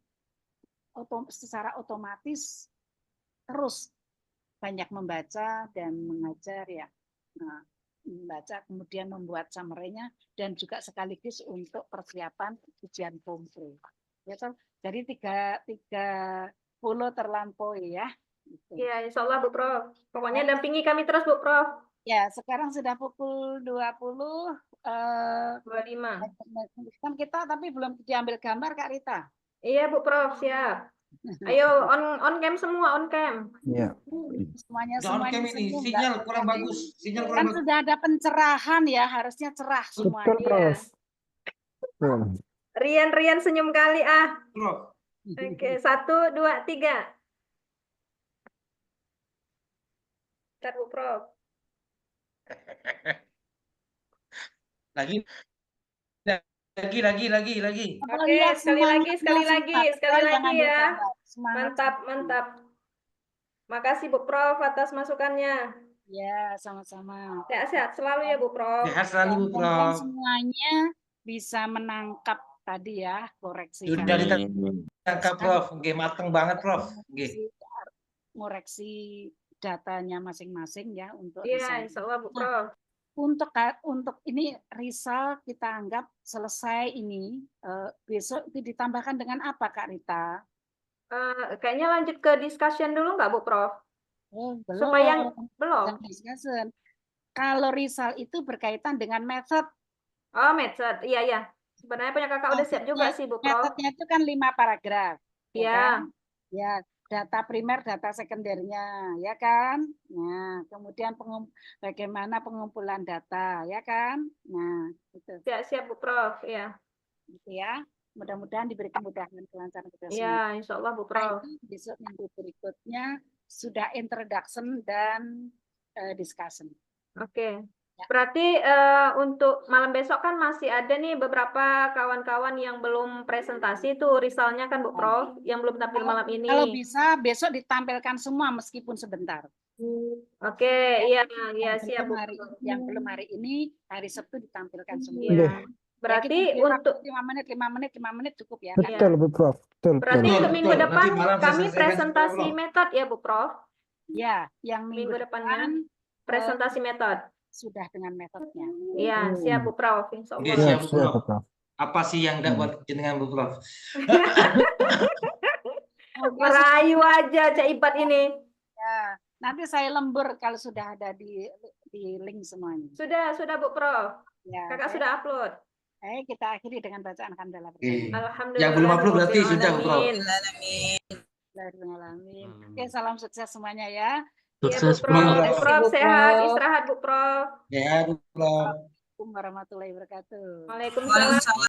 secara otomatis terus banyak membaca dan mengajar ya. Nah, membaca kemudian membuat summary-nya dan juga sekaligus untuk persiapan ujian kompre. Ya, jadi 30 terlampaui ya. Gitu. Iya, insya Allah Bu Prof. Pokoknya dampingi kami terus Bu Prof. Ya, sekarang sudah pukul 20. 25. Kan kita tapi belum diambil gambar Kak Rita. Iya Bu Prof, siap. Ayo on cam semua, on cam. Iya. Semuanya On cam ini sinyal kurang bagus. Sinyal kurang kan bagus. sudah ada pencerahan ya, harusnya cerah semuanya. Betul, Prof. Betul. Rian senyum kali ah. Prof. Oke, 1, 2, 3. Start Bu Prof. Lagi. Kalau Oke, lihat sekali lagi semangatnya jangan ya. ditambah. Semangat. Mantap. Makasih Bu Prof atas masukannya. Ya, sama-sama. Sehat-sehat selalu ya Bu Prof. Sehat selalu Bu Mudah-mudahan Prof. semuanya bisa menangkap tadi ya, koreksi Sudah kami. ditangkap Prof. Oke, mateng banget Prof. Oke. Ngoreksi datanya masing-masing ya untuk Iya, result. insya Allah Bu Prof. Untuk ini result kita anggap selesai ini, besok itu ditambahkan dengan apa Kak Rita? Kayaknya lanjut ke discussion dulu nggak Bu Prof? Belum. Belum. Yang discussion. Kalau result itu berkaitan dengan method. Oh, method. Iya. Sebenarnya punya kakak udah siap juga sih Bu Prof. Metodenya itu kan 5 paragraf. Ya Iya. kan? Ya, data primer, data sekundernya, ya kan? Nah, kemudian bagaimana pengumpulan data, ya kan? Nah, itu. Siap Bu Prof. Iya. Gitu ya. Mudah-mudahan diberi kemudahan kelancaran kita semua. Iya, insya Allah Bu Prof. Besok minggu berikutnya sudah introduction dan discussion. Oke. Berarti untuk malam besok kan masih ada nih beberapa kawan-kawan yang belum presentasi tuh resultnya kan Bu Prof, yang belum tampil malam ini. Kalau bisa besok ditampilkan semua meskipun sebentar. Oke, iya siap Bu. Yang belum hari ini, hari Sabtu ditampilkan semua. Iya. Ya, Berarti kita beri untuk waktu 5 menit cukup ya. Betul Bu Prof. Betul. berarti Betul, untuk minggu betul. depan Nanti malam saya kami selesaikan presentasi semua, metode ya Bu Prof. Ya, yang Minggu minggu depannya depan presentasi metode. sudah dengan metodenya. Iya, siap Bu Prof. Insya Oke, Allah. siap Bu Siap, Prof. Bu Prof. Apa sih yang enggak buat jenengan Bu Prof? Merayu aja Cak Ipat ini. Ya, nanti saya lembur kalau sudah ada di link semuanya. Sudah Bu Prof. Ya, Kakak oke. sudah upload. Kita akhiri dengan bacaan hamdalah Oke. bersama. Alhamdulillah. Yang belum upload berarti sudah Bu Prof. Bismillahirrahmanirrahim. Oke, salam sukses semuanya ya. Iya Bu Sukses Prof. Bu Bu Prof sehat, istirahat Bu Prof. Sehat Bu Prof. Assalamualaikum warahmatullahi wabarakatuh. Waalaikumsalam.